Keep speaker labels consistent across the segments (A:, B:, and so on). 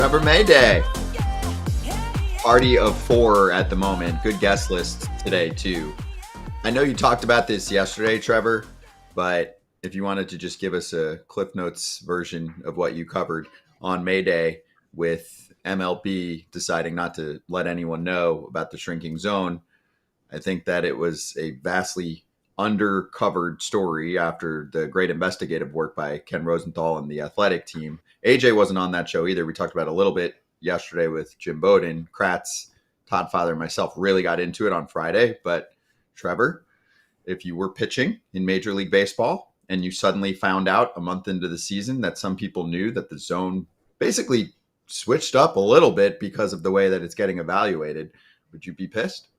A: Trevor May Day. Party of 4 at the moment. Good guest list today, too. I know you talked about this yesterday, Trevor, but if you wanted to just give us a Cliff Notes version of what you covered on May Day with MLB deciding not to let anyone know about the shrinking zone, I think that it was a vastly undercovered story after the great investigative work by Ken Rosenthal and the athletic team. AJ wasn't on that show either. We talked about it a little bit yesterday with Jim Bowden. Kratz, Todd Father, and myself really got into it on Friday. But Trevor, if you were pitching in Major League Baseball and you suddenly found out a month into the season that some people knew that the zone basically switched up a little bit because of the way that it's getting evaluated, would you be pissed?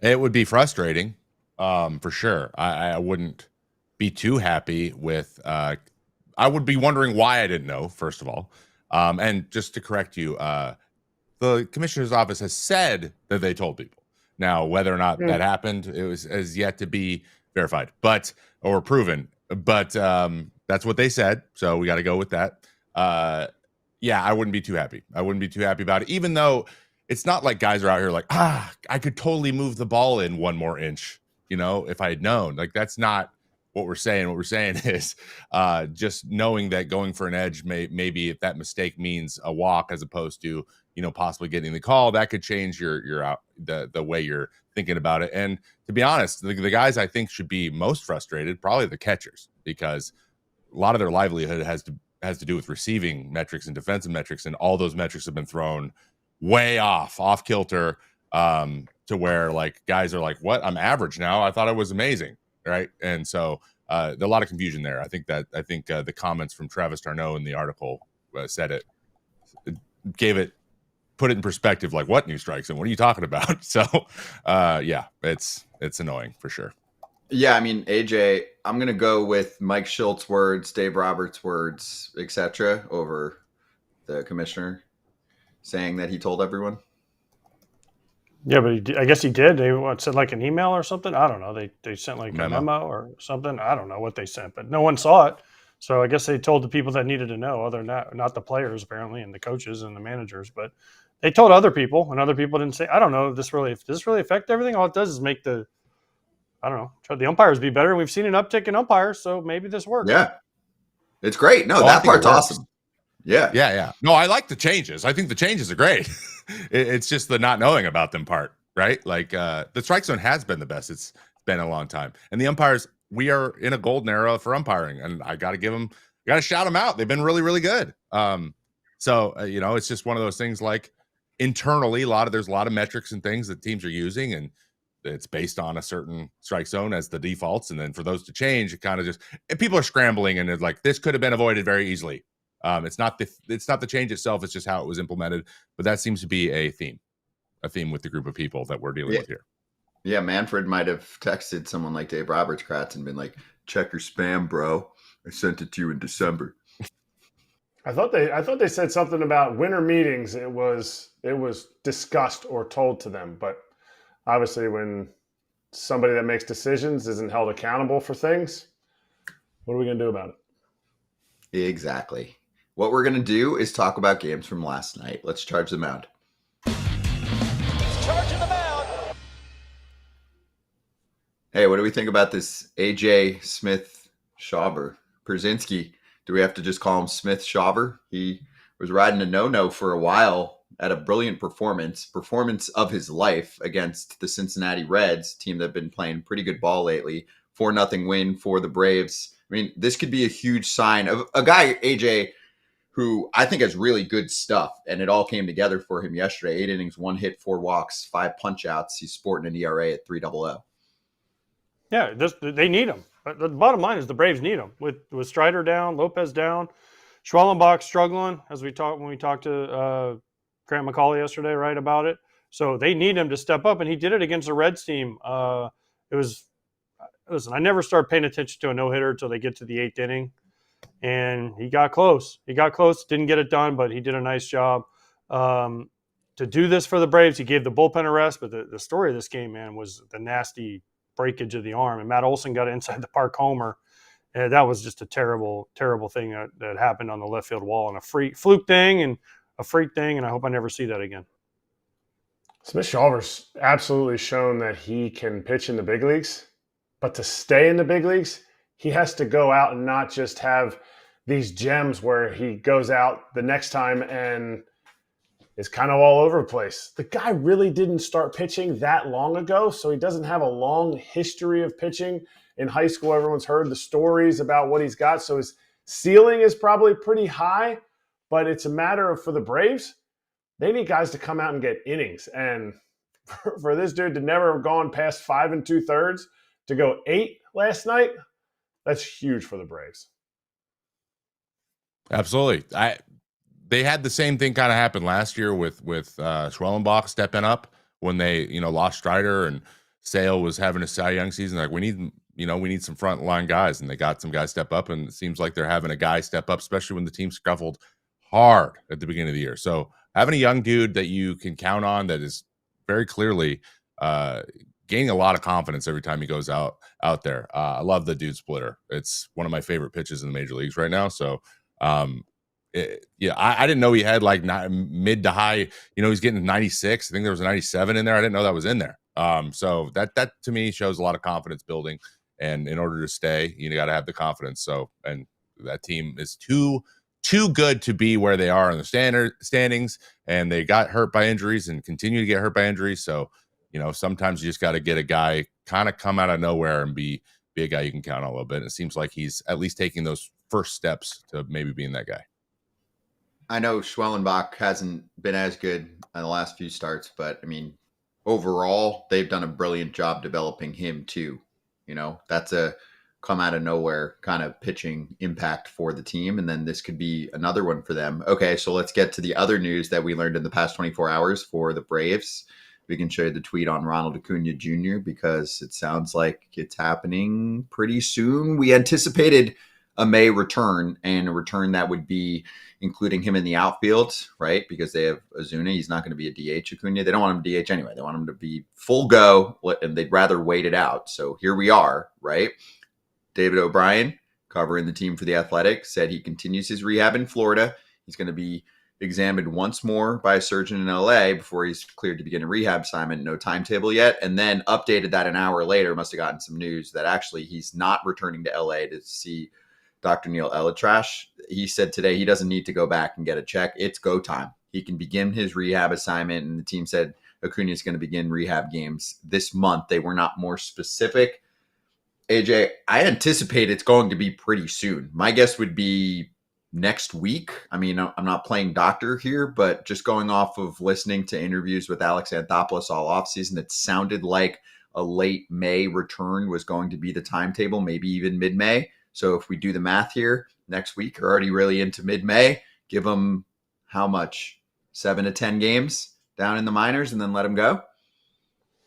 B: It would be frustrating, for sure. I wouldn't be too happy with I would be wondering why I didn't know, first of all. And just to correct you, the commissioner's office has said that they told people. Now, whether or not that happened, it was as yet to be verified, or proven. But that's what they said, so we got to go with that. Yeah, I wouldn't be too happy. I wouldn't be too happy about it, even though it's not like guys are out here like, I could totally move the ball in 1 more inch, if I had known. Like, that's not what we're saying. What we're saying is just knowing that going for an edge maybe if that mistake means a walk as opposed to possibly getting the call, that could change your the way you're thinking about it. And to be honest, the guys I think should be most frustrated probably the catchers, because a lot of their livelihood has to do with receiving metrics and defensive metrics, and all those metrics have been thrown way off kilter, to where like guys are like, what? I'm average now. I thought I was amazing. Right. And so there's a lot of confusion there. I think the comments from Travis Tarnow in the article said it put it in perspective, like, what new strikes and what are you talking about? So yeah, it's annoying for sure.
A: Yeah, I mean, AJ, I'm going to go with Mike Schultz's words, Dave Roberts' words, etc. over the commissioner saying that he told everyone.
C: Yeah, but I guess he did. They sent like an email or something. I don't know. They sent like a memo or something. I don't know what they sent, but no one saw it. So I guess they told the people that needed to know, other than that, not the players apparently, and the coaches and the managers, but they told other people, and other people didn't say. I don't know if does this really affect everything? All it does is make the umpires be better. We've seen an uptick in umpires, so maybe this works.
A: Yeah, it's great. No, that part's awesome.
B: Yeah. No, I like the changes. I think the changes are great. It's just the not knowing about them part, right? Like the strike zone has been the best. It's been a long time. And the umpires, we are in a golden era for umpiring, and I got to shout them out. They've been really, really good. So it's just one of those things, like internally, there's a lot of metrics and things that teams are using, and it's based on a certain strike zone as the defaults. And then for those to change, it kind of and people are scrambling, and it's like, this could have been avoided very easily. It's not the change itself. It's just how it was implemented. But that seems to be a theme with the group of people that we're dealing with here.
A: Yeah, Manfred might have texted someone like Dave Roberts, Kratz, and been like, check your spam, bro. I sent it to you in December.
D: I thought they said something about winter meetings. It was discussed or told to them. But obviously when somebody that makes decisions isn't held accountable for things, what are we going to do about it?
A: Exactly. What we're going to do is talk about games from last night. Let's charge the mound.
E: Charging the mound.
A: Hey, what do we think about this AJ Smith-Shawver? Pierzynski, do we have to just call him Smith-Shawver? He was riding a no-no for a while at a brilliant performance of his life against the Cincinnati Reds, team that have been playing pretty good ball lately. 4-0 win for the Braves. I mean, this could be a huge sign of a guy, AJ, who I think has really good stuff, and it all came together for him yesterday. 8 innings, 1 hit, 4 walks, 5 punch-outs. He's sporting an ERA at 3.00.
C: Yeah, they need him. The bottom line is the Braves need him. With Strider down, Lopez down, Schwellenbach struggling, as when we talked to Grant McCauley yesterday, right, about it. So they need him to step up, and he did it against the Reds team. Listen, I never start paying attention to a no-hitter until they get to the 8th inning. And he got close. Didn't get it done, but he did a nice job. To do this for the Braves, he gave the bullpen a rest. But the story of this game, man, was the nasty breakage of the arm. And Matt Olson got an inside the park homer And that was just a terrible, terrible thing that happened on the left field wall, and a fluke thing and a freak thing, and I hope I never see that again.
D: Smith-Shawver's absolutely shown that he can pitch in the big leagues, but to stay in the big leagues, he has to go out and not just have these gems where he goes out the next time and is kind of all over the place. The guy really didn't start pitching that long ago, so he doesn't have a long history of pitching. In high school, everyone's heard the stories about what he's got, so his ceiling is probably pretty high, but it's a matter of, for the Braves, they need guys to come out and get innings. And for this dude to never have gone past 5 2/3 to go 8 last night, that's huge for the Braves.
B: Absolutely. They had the same thing kind of happen last year with Schwellenbach stepping up when they, lost Strider, and Sale was having a Cy Young season. Like, we need some front line guys, and they got some guys step up, and it seems like they're having a guy step up, especially when the team scuffled hard at the beginning of the year. So having a young dude that you can count on, that is very clearly gaining a lot of confidence every time he goes out there. I love the dude splitter. It's one of my favorite pitches in the major leagues right now. So I didn't know he had like mid to high, he's getting 96. I think there was a 97 in there. I didn't know that was in there. So that to me shows a lot of confidence building, and in order to stay, you got to have the confidence. So, and that team is too good to be where they are in the standings, and they got hurt by injuries and continue to get hurt by injuries. So, sometimes you just got to get a guy kind of come out of nowhere and be a guy you can count on a little bit. And it seems like he's at least taking those first steps to maybe being that guy.
A: I know Schwellenbach hasn't been as good in the last few starts, but I mean, overall, they've done a brilliant job developing him too. That's a come out of nowhere kind of pitching impact for the team. And then this could be another one for them. Okay, so let's get to the other news that we learned in the past 24 hours for the Braves. We can show you the tweet on Ronald Acuña Jr. because it sounds like it's happening pretty soon. We anticipated a May return, and a return that would be including him in the outfield, right? Because they have Ozuna. He's not going to be a DH, Acuña. They don't want him to DH anyway. They want him to be full go, and they'd rather wait it out. So here we are, right? David O'Brien, covering the team for The Athletic, said he continues his rehab in Florida. He's going to be examined once more by a surgeon in LA before he's cleared to begin a rehab assignment. No timetable yet. And then updated that an hour later, must have gotten some news that actually he's not returning to LA to see Dr. Neil Elatrash. He said today he doesn't need to go back and get a check. It's go time. He can begin his rehab assignment, and the team said Acuña is going to begin rehab games this month. They were not more specific. AJ, I anticipate it's going to be pretty soon. My guess would be next week. I mean, I'm not playing doctor here, but just going off of listening to interviews with Alex Anthopoulos all offseason, it sounded like a late May return was going to be the timetable, maybe even mid-May. So if we do the math here, next week, we're already really into mid-May. Give them how much? 7 to 10 games down in the minors and then let them go?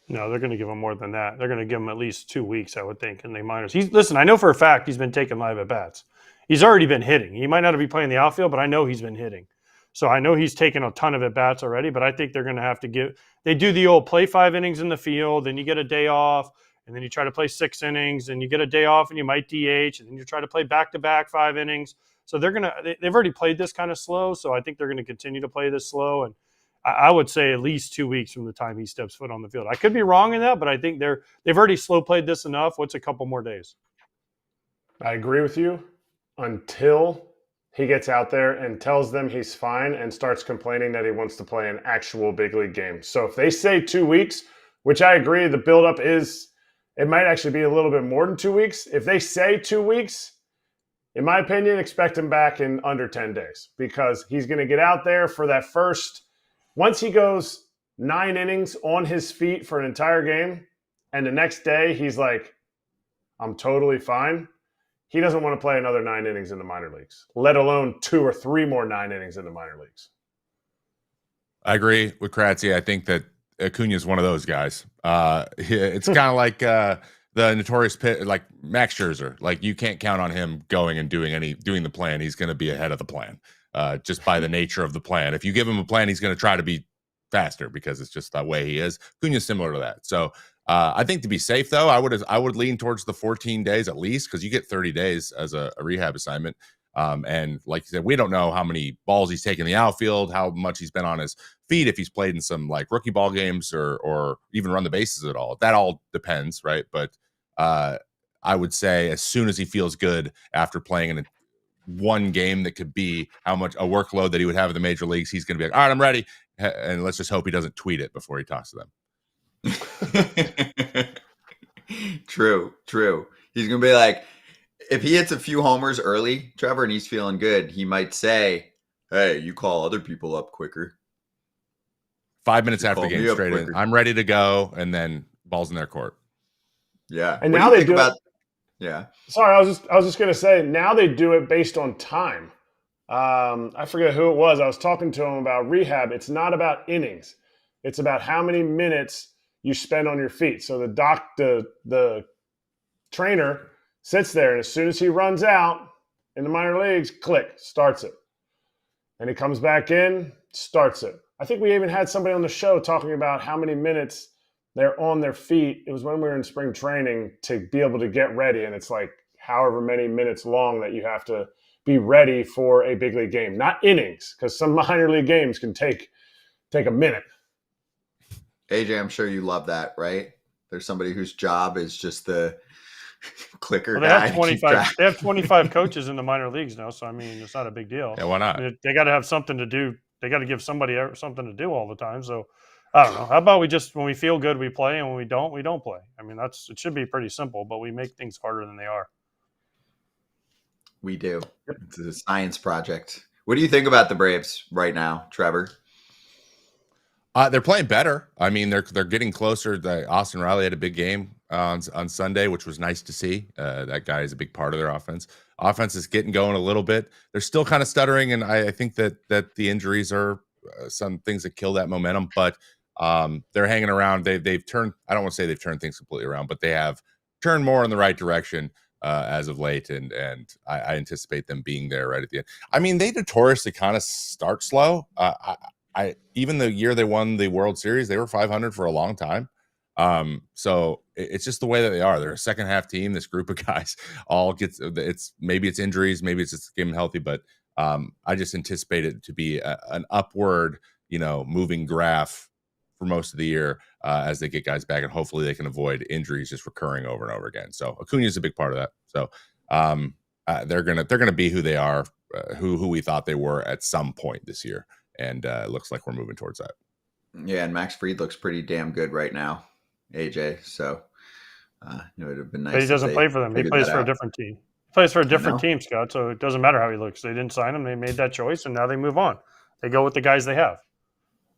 C: No, they're going to give him more than that. They're going to give him at least 2 weeks, I would think, in the minors. Listen, I know for a fact he's been taking live at-bats. He's already been hitting. He might not be playing the outfield, but I know he's been hitting. So I know he's taken a ton of at-bats already, but I think they're going to have to they do the old play 5 innings in the field, and you get a day off, and then you try to play 6 innings, and you get a day off, and you might DH, and then you try to play back-to-back 5 innings. So they've already played this kind of slow, so I think they're going to continue to play this slow, and I would say at least 2 weeks from the time he steps foot on the field. I could be wrong in that, but I think they've already slow played this enough. What's a couple more days?
D: I agree with you until he gets out there and tells them he's fine and starts complaining that he wants to play an actual big league game. So if they say 2 weeks, which I agree, the buildup is, it might actually be a little bit more than 2 weeks. If they say 2 weeks, in my opinion, expect him back in under 10 days because he's going to get out there for that first. Once he goes 9 innings on his feet for an entire game, and the next day he's like, I'm totally fine, he doesn't want to play another 9 innings in the minor leagues, let alone 2 or 3 more 9 innings in the minor leagues.
B: I agree with Kratzy. I think that Acuña is one of those guys. It's kind of like the notorious like Max Scherzer. Like, you can't count on him going and doing the plan. He's going to be ahead of the plan. Just by the nature of the plan. If you give him a plan, he's going to try to be faster because it's just the way he is. Acuña's similar to that. So I think to be safe, though, I would lean towards the 14 days at least, because you get 30 days as a rehab assignment. And like you said, we don't know how many balls he's taken in the outfield, how much he's been on his feet, if he's played in some like rookie ball games or even run the bases at all. That all depends, right? But I would say as soon as he feels good after playing in one game that could be how much a workload that he would have in the major leagues, he's going to be like, all right, I'm ready. And let's just hope he doesn't tweet it before he talks to them.
A: True. He's gonna be like, if he hits a few homers early, Trevor, and he's feeling good, he might say, hey, you call other people up quicker.
B: 5 minutes after the game, straight in, I'm ready to go, and then balls in their court.
A: Yeah.
D: And now they do
A: about yeah.
D: Sorry, I was just gonna say, now they do it based on time. I forget who it was. I was talking to him about rehab. It's not about innings. It's about how many minutes you spend on your feet. So the trainer sits there, and as soon as he runs out in the minor leagues, click, starts it. And he comes back in, starts it. I think we even had somebody on the show talking about how many minutes they're on their feet. It was when we were in spring training to be able to get ready. And it's like however many minutes long that you have to be ready for a big league game. Not innings, because some minor league games can take a minute.
A: AJ, I'm sure you love that, right? There's somebody whose job is just the clicker.
C: Well, they have 25 coaches in the minor leagues now, so I mean, it's not a big deal.
B: Yeah, why not?
C: I mean, they got to have something to do. They got to give somebody something to do all the time. So I don't know. How about we just, when we feel good, we play, and when we don't play. I mean, it should be pretty simple, but we make things harder than they are.
A: We do. It's a science project. What do you think about the Braves right now, Trevor?
B: They're playing better. I mean, they're getting closer. Austin Riley had a big game on Sunday, which was nice to see. That guy is a big part of their offense. Offense is getting going a little bit. They're still kind of stuttering, and I think that the injuries are some things that kill that momentum. But they're hanging around. They've turned. I don't want to say they've turned things completely around, but they have turned more in the right direction as of late, and I anticipate them being there right at the end. I mean, they notoriously kind of start slow. Even the year they won the World Series, they were 500 for a long time. So it's just the way that they are. They're a second half team. This group of guys all gets maybe it's injuries, maybe it's just getting healthy, but I just anticipate it to be an upward, moving graph for most of the year as they get guys back, and hopefully they can avoid injuries just recurring over and over again. So Acuña is a big part of that. So they're gonna be who they are, who we thought they were at some point this year. And it looks like we're moving towards that.
A: Yeah, and Max Fried looks pretty damn good right now, AJ. So, it would have been nice.
C: But he doesn't play for them. He plays for a different team. He plays for a different team, Scott. So it doesn't matter how he looks. They didn't sign him. They made that choice, and now they move on. They go with the guys they have.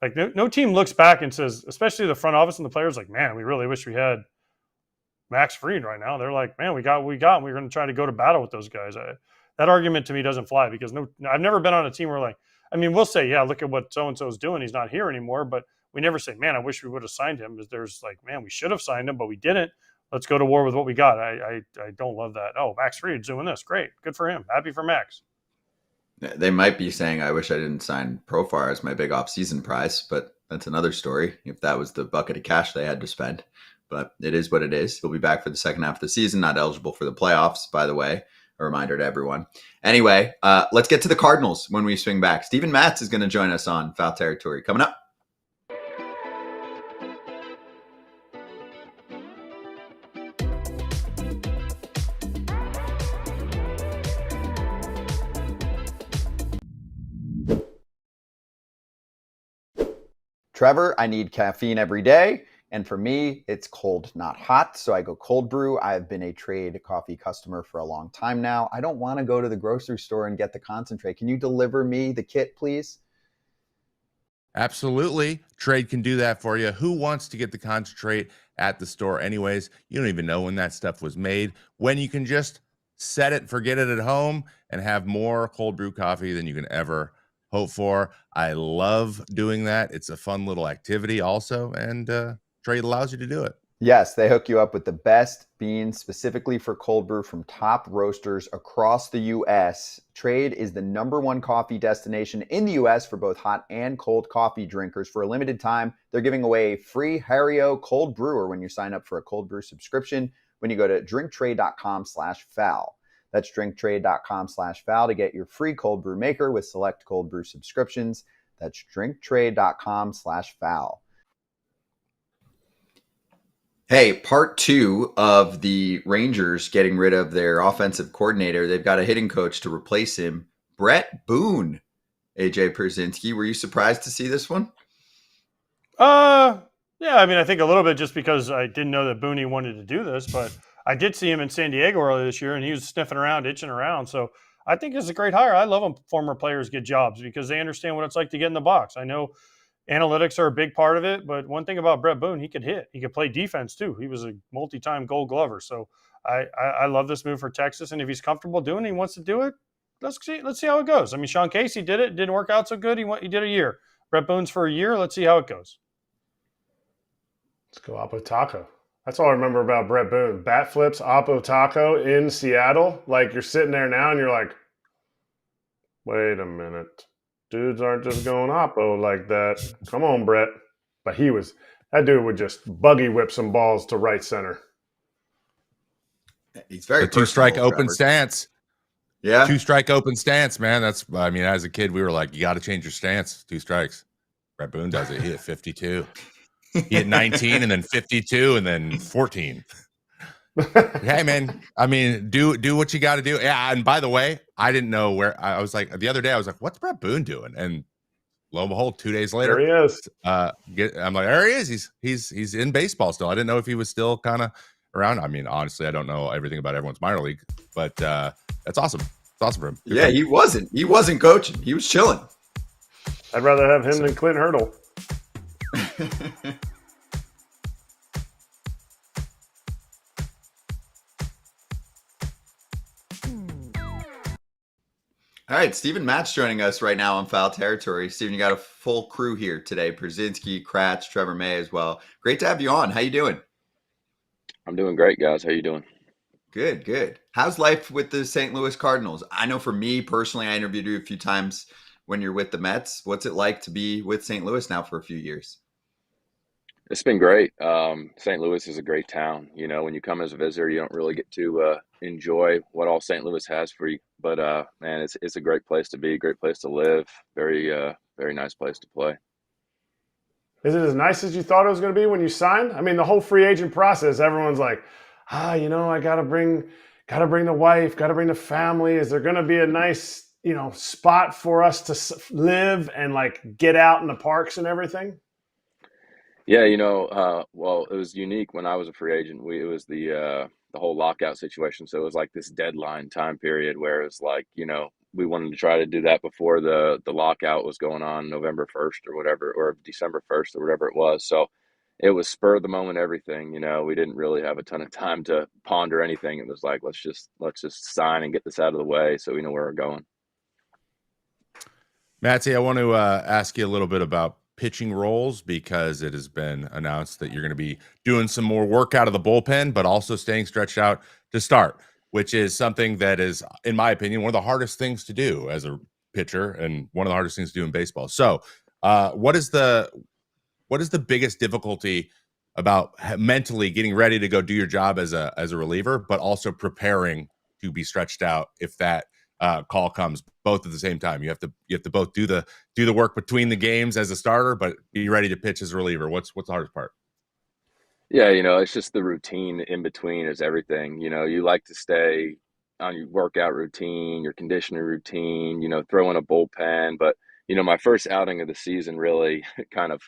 C: Like no team looks back and says, especially the front office and the players, like, man, we really wish we had Max Fried right now. They're like, man, we got what we got, and we're going to try to go to battle with those guys. That argument to me doesn't fly, because I've never been on a team where, like, I mean, we'll say, yeah, look at what so-and-so is doing. He's not here anymore. But we never say, man, I wish we would have signed him. There's like, man, we should have signed him, but we didn't. Let's go to war with what we got. I don't love that. Oh, Max Fried's doing this. Great. Good for him. Happy for Max.
A: They might be saying, I wish I didn't sign Profar as my big off-season prize, but that's another story if that was the bucket of cash they had to spend. But it is what it is. He'll be back for the second half of the season, not eligible for the playoffs, by the way. A reminder to everyone. Anyway, let's get to the Cardinals when we swing back. Steven Matz is going to join us on Foul Territory coming up. Trevor, I need caffeine every day. And for me, it's cold, not hot. So I go cold brew. I've been a Trade coffee customer for a long time now. I don't want to go to the grocery store and get the concentrate. Can you deliver me the kit, please?
B: Absolutely. Trade can do that for you. Who wants to get the concentrate at the store anyways? You don't even know when that stuff was made, when you can just set it, forget it at home, and have more cold brew coffee than you can ever hope for. I love doing that. It's a fun little activity also, and Trade allows you to do it.
A: Yes, they hook you up with the best beans specifically for cold brew from top roasters across the U.S. Trade is the #1 coffee destination in the U.S. for both hot and cold coffee drinkers. For a limited time, they're giving away a free Harry-O cold brewer when you sign up for a cold brew subscription when you go to drinktrade.com/foul. That's drinktrade.com/foul to get your free cold brew maker with select cold brew subscriptions. That's drinktrade.com/foul. Hey, part 2 of the Rangers getting rid of their offensive coordinator. They've got a hitting coach to replace him. Bret Boone, AJ Pierzynski. Were you surprised to see this one?
C: Yeah, I mean, I think a little bit just because I didn't know that Boone wanted to do this, but I did see him in San Diego earlier this year, and he was sniffing around, itching around. So I think it's a great hire. I love when former players get jobs because they understand what it's like to get in the box. I know analytics are a big part of it, but one thing about Bret Boone, he could hit. He could play defense too. He was a multi-time Gold Glover. So I love this move for Texas, and if he's comfortable doing it, he wants to do it. Let's see how it goes. I mean, Sean Casey did it. Didn't work out so good. He did a year. Bret Boone's for a year. Let's see how it goes.
D: Let's go Oppo Taco. That's all I remember about Bret Boone. Bat flips, Oppo Taco in Seattle. Like, you're sitting there now and you're like, wait a minute. Dudes aren't just going Oppo like that. Come on, Bret. But that dude would just buggy whip some balls to right center.
A: He's very
B: the two-strike
A: personable,
B: open
A: Trevor.
B: stance.
A: Yeah.
B: 2-strike open stance, man. As a kid, we were like, you got to change your stance. 2 strikes. Bret Boone does it. He hit 52. He hit 19 and then 52 and then 14. Hey, man. I mean, do what you got to do. Yeah. And by the way, I didn't know where I was like the other day. I was like, what's Bret Boone doing? And lo and behold, 2 days later,
D: there he is.
B: I'm like, there he is. He's in baseball still. I didn't know if he was still kind of around. I mean, honestly, I don't know everything about everyone's minor league, but that's awesome. It's awesome for him. Good
A: yeah, he wasn't coaching. He was chilling.
D: I'd rather have him than Clint Hurdle.
A: All right, Steven Matz joining us right now on Foul Territory. Steven, you got a full crew here today. Pierzynski, Kratz, Trevor May as well. Great to have you on. How you doing?
E: I'm doing great, guys. How you doing?
A: Good, good. How's life with the St. Louis Cardinals? I know for me personally, I interviewed you a few times when you're with the Mets. What's it like to be with St. Louis now for a few years?
E: It's been great. St. Louis is a great town. You know, when you come as a visitor, you don't really get to enjoy what all St. Louis has for you. But man, it's a great place to be, great place to live. Very nice place to play.
D: Is it as nice as you thought it was going to be when you signed? I mean, the whole free agent process, everyone's like, I gotta bring the wife, gotta bring the family. Is there going to be a nice, spot for us to live and like get out in the parks and everything?
E: Yeah, well, it was unique when I was a free agent. It was the whole lockout situation. So it was like this deadline time period where it was like, we wanted to try to do that before the lockout was going on November 1st or whatever, or December 1st or whatever it was. So it was spur of the moment everything. We didn't really have a ton of time to ponder anything. It was like, let's just sign and get this out of the way so we know where we're going.
B: Matty, I want to ask you a little bit about pitching roles because it has been announced that you're going to be doing some more work out of the bullpen, but also staying stretched out to start, which is something that is, in my opinion, one of the hardest things to do as a pitcher and one of the hardest things to do in baseball. So what is the biggest difficulty about mentally getting ready to go do your job as a reliever, but also preparing to be stretched out if that call comes both at the same time? You have to both do the work between the games as a starter, but be ready to pitch as a reliever. What's the hardest part?
E: Yeah, it's just the routine in between is everything. You like to stay on your workout routine, your conditioning routine, throw in a bullpen. But, my first outing of the season really kind of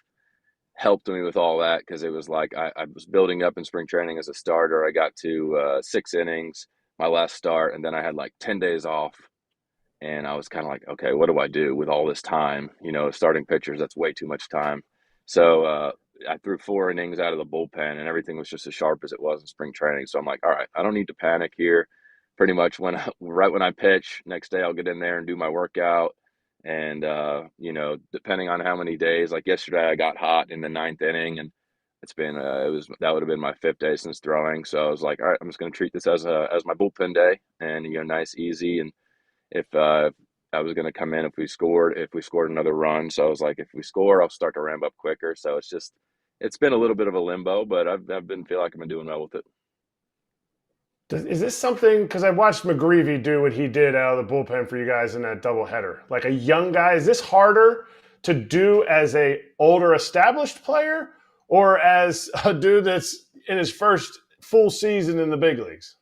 E: helped me with all that because it was like I was building up in spring training as a starter. I got to 6 innings, my last start, and then I had like 10 days off. And I was kind of like, okay, what do I do with all this time? Starting pitchers, that's way too much time. So I threw 4 innings out of the bullpen and everything was just as sharp as it was in spring training. So I'm like, all right, I don't need to panic here. Pretty much right when I pitch, next day I'll get in there and do my workout. And, depending on how many days, like yesterday I got hot in the 9th inning and it's been that would have been my 5th day since throwing. So I was like, all right, I'm just going to treat this as my bullpen day, and nice, easy. And if I was going to come in if we scored another run. So I was like, if we score, I'll start to ramp up quicker. So it's been a little bit of a limbo, but I've been feel like I've been doing well with it.
D: Is this something, because I watched McGreevy do what he did out of the bullpen for you guys in that doubleheader? Like a young guy, is this harder to do as a older established player or as a dude that's in his first full season in the big leagues?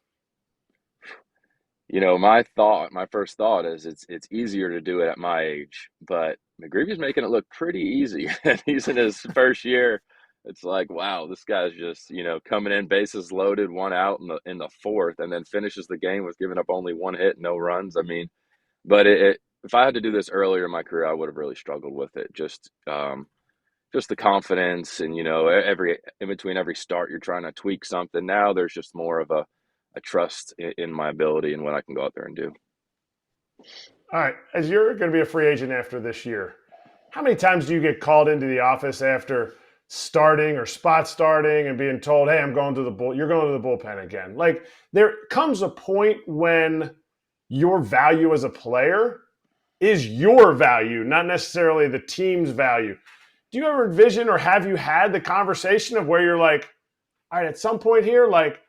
E: My first thought is it's easier to do it at my age, but McGreevy's making it look pretty easy. And he's in his first year. It's like, wow, this guy's just, coming in, bases loaded, 1 out in the 4th, and then finishes the game with giving up only 1 hit, no runs. I mean, but if I had to do this earlier in my career, I would have really struggled with it. Just the confidence, and in between every start, you're trying to tweak something. Now there's just more of a trust in my ability and what I can go out there and do.
D: All right, as you're going to be a free agent after this year, how many times do you get called into the office after starting or spot starting and being told, hey, you're going to the bullpen again? Like, there comes a point when your value as a player is your value, not necessarily the team's value. Do you ever envision, or have you had the conversation of where you're like, all right, at some point here, like,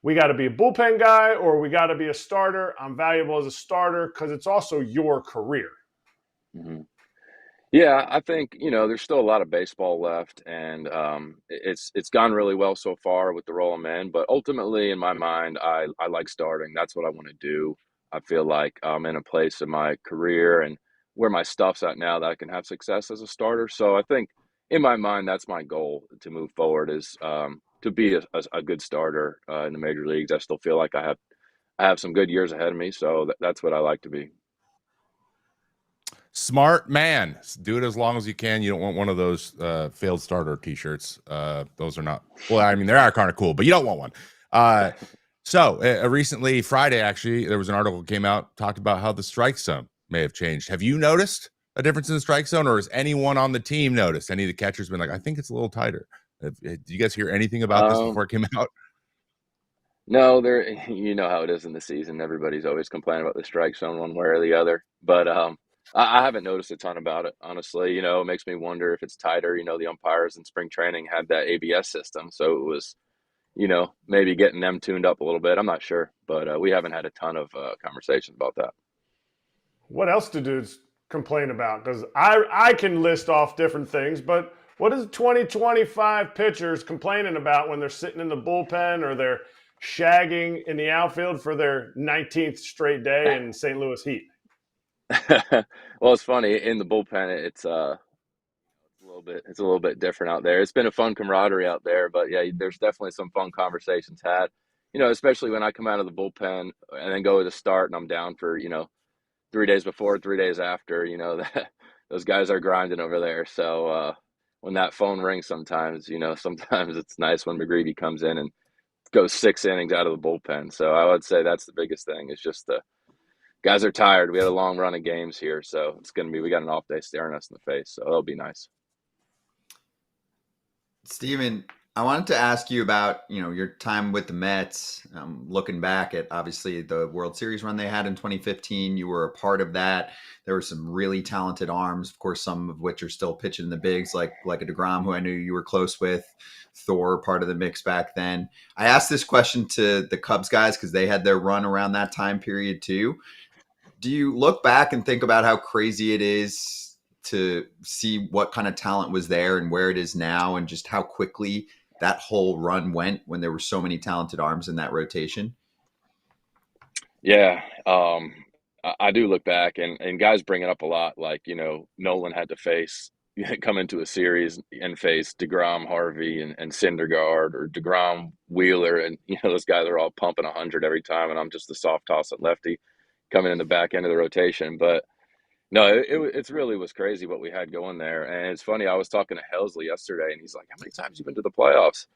D: we got to be a bullpen guy or we got to be a starter. I'm valuable as a starter because it's also your career.
E: Mm-hmm. Yeah, I think, there's still a lot of baseball left, and it's gone really well so far with the role I'm in. But ultimately, in my mind, I like starting. That's what I want to do. I feel like I'm in a place in my career and where my stuff's at now that I can have success as a starter. So I think in my mind, that's my goal to move forward, is to be a good starter in the major leagues. I still feel like I have some good years ahead of me. So that's what I like to be.
B: Smart man. Do it as long as you can. You don't want one of those failed starter t-shirts. Those are not, well, I mean, they are kind of cool, but you don't want one. So recently, Friday, actually, there was an article that came out, talked about how the strike zone may have changed. Have you noticed a difference in the strike zone, or has anyone on the team noticed? Any of the catchers been like, I think it's a little tighter. Did you guys hear anything about this before it came out?
E: No, you know how it is in the season. Everybody's always complaining about the strike zone one way or the other. But I haven't noticed a ton about it, honestly. It makes me wonder if it's tighter. The umpires in spring training had that ABS system, so it was, maybe getting them tuned up a little bit. I'm not sure, but we haven't had a ton of conversations about that.
D: What else do dudes complain about? Because I can list off different things, but what is 2025 pitchers complaining about when they're sitting in the bullpen or they're shagging in the outfield for their 19th straight day in St. Louis heat?
E: Well, it's funny in the bullpen. It's a little bit different out there. It's been a fun camaraderie out there, but yeah, there's definitely some fun conversations had. Especially when I come out of the bullpen and then go to the start, and I'm down for 3 days before, 3 days after. Those guys are grinding over there. So when that phone rings, sometimes it's nice when McGreevy comes in and goes 6 innings out of the bullpen. So I would say that's the biggest thing. It's just the guys are tired. We had a long run of games here, so we got an off day staring us in the face. So that'll be nice.
A: Steven, I wanted to ask you about, your time with the Mets. Looking back at, obviously, the World Series run they had in 2015, you were a part of that. There were some really talented arms, of course, some of which are still pitching in the bigs, like a DeGrom, who I knew you were close with. Thor, part of the mix back then. I asked this question to the Cubs guys because they had their run around that time period too. Do you look back and think about how crazy it is to see what kind of talent was there and where it is now, and just how quickly that whole run went when there were so many talented arms in that rotation?
E: Yeah, I do look back, and guys bring it up a lot. Like, Nolan had to come into a series and face DeGrom, Harvey, and Syndergaard, or DeGrom, Wheeler, and those guys are all pumping 100 every time, and I'm just a soft toss at lefty coming in the back end of the rotation. But no, it really was crazy what we had going there. And it's funny, I was talking to Helsley yesterday, and he's like, how many times you been to the playoffs?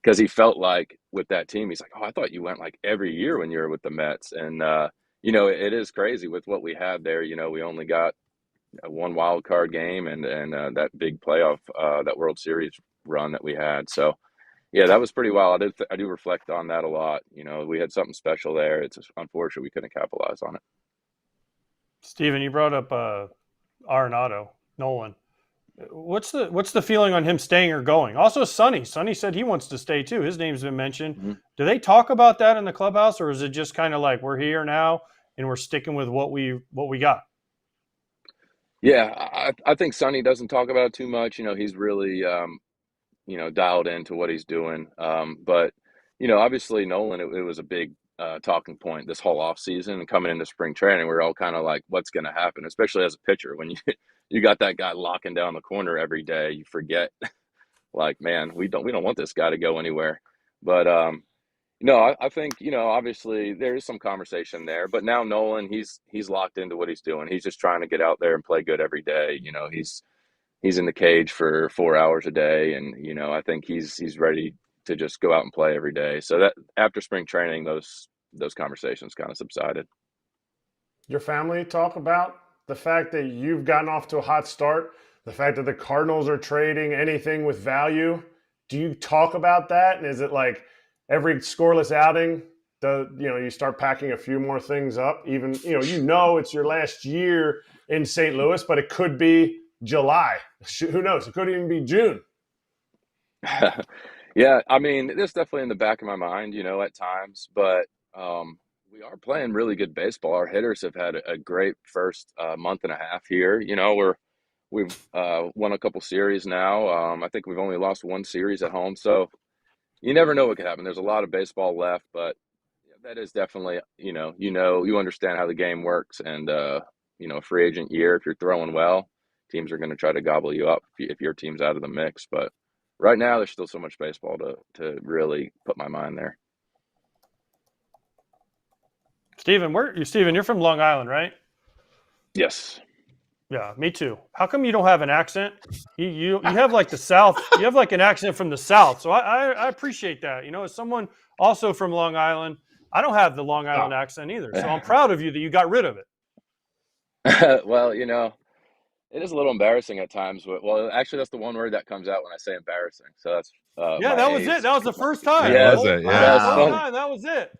E: Because he felt like with that team, he's like, oh, I thought you went like every year when you were with the Mets. And, it is crazy with what we had there. We only got one wild card game and that big playoff, that World Series run that we had. So yeah, that was pretty wild. I do reflect on that a lot. You know, we had something special there. It's just unfortunate we couldn't capitalize on it.
C: Steven, you brought up Arenado, Nolan. What's the feeling on him staying or going? Also, Sonny said he wants to stay too. His name's been mentioned.
E: Mm-hmm.
C: Do they talk about that in the clubhouse, or is it just kind of like we're here now and we're sticking with what we got?
E: Yeah, I think Sonny doesn't talk about it too much. You know, he's really dialed into what he's doing. But obviously Nolan, it was a big talking point this whole off season and coming into spring training. We're all kind of like, what's going to happen, especially as a pitcher when you got that guy locking down the corner every day. You forget, like, man, we don't want this guy to go anywhere. But no, I think obviously there is some conversation there. But now Nolan, he's locked into what he's doing. He's just trying to get out there and play good every day. You know, he's in the cage for 4 hours a day, and I think he's ready to just go out and play every day. So that after spring training, those conversations kind of subsided.
D: Your family talk about the fact that you've gotten off to a hot start, the fact that the Cardinals are trading anything with value. Do you talk about that? And is it like every scoreless outing, you start packing a few more things up? Even it's your last year in St. Louis, but it could be July. Who knows? It could even be June.
E: Yeah, I mean, it's definitely in the back of my mind, at times, but we are playing really good baseball. Our hitters have had a great first month and a half here. We've won a couple series now. I think we've only lost one series at home, so you never know what could happen. There's a lot of baseball left, but that is definitely, you understand how the game works, and free agent year, if you're throwing well, teams are going to try to gobble you up if your team's out of the mix. But right now, there's still so much baseball to really put my mind there.
C: Steven, you're from Long Island, right?
E: Yes.
C: Yeah, me too. How come you don't have an accent? You have like the South. You have like an accent from the South. So I appreciate that. As someone also from Long Island, I don't have the Long Island accent either. So I'm proud of you that you got rid of it.
E: Well, it is a little embarrassing at times. Well, actually, that's the one word that comes out when I say embarrassing. So that's
C: that was it. That was the first time.
E: Yeah,
B: was it? Yeah,
C: that was it.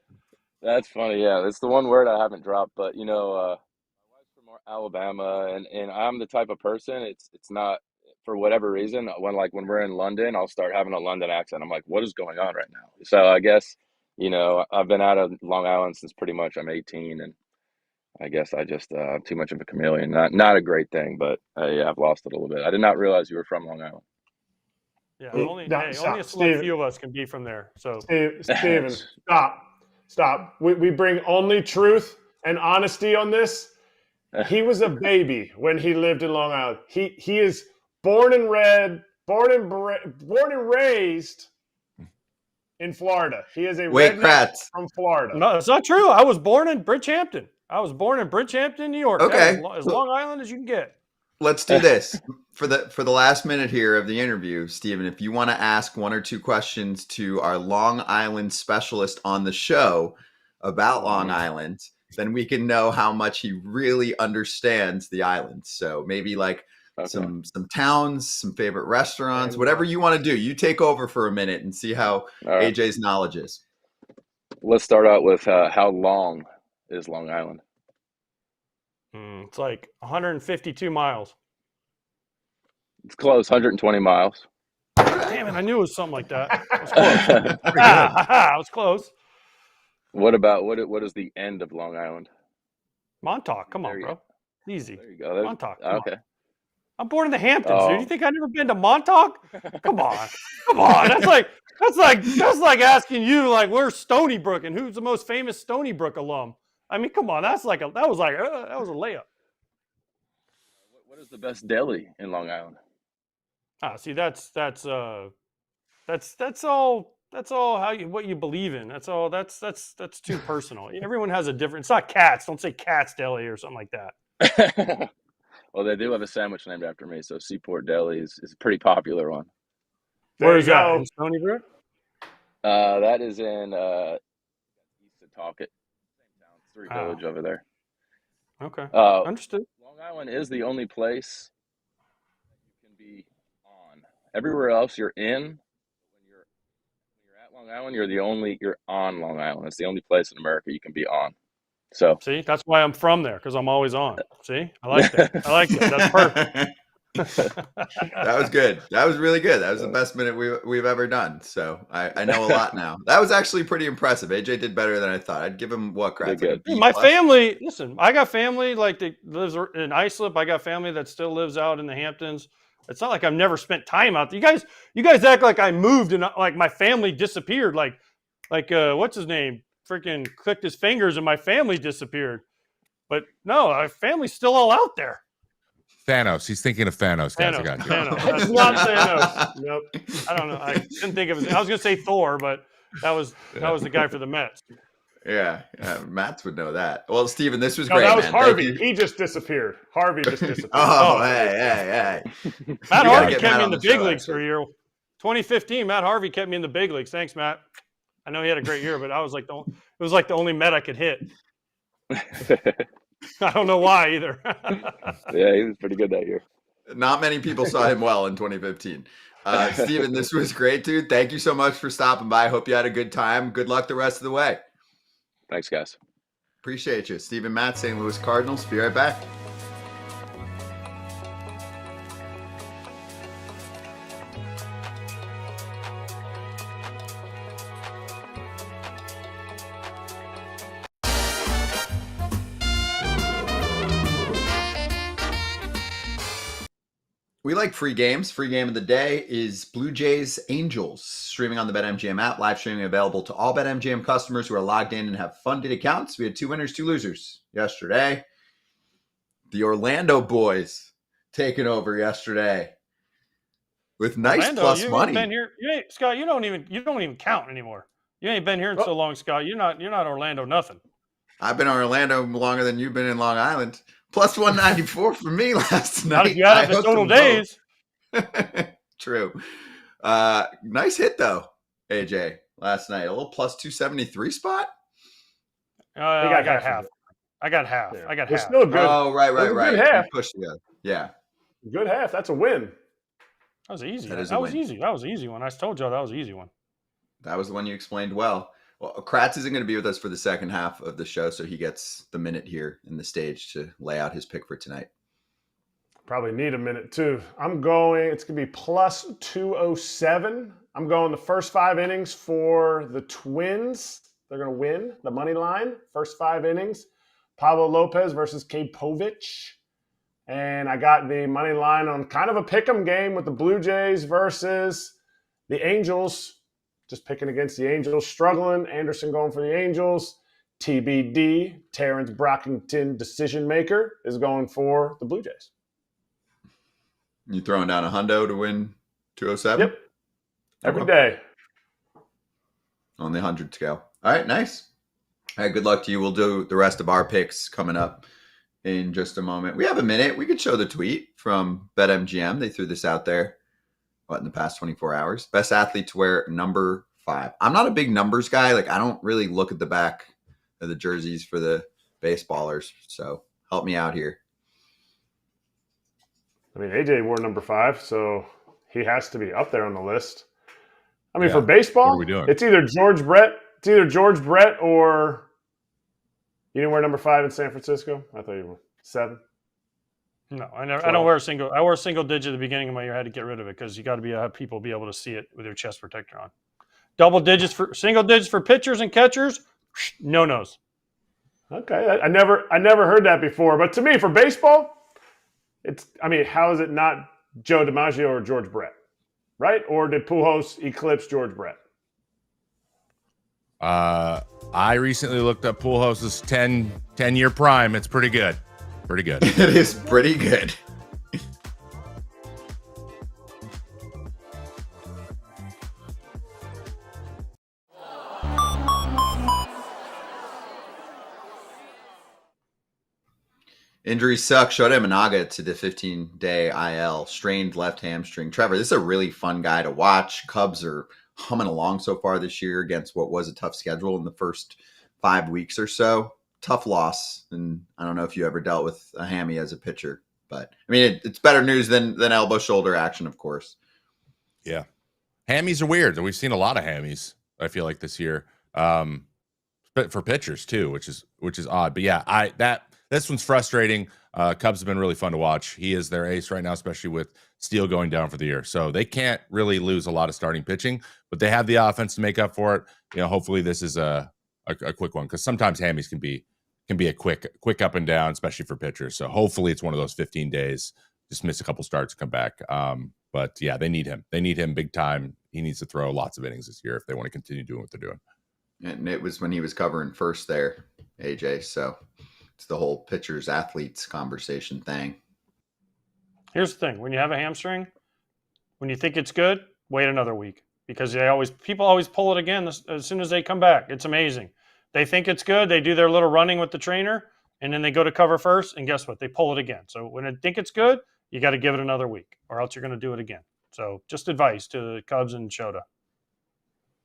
E: That's funny. Yeah, it's the one word I haven't dropped. But my wife's from Alabama, and I'm the type of person. It's not, for whatever reason, when we're in London, I'll start having a London accent. I'm like, what is going on right now? So I guess I've been out of Long Island since pretty much I'm 18, and I guess I just too much of a chameleon. Not a great thing, but yeah, I've lost it a little bit. I did not realize you were from Long Island.
C: Yeah, only a select few of us can be from there. So
D: Steven, stop. We bring only truth and honesty on this. He was a baby when he lived in Long Island. He is born and raised in Florida. He is a redneck from Florida.
C: No, it's not true. I was born in Bridgehampton. New York.
A: Okay.
C: As Long Island as you can get.
A: Let's do this for the last minute here of the interview, Steven. If you want to ask one or two questions to our Long Island specialist on the show about Long Island, then we can know how much he really understands the island. So maybe some towns, some favorite restaurants, whatever you want to do. You take over for a minute and see how AJ's knowledge is.
E: Let's start out with how long is Long Island?
C: It's like 152 miles.
E: It's close, 120 miles.
C: Damn it, I knew it was something like that. I was close. I was close.
E: What is the end of Long Island?
C: Montauk. Come on, bro. Easy.
E: There you go.
C: Montauk.
E: Okay.
C: I'm born in the Hamptons, dude. You think I've never been to Montauk? Come on. That's like asking you, where's Stony Brook and who's the most famous Stony Brook alum? I mean, come on. That was a layup.
E: What is the best deli in Long Island?
C: See, that's all what you believe in. That's all. That's too personal. Everyone has a different. It's not Katz. Don't say Katz Deli or something like that.
E: Well, they do have a sandwich named after me, so Seaport Deli is a pretty popular one.
C: Where is that? In Stony Brook?
E: That is in East Setauket, same town, Three Village over there.
C: Okay.
E: Uh,
C: Understood.
E: Long Island is the only place you can be on. Everywhere else you're in. When you're at Long Island, you're on Long Island. It's the only place in America you can be on. So
C: See, that's why I'm from there, because I'm always on. See, I like that. I like that. That's perfect.
A: That was good. That was really good. That was the best minute we've ever done. So I know a lot now. That was actually pretty impressive. AJ did better than I thought. I'd give him what, Kratz? Like a B
C: My
A: plus?
C: family, listen, I got family like that lives in Islip. I got family that still lives out in the Hamptons. It's not like I've never spent time out there. You guys act like I moved and like my family disappeared. Like what's his name? Freaking clicked his fingers and my family disappeared. But no, our family's still all out there.
B: Thanos. He's thinking of Thanos, guys. I got you.
C: Thanos. That's not Thanos. Nope. I don't know. I didn't think of it. I was going to say Thor, but that was the guy for the Mets.
A: Yeah, Matz would know that. Well, Steven, this was
D: No,
A: great.
D: that was
A: man.
D: Harvey. He just disappeared. Harvey just disappeared.
A: Hey.
C: Matt
A: We gotta
C: Harvey
A: get
C: kept
A: Matt
C: me in
A: on
C: the
A: the
C: big
A: show,
C: leagues for
A: actually.
C: a year. 2015, Matt Harvey kept me in the big leagues. Thanks, Matt. I know he had a great year, but it was like the only Met I could hit. I don't know why either.
E: yeah, he was pretty good that year.
A: Not many people saw him well in 2015. Steven, this was great, dude. Thank you so much for stopping by. Hope you had a good time. Good luck the rest of the way.
E: Thanks, guys.
A: Appreciate you. Steven Matz, St. Louis Cardinals. Be right back. We like free games. Free game of the day is Blue Jays Angels, streaming on the BetMGM app. Live streaming available to all BetMGM customers who are logged in and have funded accounts. We had 2 winners, 2 losers yesterday. The Orlando boys taking over yesterday with nice
C: Orlando,
A: plus
C: you
A: money.
C: Been here. Scott, you don't even count anymore. You ain't been here in so long, Scott. You're not Orlando nothing.
A: I've been in Orlando longer than you've been in Long Island. Plus 194 for me last night.
C: Not if you add up the total days.
A: True. Nice hit though, AJ, last night. A little plus 273 spot.
C: I got half. I got half.
D: Yeah.
C: I got
D: It's
C: half.
D: still good.
A: Oh, right.
D: Good half.
A: You pushed together. Yeah.
D: Good half. That's a win.
C: That was easy.
A: That is a
C: That was
A: win.
C: easy. That was an easy one. I told you that was an easy one.
A: That was the one you explained well. Well, Kratz isn't going to be with us for the second half of the show, so he gets the minute here in the stage to lay out his pick for tonight.
D: Probably need a minute too. It's going to be plus 207. I'm going the first 5 innings for the Twins. They're going to win the money line. First 5 innings. Pablo Lopez versus Cade Povich. And I got the money line on kind of a pick'em game with the Blue Jays versus the Angels. Just picking against the Angels, struggling. Anderson going for the Angels. TBD, Terrence Brockington, decision maker, is going for the Blue Jays.
A: You throwing down a hundo to win 207?
D: Yep. Every day.
A: On the 100 scale. All right, nice. All right, good luck to you. We'll do the rest of our picks coming up in just a moment. We have a minute. We could show the tweet from BetMGM. They threw this out there. In the past 24 hours. Best athlete to wear number 5. I'm not a big numbers guy. Like, I don't really look at the back of the jerseys for the baseballers. So help me out here.
D: I mean, AJ wore number 5, so he has to be up there on the list. I mean, for baseball,
B: what are we doing?
D: it's either George Brett. Or you didn't wear number 5 in San Francisco. I thought you were 7.
C: No, I never. 12. I don't wear a single. I wore a single digit at the beginning of my year. I had to get rid of it because you got to have people be able to see it with your chest protector on. Single digits for pitchers and catchers. No nos.
D: Okay, I never heard that before. But to me, for baseball, how is it not Joe DiMaggio or George Brett, right? Or did Pujols eclipse George Brett?
B: I recently looked up Pujols' 10-year prime. It's pretty good. Pretty good.
A: It is pretty good. Injuries suck. Shota Imanaga to the 15-day IL. Strained left hamstring. Trevor, this is a really fun guy to watch. Cubs are humming along so far this year against what was a tough schedule in the first 5 weeks or so. tough loss. And I don't know if you ever dealt with a hammy as a pitcher, but I mean, it's better news than elbow shoulder action, of course.
B: Yeah. Hammies are weird. And we've seen a lot of hammies, I feel like, this year. But for pitchers too, which is odd. But yeah, this one's frustrating. Cubs have been really fun to watch. He is their ace right now, especially with Steele going down for the year. So they can't really lose a lot of starting pitching, but they have the offense to make up for it. You know, hopefully this is a quick one, because sometimes hammies can be a quick up and down, especially for pitchers. So hopefully it's one of those 15 days, just miss a couple starts, come back. But yeah, they need him. They need him big time. He needs to throw lots of innings this year if they want to continue doing what they're doing.
A: And it was when he was covering first there, AJ. So it's the whole pitchers athletes conversation thing.
C: Here's the thing: when you have a hamstring, when you think it's good, wait another week, because people always pull it again as soon as they come back. It's amazing. They think it's good. They do their little running with the trainer, and then they go to cover first, and guess what? They pull it again. So when I think it's good, you got to give it another week, or else you're going to do it again. So just advice to the Cubs and Shota.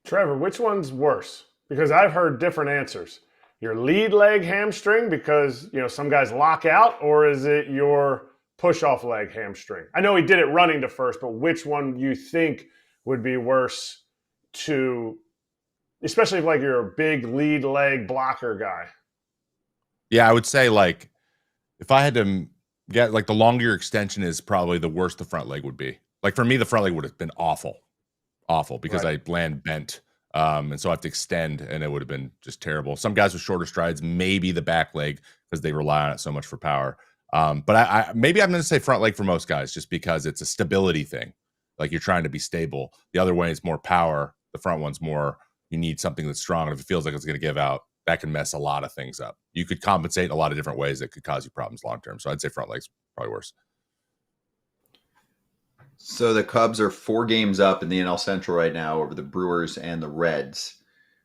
D: Trevor, which one's worse? Because I've heard different answers. Your lead leg hamstring because, some guys lock out, or is it your push-off leg hamstring? I know he did it running to first, but which one you think would be worse especially if you're a big lead leg blocker guy?
B: Yeah, I would say if I had to get the longer your extension is, probably the worse the front leg would be. For me, the front leg would have been awful because
D: right.
B: I land bent. And so I have to extend, and it would have been just terrible. Some guys with shorter strides, maybe the back leg, because they rely on it so much for power. But maybe I'm going to say front leg for most guys, just because it's a stability thing. You're trying to be stable. The other way is more power. The front one's more, you need something that's strong. And if it feels like it's going to give out, that can mess a lot of things up. You could compensate in a lot of different ways that could cause you problems long term. So I'd say front leg's probably worse.
A: So the Cubs are 4 games up in the NL Central right now over the Brewers and the Reds.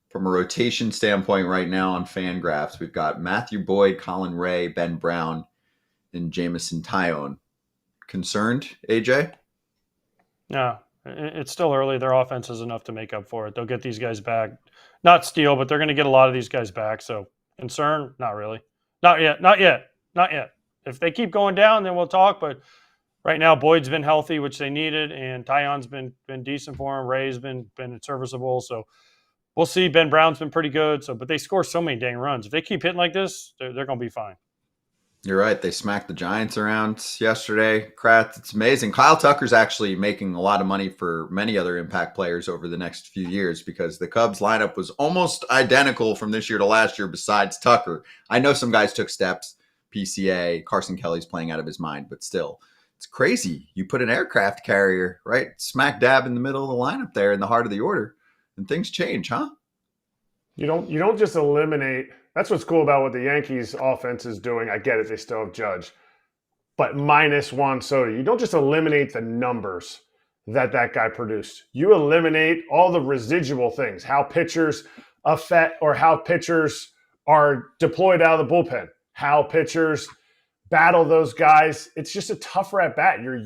A: From a rotation standpoint right now on FanGraphs, we've got Matthew Boyd, Colin Ray, Ben Braun, and Jamison Tyone. Concerned, AJ?
C: No, it's still early. Their offense is enough to make up for it. They'll get these guys back. Not Steele, but they're going to get a lot of these guys back. So concern? Not really. Not yet. If they keep going down, then we'll talk, but right now, Boyd's been healthy, which they needed, and Tyone's been decent for him. Ray's been serviceable, so we'll see. Ben Brown's been pretty good. But they score so many dang runs. If they keep hitting like this, they're going to be fine.
A: You're right. They smacked the Giants around yesterday. Kratz, it's amazing. Kyle Tucker's actually making a lot of money for many other impact players over the next few years, because the Cubs lineup was almost identical from this year to last year besides Tucker. I know some guys took steps. PCA, Carson Kelly's playing out of his mind, but still. It's crazy. You put an aircraft carrier right smack dab in the middle of the lineup there in the heart of the order, and things change, huh?
D: You don't just eliminate. That's what's cool about what the Yankees offense is doing. I get it. They still have Judge. But minus Juan Soto, you don't just eliminate the numbers that guy produced. You eliminate all the residual things, how pitchers affect or how pitchers are deployed out of the bullpen, how pitchers battle those guys. It's just a tougher at bat. You're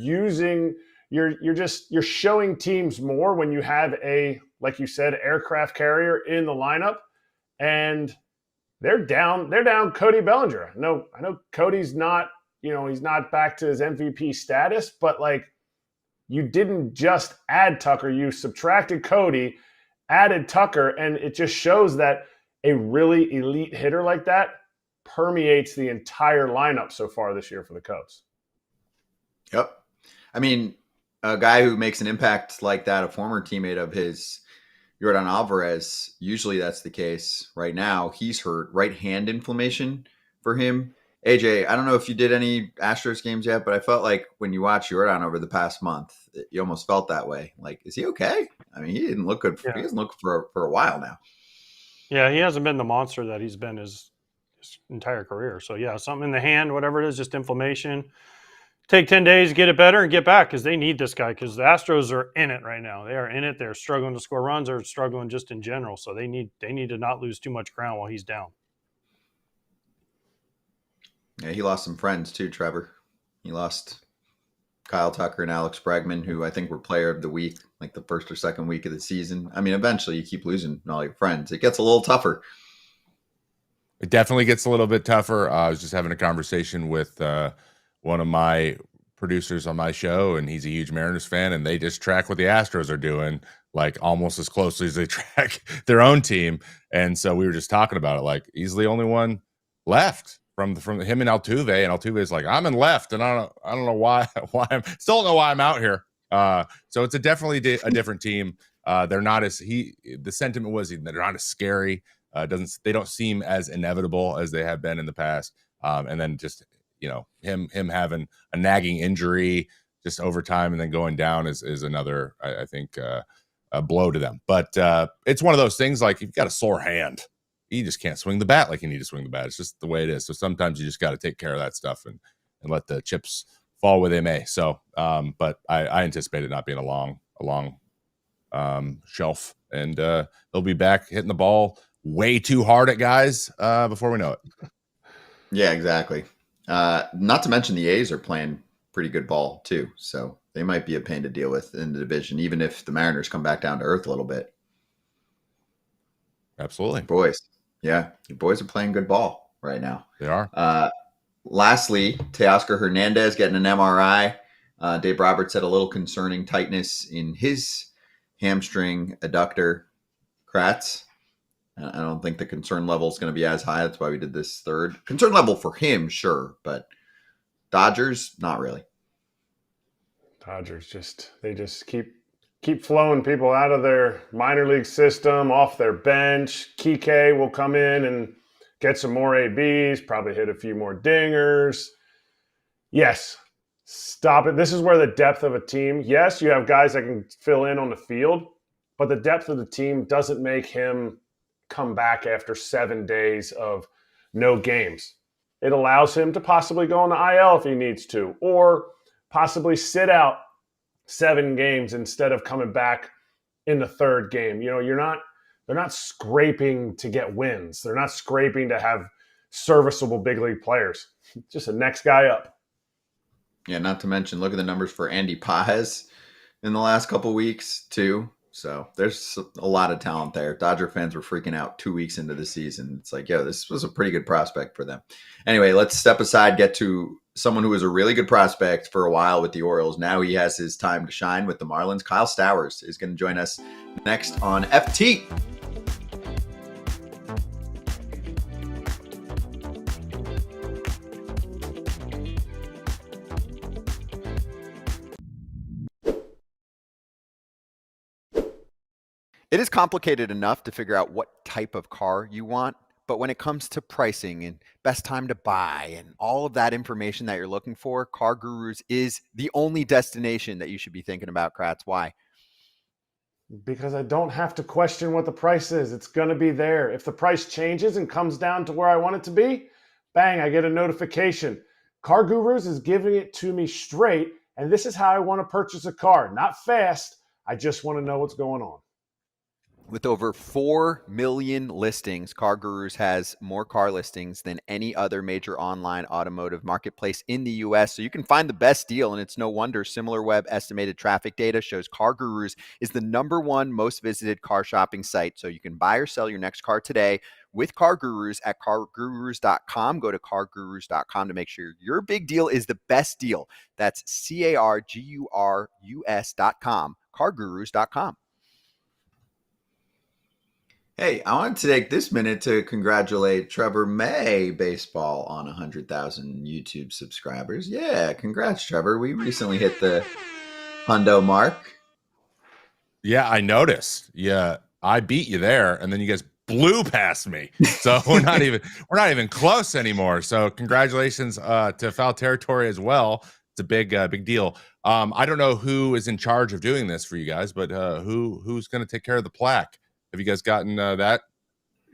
D: showing teams more when you have a, like you said, aircraft carrier in the lineup, and they're down Cody Bellinger. I know Cody's not, he's not back to his MVP status, but you didn't just add Tucker, you subtracted Cody, added Tucker, and it just shows that a really elite hitter like that permeates the entire lineup so far this year for the Cubs.
A: Yep. I mean, a guy who makes an impact like that, a former teammate of his, Yordan Alvarez, usually that's the case. Right now, he's hurt. Right hand inflammation for him. AJ, I don't know if you did any Astros games yet, but I felt like when you watch Yordan over the past month, you almost felt that way. Is he okay? I mean, he didn't look good. He hasn't looked for a while now.
C: Yeah, he hasn't been the monster that he's been his entire career. So, yeah, something in the hand, whatever it is, just inflammation. Take 10 days, get it better, and get back, because they need this guy, because the Astros are in it right now. They are in it. They're struggling to score runs. They're struggling just in general. So they need to not lose too much ground while he's down.
A: Yeah, he lost some friends too, Trevor. He lost Kyle Tucker and Alex Bregman, who I think were player of the week, the first or second week of the season. I mean, eventually you keep losing all your friends. It gets a little tougher.
B: It definitely gets a little bit tougher. I was just having a conversation with one of my producers on my show, and he's a huge Mariners fan, and they just track what the Astros are doing, like almost as closely as they track their own team. And so we were just talking about it, like he's the only one left from him and Altuve, and Altuve's like, I'm in left, and I don't know why I'm still don't know why I'm out here. So it's definitely a different team. They're not as the sentiment was they're not as scary. They don't seem as inevitable as they have been in the past. And then just him having a nagging injury just over time and then going down is another I think a blow to them. But it's one of those things, like you've got a sore hand, you just can't swing the bat like you need to swing the bat. It's just the way it is. So sometimes you just got to take care of that stuff and let the chips fall where they may. So but I anticipate it not being a long shelf, and they'll be back hitting the ball way too hard at guys before we know it.
A: Yeah, exactly. Not to mention the A's are playing pretty good ball too, so they might be a pain to deal with in the division, even if the Mariners come back down to earth a little bit.
B: Absolutely.
A: Boys. Yeah, your boys are playing good ball right now.
B: They are.
A: Lastly, Teoscar Hernández getting an MRI. Dave Roberts had a little concerning tightness in his hamstring adductor. Kratz. I don't think the concern level is going to be as high. That's why we did this third. Concern level for him, sure, but Dodgers, not really.
D: Dodgers just keep flowing people out of their minor league system, off their bench. Kike will come in and get some more ABs, probably hit a few more dingers. Yes, stop it. This is where the depth of a team, yes, you have guys that can fill in on the field, but the depth of the team doesn't make him come back after 7 days of no games. It allows him to possibly go on the IL if he needs to, or possibly sit out 7 games instead of coming back in the third game. They're not scraping to get wins. They're not scraping to have serviceable big league players. Just the next guy up.
A: Yeah, not to mention, look at the numbers for Andy Paz in the last couple weeks too. So there's a lot of talent there. Dodger fans were freaking out 2 weeks into the season. It's like, yo, this was a pretty good prospect for them. Anyway, let's step aside, get to someone who was a really good prospect for a while with the Orioles. Now he has his time to shine with the Marlins. Kyle Stowers is going to join us next on FT. It is complicated enough to figure out what type of car you want, but when it comes to pricing and best time to buy and all of that information that you're looking for, Car Gurus is the only destination that you should be thinking about, Kratz. Why?
D: Because I don't have to question what the price is. It's going to be there. If the price changes and comes down to where I want it to be, bang, I get a notification. Car Gurus is giving it to me straight, and this is how I want to purchase a car. Not fast. I just want to know what's going on.
A: With over 4 million listings, Car Gurus has more car listings than any other major online automotive marketplace in the U.S. So you can find the best deal, and it's no wonder SimilarWeb estimated traffic data shows Car Gurus is the #1 most visited car shopping site. So you can buy or sell your next car today with Car Gurus at cargurus.com. Go to cargurus.com to make sure your big deal is the best deal. That's cargurus.com, cargurus.com. Hey, I wanted to take this minute to congratulate Trevor May Baseball on 100,000 YouTube subscribers. Yeah, congrats, Trevor. We recently hit the hundo mark.
B: Yeah, I noticed. Yeah, I beat you there, and then you guys blew past me. So we're not even close anymore. So congratulations to Foul Territory as well. It's a big deal. I don't know who is in charge of doing this for you guys, but who's going to take care of the plaque? Have you guys gotten that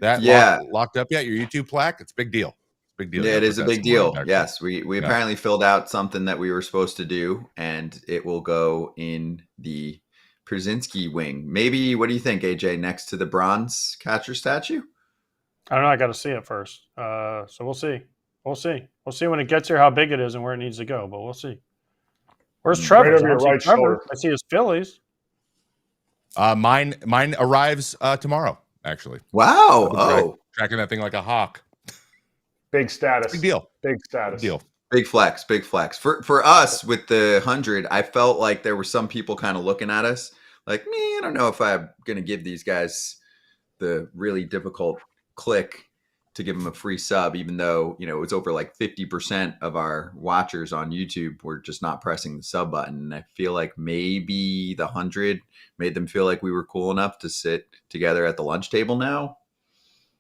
B: locked up yet? Your YouTube plaque? It's a big deal. Big deal.
A: Yeah, it is a big deal. Yes, we apparently filled out something that we were supposed to do, and it will go in the Pierzynski wing. Maybe, what do you think, AJ, next to the bronze catcher statue?
C: I don't know. I got to see it first. So we'll see. We'll see when it gets here how big it is and where it needs to go, but we'll see. Where's Trevor?
D: Right over your right shoulder.
C: I see his Phillies.
B: Mine arrives tomorrow, actually.
A: Wow.
B: Tracking that thing like a hawk.
D: Big status.
B: Big deal.
D: Big
B: Big
D: status.
B: deal.
A: Big flex. For us with the 100, I felt like there were some people kind of looking at us like, me, I don't know if I'm going to give these guys the really difficult click to give them a free sub, even though, it was over like 50% of our watchers on YouTube were just not pressing the sub button. And I feel like maybe the 100 made them feel like we were cool enough to sit together at the lunch table now.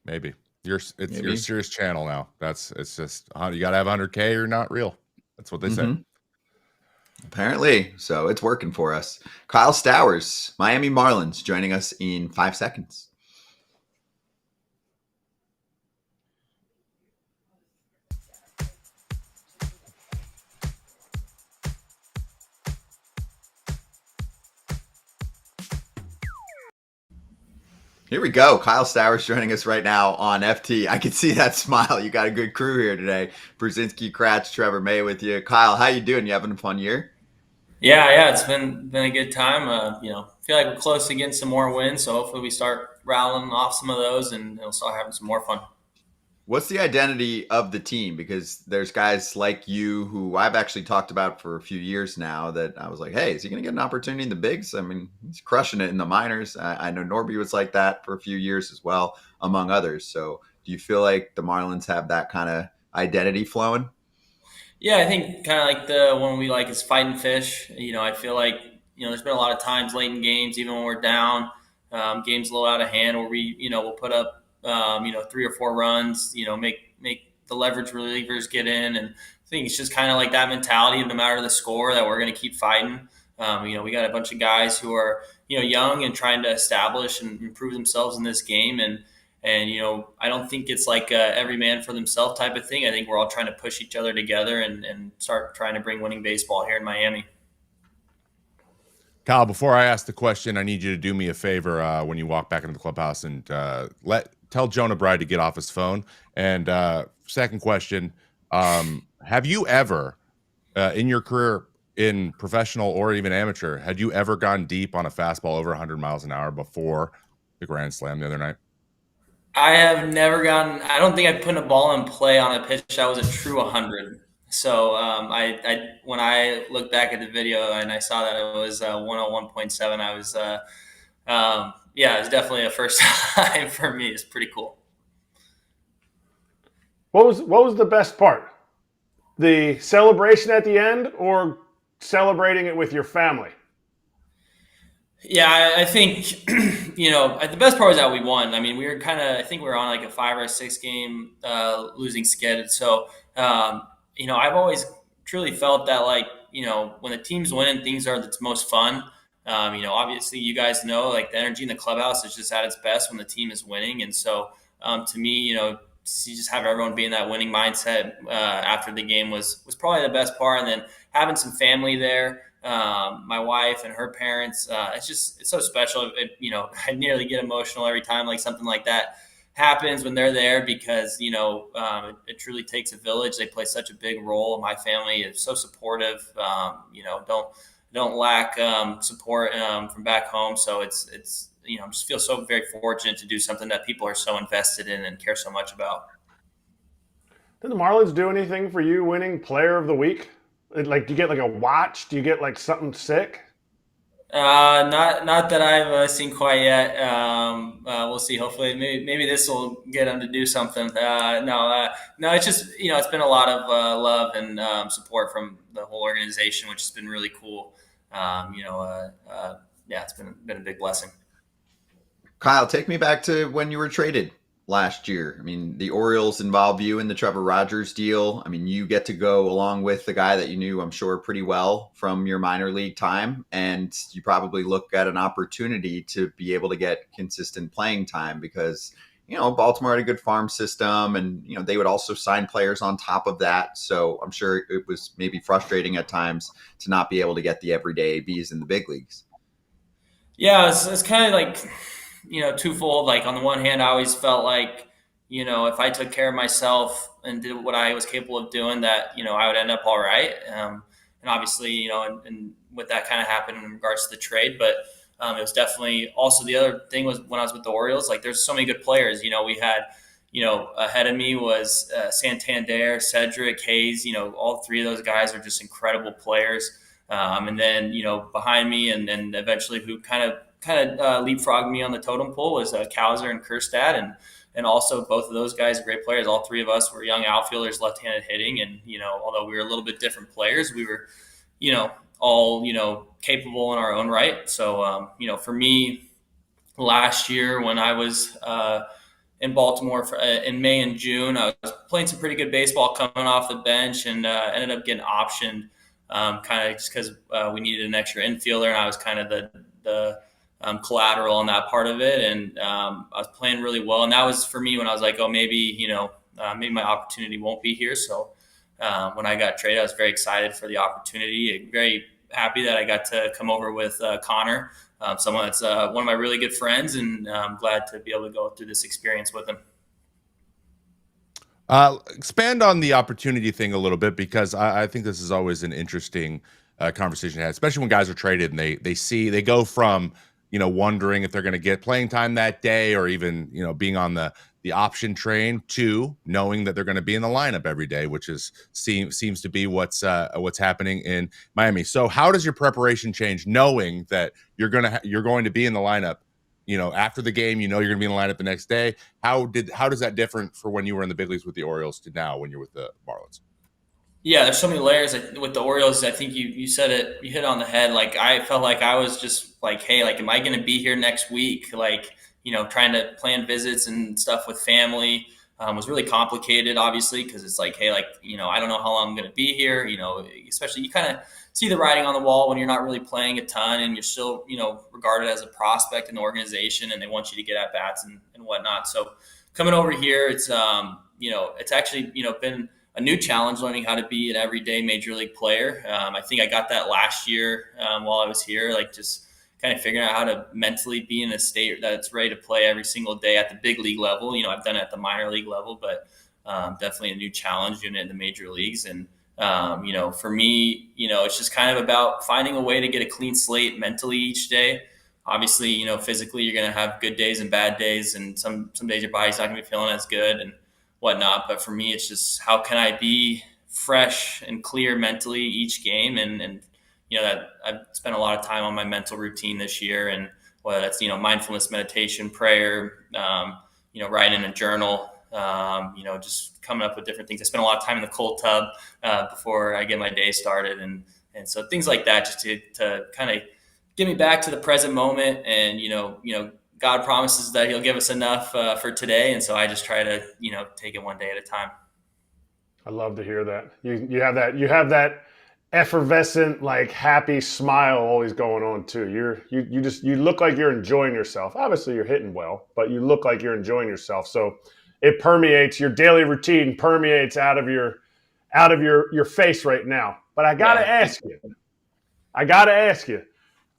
B: Maybe. Your serious channel now. It's just you got to have 100K or not real. That's what they say.
A: Apparently. So it's working for us. Kyle Stowers, Miami Marlins, joining us in 5 seconds. Here we go. Kyle Stowers joining us right now on FT. I can see that smile. You got a good crew here today. Pierzynski, Kratz, Trevor May with you. Kyle, how you doing? You having a fun year?
F: Yeah, it's been a good time. Feel like we're close to getting some more wins, so hopefully we start rattling off some of those and we'll start having some more fun.
A: What's the identity of the team? Because there's guys like you who I've actually talked about for a few years now that I was like, hey, is he going to get an opportunity in the bigs? I mean, he's crushing it in the minors. I know Norby was like that for a few years as well, among others. So do you feel like the Marlins have that kind of identity flowing?
F: Yeah, I think kind of like the one we like is fighting fish. I feel like, there's been a lot of times late in games, even when we're down, games a little out of hand, where we'll put up 3 or 4 runs, make the leverage relievers get in. And I think it's just kind of like that mentality of no matter the score that we're going to keep fighting. We got a bunch of guys who are, young and trying to establish and improve themselves in this game. And I don't think it's like every man for themselves type of thing. I think we're all trying to push each other together and start trying to bring winning baseball here in Miami.
B: Kyle, before I ask the question, I need you to do me a favor when you walk back into the clubhouse and tell Jonah Bride to get off his phone. And second question, have you ever, in your career, in professional or even amateur, had you ever gone deep on a fastball over 100 miles an hour before the Grand Slam the other night?
F: I have never gotten – I don't think I've put a ball in play on a pitch that was a true 100. So I when I looked back at the video and I saw that it was 101.7, I was it was definitely a first time for me. It's pretty cool.
D: What was the best part? The celebration at the end or celebrating it with your family?
F: Yeah, I think, the best part was that we won. I mean, we were I think we were on like a 5 or 6 game losing skid. So, I've always truly felt that when the team's winning, things are its most fun. Obviously you guys know like the energy in the clubhouse is just at its best when the team is winning. And so to me, you just have everyone be in that winning mindset after the game was probably the best part. And then having some family there, my wife and her parents, it's so special. I nearly get emotional every time like something like that happens when they're there because, it truly takes a village. They play such a big role. My family is so supportive, don't lack support from back home. So it's I just feel so very fortunate to do something that people are so invested in and care so much about.
D: Did the Marlins do anything for you winning Player of the Week? Like, do you get like a watch? Do you get like something sick?
F: Not that I've seen quite yet. We'll see. Hopefully, maybe this will get them to do something. No. It's just it's been a lot of love and support from the whole organization, which has been really cool. It's been a big blessing.
A: Kyle, take me back to when you were traded last year. I mean, the Orioles involve you in the Trevor Rogers deal. I mean, you get to go along with the guy that you knew, I'm sure, pretty well from your minor league time. And you probably look at an opportunity to be able to get consistent playing time because, Baltimore had a good farm system and, they would also sign players on top of that. So I'm sure it was maybe frustrating at times to not be able to get the everyday ABs in the big leagues.
F: Yeah, it's kind of like, twofold. Like on the one hand, I always felt like, if I took care of myself and did what I was capable of doing, that, I would end up all right. And obviously, and with that kind of happened in regards to the trade, but it was definitely also the other thing was when I was with the Orioles, like there's so many good players. We had, ahead of me was Santander, Cedric, Hayes. All three of those guys are just incredible players. And then, behind me and then eventually who kind of leapfrogged me on the totem pole was Kauser and Kjerstad. And also both of those guys are great players. All three of us were young outfielders, left-handed hitting. And, although we were a little bit different players, we were, all, capable in our own right. So, for me last year when I was in Baltimore in May and June, I was playing some pretty good baseball coming off the bench and ended up getting optioned kind of just because we needed an extra infielder. And I was kind of the collateral on that part of it. And I was playing really well. And that was for me when I was like, oh, maybe my opportunity won't be here. So when I got traded, I was very excited for the opportunity, very happy that I got to come over with Connor, someone that's one of my really good friends, and I'm glad to be able to go through this experience with him.
B: Expand on the opportunity thing a little bit, because I think this is always an interesting conversation to have, especially when guys are traded and they go from, wondering if they're going to get playing time that day or even, being on the option train to knowing that they're going to be in the lineup every day, which seems to be what's happening in Miami. So how does your preparation change knowing that you're going to be in the lineup, after the game, you're going to be in the lineup the next day? How does that differ for when you were in the big leagues with the Orioles to now when you're with the Marlins?
F: Yeah, there's so many layers with the Orioles. I think you said it, you hit it on the head. Like, I felt like I was just like, hey, like, am I going to be here next week? Like, trying to plan visits and stuff with family was really complicated, obviously, because it's like, hey, like, I don't know how long I'm going to be here. Especially you kind of see the writing on the wall when you're not really playing a ton and you're still, regarded as a prospect in the organization and they want you to get at bats and whatnot. So coming over here, it's, it's actually, been a new challenge learning how to be an everyday major league player. I think I got that last year while I was here, like just kind of figuring out how to mentally be in a state that's ready to play every single day at the big league level. I've done it at the minor league level, but definitely a new challenge doing it in the major leagues. And, for me, it's just kind of about finding a way to get a clean slate mentally each day. Obviously, physically you're going to have good days and bad days, and some days your body's not going to be feeling as good and whatnot. But for me, it's just how can I be fresh and clear mentally each game, and that I've spent a lot of time on my mental routine this year, and whether that's mindfulness, meditation, prayer, writing in a journal, just coming up with different things. I spend a lot of time in the cold tub before I get my day started, and so things like that, just to kind of get me back to the present moment. And God promises that He'll give us enough for today, and so I just try to take it one day at a time.
D: I love to hear that. You have that effervescent, like, happy smile always going on too. You look like you're enjoying yourself. Obviously you're hitting well, but you look like you're enjoying yourself. So it permeates, your daily routine permeates out of your face right now. But I gotta ask you,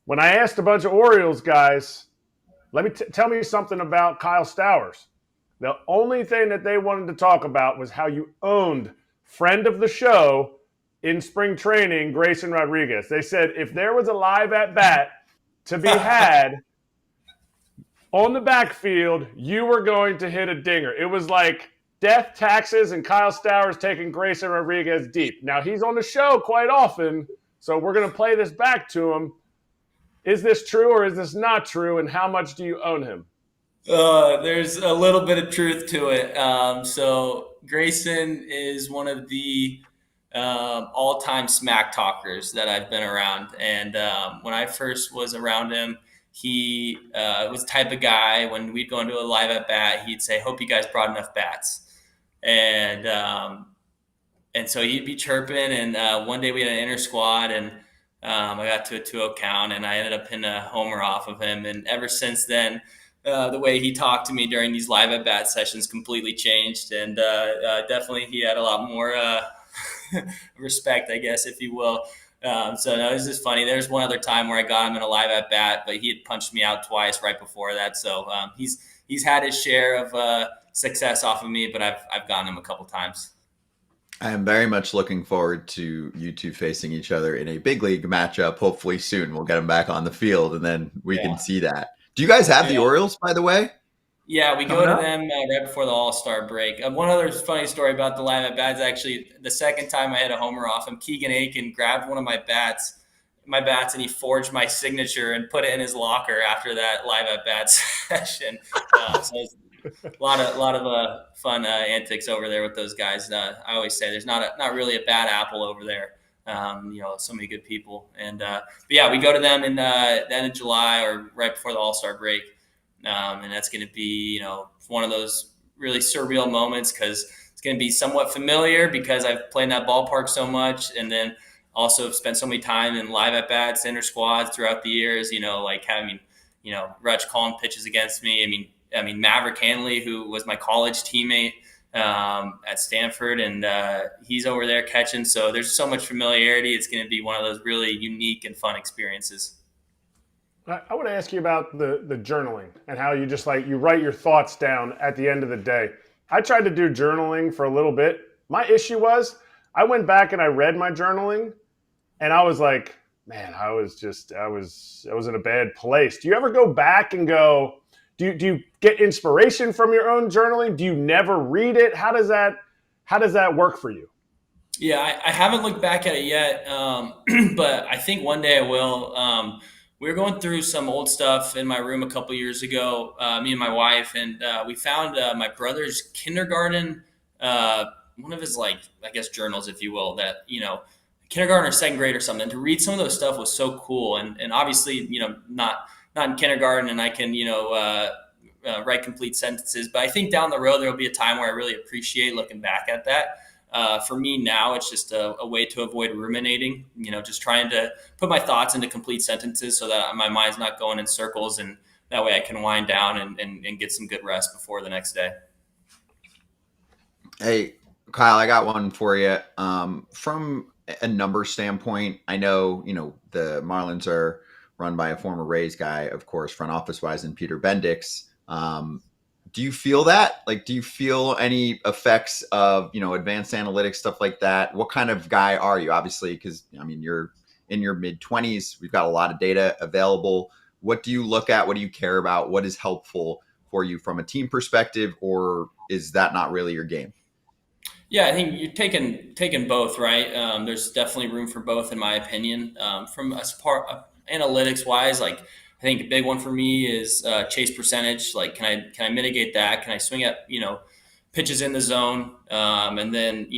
D: when I asked a bunch of Orioles guys, tell me something about Kyle Stowers. The only thing that they wanted to talk about was how you owned friend of the show in spring training, Grayson Rodriguez. They said if there was a live at bat to be had on the backfield, you were going to hit a dinger. It was like death, taxes, and Kyle Stowers taking Grayson Rodriguez deep. Now, he's on the show quite often, so we're going to play this back to him. Is this true or is this not true, and how much do you own him?
F: There's a little bit of truth to it. So Grayson is one of the all-time smack talkers that I've been around. And when I first was around him, he was the type of guy, when we'd go into a live at bat, he'd say, "Hope you guys brought enough bats." And so he'd be chirping. And one day we had an inter squad, and I got to a 2-0 count, and I ended up hitting a homer off of him. And ever since then, the way he talked to me during these live at bat sessions completely changed. And definitely he had a lot more respect, I guess, if you will. So no, it was just funny. There's one other time where I got him in a live at bat, but he had punched me out twice right before that. So he's had his share of success off of me, but I've gotten him a couple times.
A: I am very much looking forward to you two facing each other in a big league matchup. Hopefully soon we'll get them back on the field, and then we can see that. Do you guys have the Orioles, by the way?
F: Yeah, we go to them right before the All-Star break. One other funny story about the live at bats, actually, the second time I had a homer off him, Keegan Aiken grabbed one of my bats, and he forged my signature and put it in his locker after that live at bat session. So it was a lot of fun antics over there with those guys. I always say there's not really a bad apple over there. So many good people. But yeah, we go to them in the end of July or right before the All-Star break. And that's going to be, one of those really surreal moments because it's going to be somewhat familiar because I've played in that ballpark so much. And then also spent so many time in live at bats, inter squads throughout the years, like having, Rutch calling pitches against me. I mean, Maverick Hanley, who was my college teammate at Stanford, and he's over there catching. So there's so much familiarity. It's going to be one of those really unique and fun experiences.
D: I want to ask you about the journaling and how you just you write your thoughts down at the end of the day. I tried to do journaling for a little bit. My issue was I went back and I read my journaling and I was like, man, I was in a bad place. Do you ever go back and go, do you get inspiration from your own journaling? Do you never read it? How does that work for you?
F: Yeah, I haven't looked back at it yet, but I think one day I will. We were going through some old stuff in my room a couple years ago, me and my wife, and we found my brother's kindergarten, one of his journals, if you will, that, kindergarten or second grade or something. To read some of those stuff was so cool. And obviously, not in kindergarten and I can, write complete sentences, but I think down the road, there'll be a time where I really appreciate looking back at that. For me now, it's just a way to avoid ruminating, just trying to put my thoughts into complete sentences so that my mind's not going in circles. And that way I can wind down and get some good rest before the next day.
A: Hey, Kyle, I got one for you. From a number standpoint, I know, the Marlins are run by a former Rays guy, of course, front office wise, and Peter Bendix. Do you feel that? Do you feel any effects of, advanced analytics, stuff like that? What kind of guy are you? Obviously, because, you're in your mid-20s. We've got a lot of data available. What do you look at? What do you care about? What is helpful for you from a team perspective, or is that not really your game?
F: Yeah, I think you're taking both, right? There's definitely room for both, in my opinion. From analytics-wise, I think a big one for me is chase percentage. Can I mitigate that? Can I swing at, pitches in the zone? And then,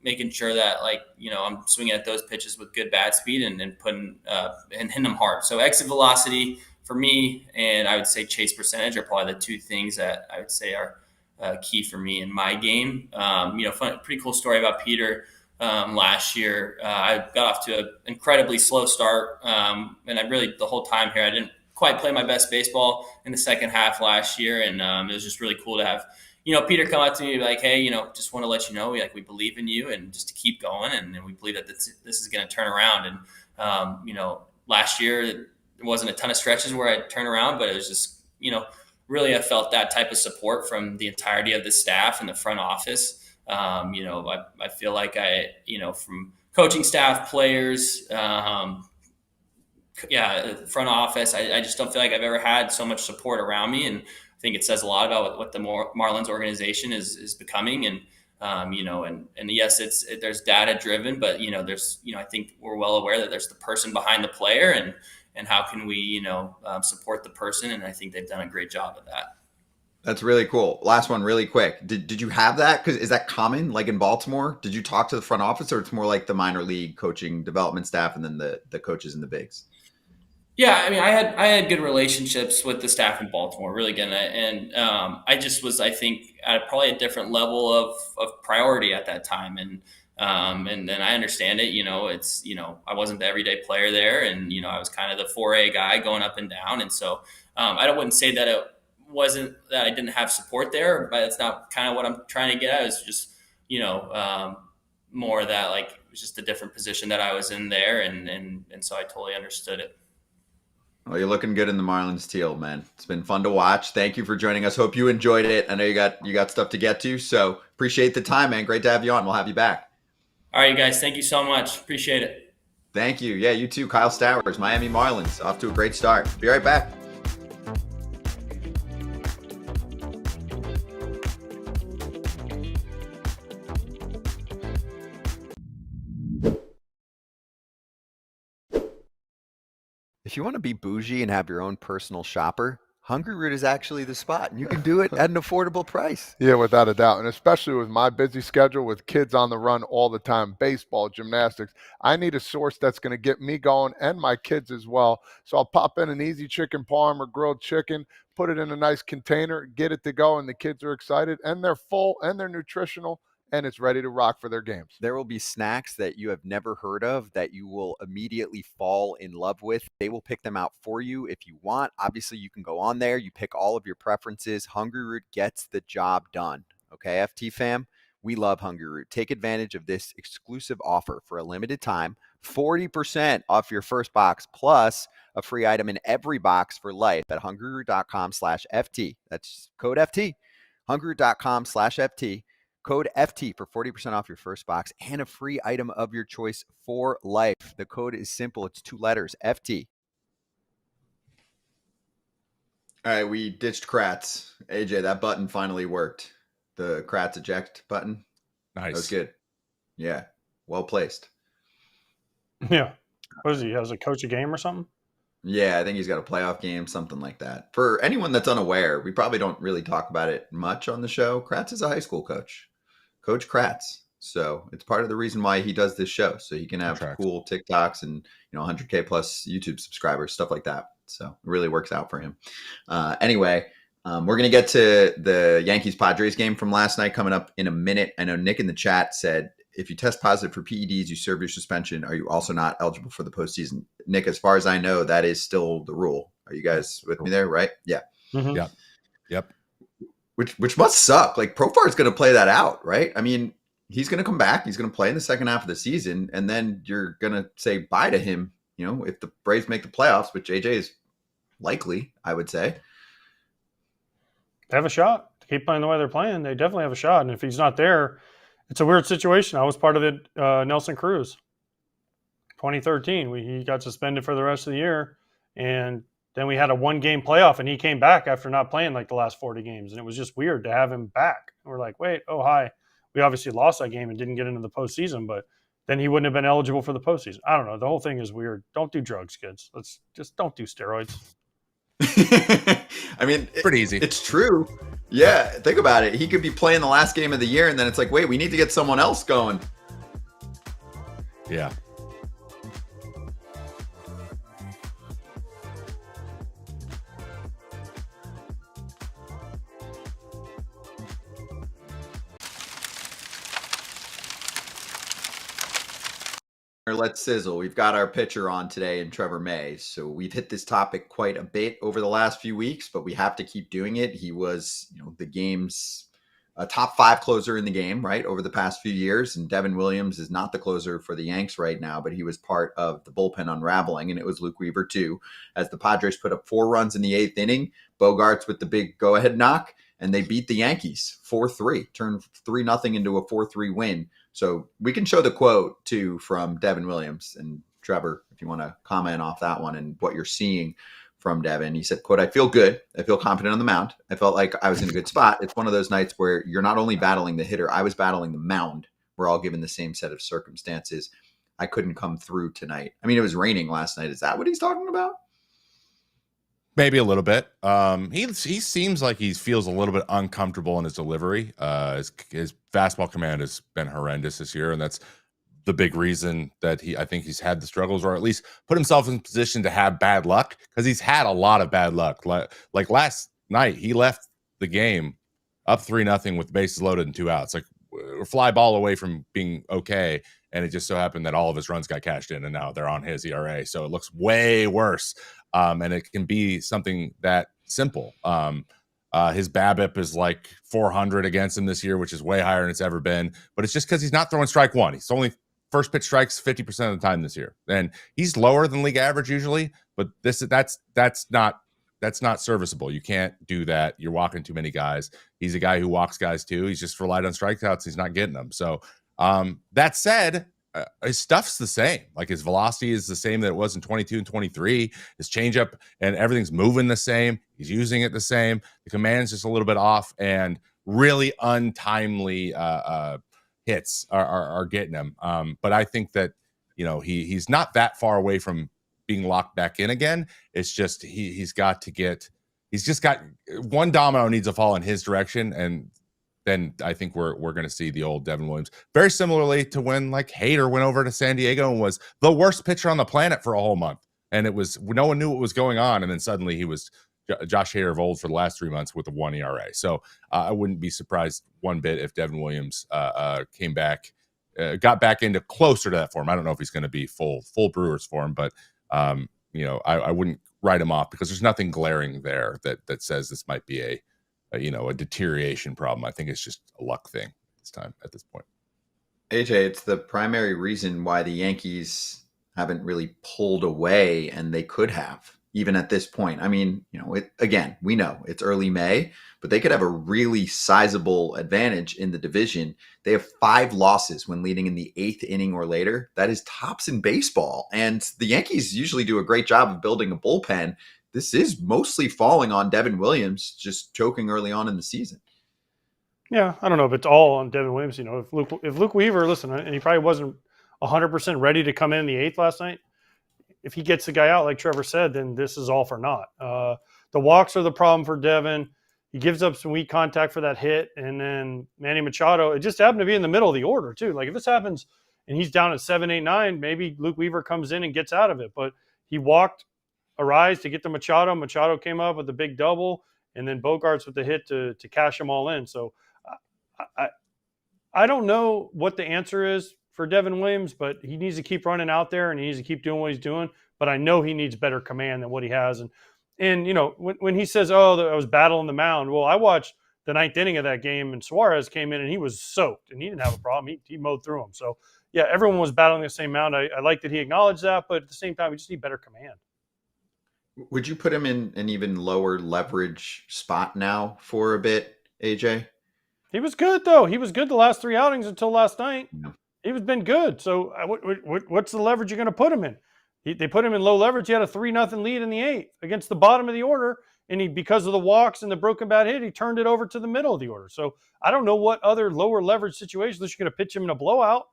F: making sure that I'm swinging at those pitches with good bat speed and putting and hitting them hard. So exit velocity for me, and I would say chase percentage are probably the two things that I would say are key for me in my game. Pretty cool story about Peter. Last year, I got off to an incredibly slow start. And I really, the whole time here, I didn't quite play my best baseball in the second half last year. And it was just really cool to have, Peter come up to me like, hey, just want to let you know, we believe in you and just to keep going. And we believe that this is going to turn around. And, last year, there wasn't a ton of stretches where I turned around, but it was just, really I felt that type of support from the entirety of the staff and the front office. I feel like from coaching staff, players, front office, I just don't feel like I've ever had so much support around me. And I think it says a lot about what the Marlins organization is becoming. And, and yes, there's data driven, but, there's, I think we're well aware that there's the person behind the player and how can we, support the person. And I think they've done a great job of that.
A: That's really cool. Last one, really quick. Did you have that? Because is that common? In Baltimore, did you talk to the front office, or it's more like the minor league coaching development staff and then the coaches in the bigs?
F: Yeah, I had good relationships with the staff in Baltimore, really good, and I just was, I think, at probably a different level of priority at that time, and then I understand it. It's I wasn't the everyday player there, and I was kind of the 4A guy going up and down, and so I wouldn't say that it wasn't that I didn't have support there, but it's not kind of what I'm trying to get at. It's just, more that it was just a different position that I was in there. And so I totally understood it.
A: Well, you're looking good in the Marlins teal, man. It's been fun to watch. Thank you for joining us. Hope you enjoyed it. I know you got stuff to get to, so appreciate the time, man. Great to have you on. We'll have you back.
F: All right, you guys. Thank you so much. Appreciate it.
A: Thank you. Yeah, you too. Kyle Stowers, Miami Marlins, off to a great start. Be right back. you want to be bougie and have your own personal shopper, Hungry Root is actually the spot. And you can do it at an affordable price.
G: Yeah, without a doubt. And especially with my busy schedule with kids on the run all the time, baseball, gymnastics, I need a source that's going to get me going and my kids as well. So I'll pop in an easy chicken parm or grilled chicken, put it in a nice container, get it to go, and the kids are excited, and they're full, and they're nutritional, and it's ready to rock for their games.
A: There will be snacks that you have never heard of that you will immediately fall in love with. They will pick them out for you if you want. Obviously, you can go on there. You pick all of your preferences. Hungry Root gets the job done. Okay, FT fam, we love Hungry Root. Take advantage of this exclusive offer for a limited time. 40% off your first box plus a free item in every box for life at hungryroot.com/FT. That's code FT. hungryroot.com/FT. Code FT for 40% off your first box and a free item of your choice for life. The code is simple. It's 2 letters, FT. All right, we ditched Kratz. AJ, that button finally worked. The Kratz eject button.
B: Nice.
A: That was good. Yeah, well placed.
C: Yeah. What is he? Has a coach a game or something?
A: Yeah, I think he's got a playoff game, something like that. For anyone that's unaware, we probably don't really talk about it much on the show. Kratz is a high school coach. Coach Kratz. So it's part of the reason why he does this show. So he can have cool TikToks and 100K plus YouTube subscribers, stuff like that. So it really works out for him. Anyway, we're going to get to the Yankees Padres game from last night coming up in a minute. I know Nick in the chat said, if you test positive for PEDs, you serve your suspension. Are you also not eligible for the postseason? Nick, as far as I know, that is still the rule. Are you guys with me there? Right? Yeah.
C: Mm-hmm.
B: Yeah. Yep.
A: Which must suck. Like Profar is going to play that out, right? I mean, he's going to come back. He's going to play in the second half of the season, and then you're going to say bye to him. If the Braves make the playoffs, which AJ is likely, I would say.
C: They have a shot to keep playing the way they're playing. They definitely have a shot. And if he's not there, it's a weird situation. I was part of it, Nelson Cruz. 2013, he got suspended for the rest of the year, and then we had a 1-game playoff, and he came back after not playing like the last 40 games, and it was just weird to have him back. We're like, wait, oh, hi. We obviously lost that game and didn't get into the postseason, but then he wouldn't have been eligible for the postseason. I don't know. The whole thing is weird. Don't do drugs, kids. Let's just don't do steroids.
A: I mean,
B: pretty easy.
A: It's true. Yeah, think about it. He could be playing the last game of the year, and then it's like, wait, we need to get someone else going.
B: Yeah.
A: Let's sizzle. We've got our pitcher on today in Trevor May. So we've hit this topic quite a bit over the last few weeks, but we have to keep doing it. He was, the game's a top 5 closer in the game, right, over the past few years. And Devin Williams is not the closer for the Yanks right now, but he was part of the bullpen unraveling, and it was Luke Weaver too, as the Padres put up 4 runs in the 8th inning. Bogarts with the big go-ahead knock, and they beat the Yankees 4-3, turned 3-0 into a 4-3 win. So we can show the quote too from Devin Williams, and Trevor, if you want to comment off that one and what you're seeing from Devin. He said, quote, "I feel good. I feel confident on the mound. I felt like I was in a good spot. It's one of those nights where you're not only battling the hitter, I was battling the mound. We're all given the same set of circumstances. I couldn't come through tonight." I mean, it was raining last night. Is that what he's talking about?
B: Maybe a little bit. He seems like he feels a little bit uncomfortable in his delivery. His fastball command has been horrendous this year, and that's the big reason that I think he's had the struggles, or at least put himself in position to have bad luck, because he's had a lot of bad luck. Like last night, he left the game up 3-0 with the bases loaded and 2 outs. Like a fly ball away from being okay, and it just so happened that all of his runs got cashed in, and now they're on his ERA. So it looks way worse. And it can be something that simple. His BABIP is like 400 against him this year, which is way higher than it's ever been. But it's just because he's not throwing strike one. He's only first pitch strikes 50% of the time this year, and he's lower than league average usually. But that's not serviceable. You can't do that. You're walking too many guys. He's a guy who walks guys too. He's just relied on strikeouts. He's not getting them. So that said, his stuff's the same. Like his velocity is the same that it was in 22 and 23. His changeup and everything's moving the same. He's using it the same. The command's just a little bit off, and really untimely hits are getting him. But I think that he's not that far away from being locked back in again. It's just he's just got one domino needs to fall in his direction, and then I think we're going to see the old Devin Williams. Very similarly to when like Hader went over to San Diego and was the worst pitcher on the planet for a whole month, and it was no one knew what was going on, and then suddenly he was Josh Hader of old for the last 3 months with a 1 ERA. So I wouldn't be surprised one bit if Devin Williams came back, got back into closer to that form. I don't know if he's going to be full Brewers form, but I wouldn't write him off because there's nothing glaring there that says this might be a deterioration problem. I think it's just a luck thing at this point.
A: AJ, it's the primary reason why the Yankees haven't really pulled away, and they could have. Even at this point, I mean, again, we know it's early May, but they could have a really sizable advantage in the division. They have 5 losses when leading in the 8th inning or later. That is tops in baseball. And the Yankees usually do a great job of building a bullpen. This is mostly falling on Devin Williams, just choking early on in the season.
C: Yeah, I don't know if it's all on Devin Williams. If Luke Weaver, listen, and he probably wasn't 100% ready to come in the 8th last night. If he gets the guy out, like Trevor said, then this is all for naught. The walks are the problem for Devin. He gives up some weak contact for that hit. And then Manny Machado, it just happened to be in the middle of the order, too. Like, if this happens and he's down at 7, 8, 9, maybe Luke Weaver comes in and gets out of it. But he walked Arise to get to Machado. Machado came up with a big double, and then Bogarts with the hit to cash them all in. So I don't know what the answer is for Devin Williams, but he needs to keep running out there and he needs to keep doing what he's doing. But I know he needs better command than what he has. And when he says, I was battling the mound, well, I watched the 9th inning of that game, and Suarez came in and he was soaked, and he didn't have a problem. He mowed through him. So, yeah, everyone was battling the same mound. I like that he acknowledged that, but at the same time, we just need better command.
A: Would you put him in an even lower leverage spot now for a bit, AJ?
C: He was good, though. He was good the last 3 outings until last night.
A: Yeah.
C: He was been good. So what's the leverage you're going to put him in? They put him in low leverage. He had a 3-0 lead in the 8th against the bottom of the order. And because of the walks and the broken bat hit, he turned it over to the middle of the order. So I don't know what other lower leverage situations you're going to pitch him in a blowout.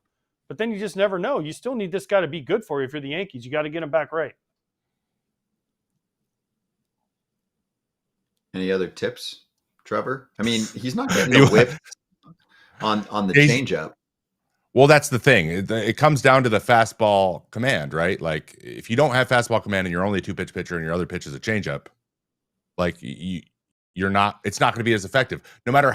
C: But then you just never know. You still need this guy to be good for you if you're the Yankees. You got to get him back right.
A: Any other tips, Trevor? I mean, he's not getting a whiff on the changeup.
B: Well, that's the thing. It comes down to the fastball command, right? Like, if you don't have fastball command and you're only a 2-pitch pitcher and your other pitch is a changeup, like you're not. It's not going to be as effective, no matter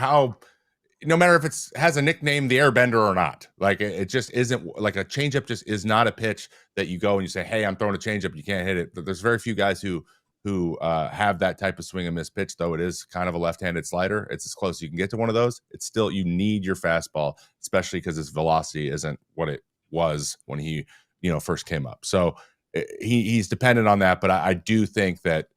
B: if it has a nickname, the Airbender, or not. Like, it just isn't. Like, a changeup just is not a pitch that you go and you say, "Hey, I'm throwing a changeup. You can't hit it." There's very few guys who have that type of swing and miss pitch, though it is kind of a left-handed slider. It's as close as you can get to one of those. It's still, you need your fastball, especially because his velocity isn't what it was when he first came up. So he's dependent on that. But I do think that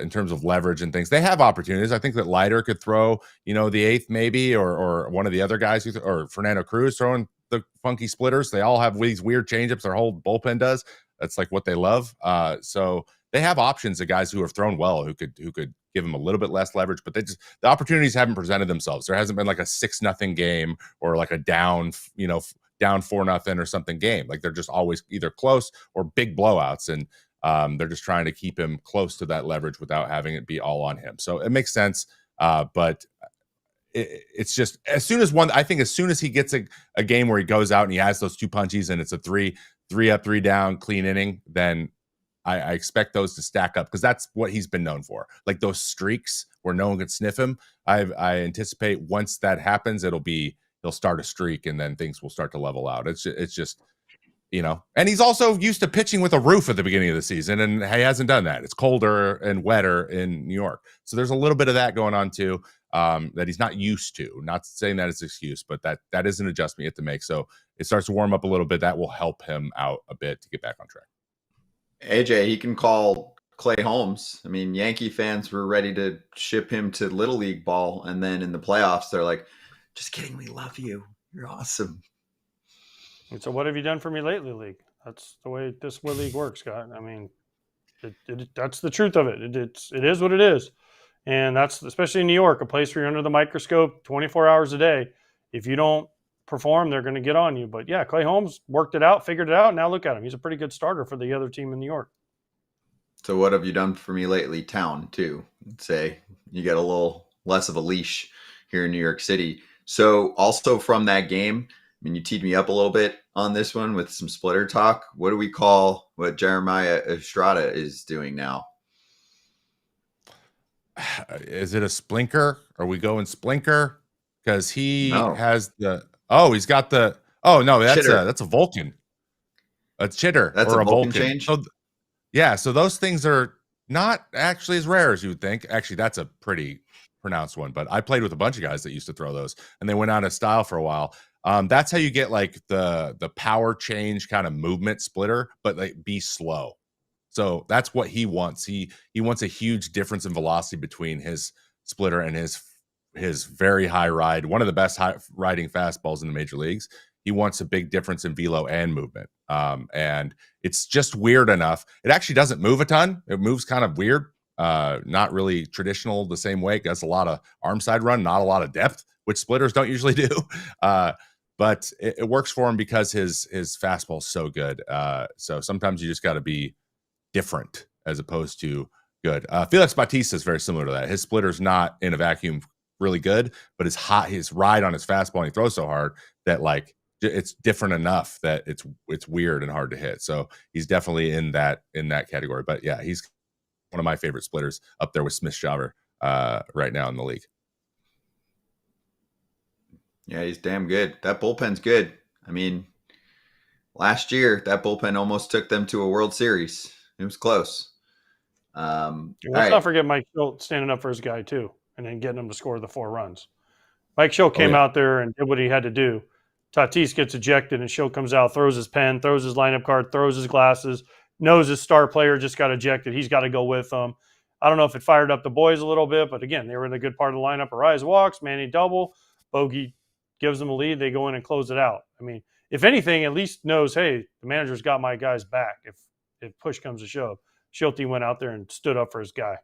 B: in terms of leverage and things, they have opportunities. I think that Leiter could throw the 8th maybe, or one of the other guys or Fernando Cruz throwing the funky splitters. They all have these weird changeups. Their whole bullpen does. That's like what they love. So they have options of guys who have thrown well, who could give them a little bit less leverage, but the opportunities haven't presented themselves. There hasn't been like a 6-0 game or like a down 4-0 or something game. Like, they're just always either close or big blowouts, and they're just trying to keep him close to that leverage without having it be all on him. So it makes sense, but it's just as soon as he gets a game where he goes out and he has those 2 punchies and it's a 3 up, 3 down, clean inning, then I expect those to stack up, because that's what he's been known for. Like, those streaks where no one can sniff him. I anticipate once that happens, he'll start a streak, and then things will start to level out. It's just and he's also used to pitching with a roof at the beginning of the season, and he hasn't done that. It's colder and wetter in New York. So there's a little bit of that going on too, that he's not used to. Not saying that it's an excuse, but that is an adjustment you have to make. So it starts to warm up a little bit. That will help him out a bit to get back on track.
A: AJ, he can call Clay Holmes. I mean, Yankee fans were ready to ship him to Little League ball, and then in the playoffs, they're like, "Just kidding, we love you. You're awesome."
C: And so what have you done for me lately, League? That's the way this league works, Scott. I mean, that's the truth of it. It is what it is. And that's, especially in New York, a place where you're under the microscope 24 hours a day. If you don't perform, they're going to get on you. But yeah, Clay Holmes worked it out, figured it out. Now look at him. He's a pretty good starter for the other team in New York.
A: So what have you done for me lately, town, too? Say you get a little less of a leash here in New York City. So also from that game, I mean, you teed me up a little bit on this one with some splitter talk. What do we call what Jeremiah Estrada is doing now?
B: Is it a splinker? Are we going splinker? Because he
A: No.
B: has he's got the, no, that's a Vulcan. A chitter
A: That's
B: or
A: a
B: a
A: Vulcan
B: Vulcan.
A: change?
B: So, yeah, so those things are not actually as rare as you would think. Actually, that's a pretty pronounced one, but I played with a bunch of guys that used to throw those, and they went out of style for a while. That's how you get like the power change kind of movement splitter, but like be slow. So that's what he wants. He wants a huge difference in velocity between his splitter and his very high ride, one of the best high riding fastballs in the major leagues. He wants a big difference in velo and movement. And it's just weird enough. It actually doesn't move a ton. It moves kind of weird. Not really traditional the same way. It does a lot of arm side run, not a lot of depth, which splitters don't usually do. But it works for him because his fastball is so good. So sometimes you just got to be different as opposed to good. Felix Bautista is very similar to that. His splitter's not in a vacuum really good, but his ride on his fastball, and he throws so hard that like it's different enough that it's weird and hard to hit. So he's definitely in that category. But yeah, he's one of my favorite splitters, up there with Smith-Shawver right now in the league.
A: Yeah, he's damn good. That bullpen's good. I mean, last year that bullpen almost took them to a World Series. It was close.
C: Let's not forget Mike Schultz standing up for his guy too, and then getting him to score the 4 runs. Mike Schultz came out there and did what he had to do. Tatis gets ejected, and Schultz comes out, throws his pen, throws his lineup card, throws his glasses, knows his star player just got ejected. He's got to go with them. I don't know if it fired up the boys a little bit, but again, they were in a good part of the lineup. Arise walks, Manny double, Bogey gives them a lead. They go in and close it out. I mean, if anything, at least knows, hey, the manager's got my guys back if push comes to shove. Schulte went out there and stood up for his guy.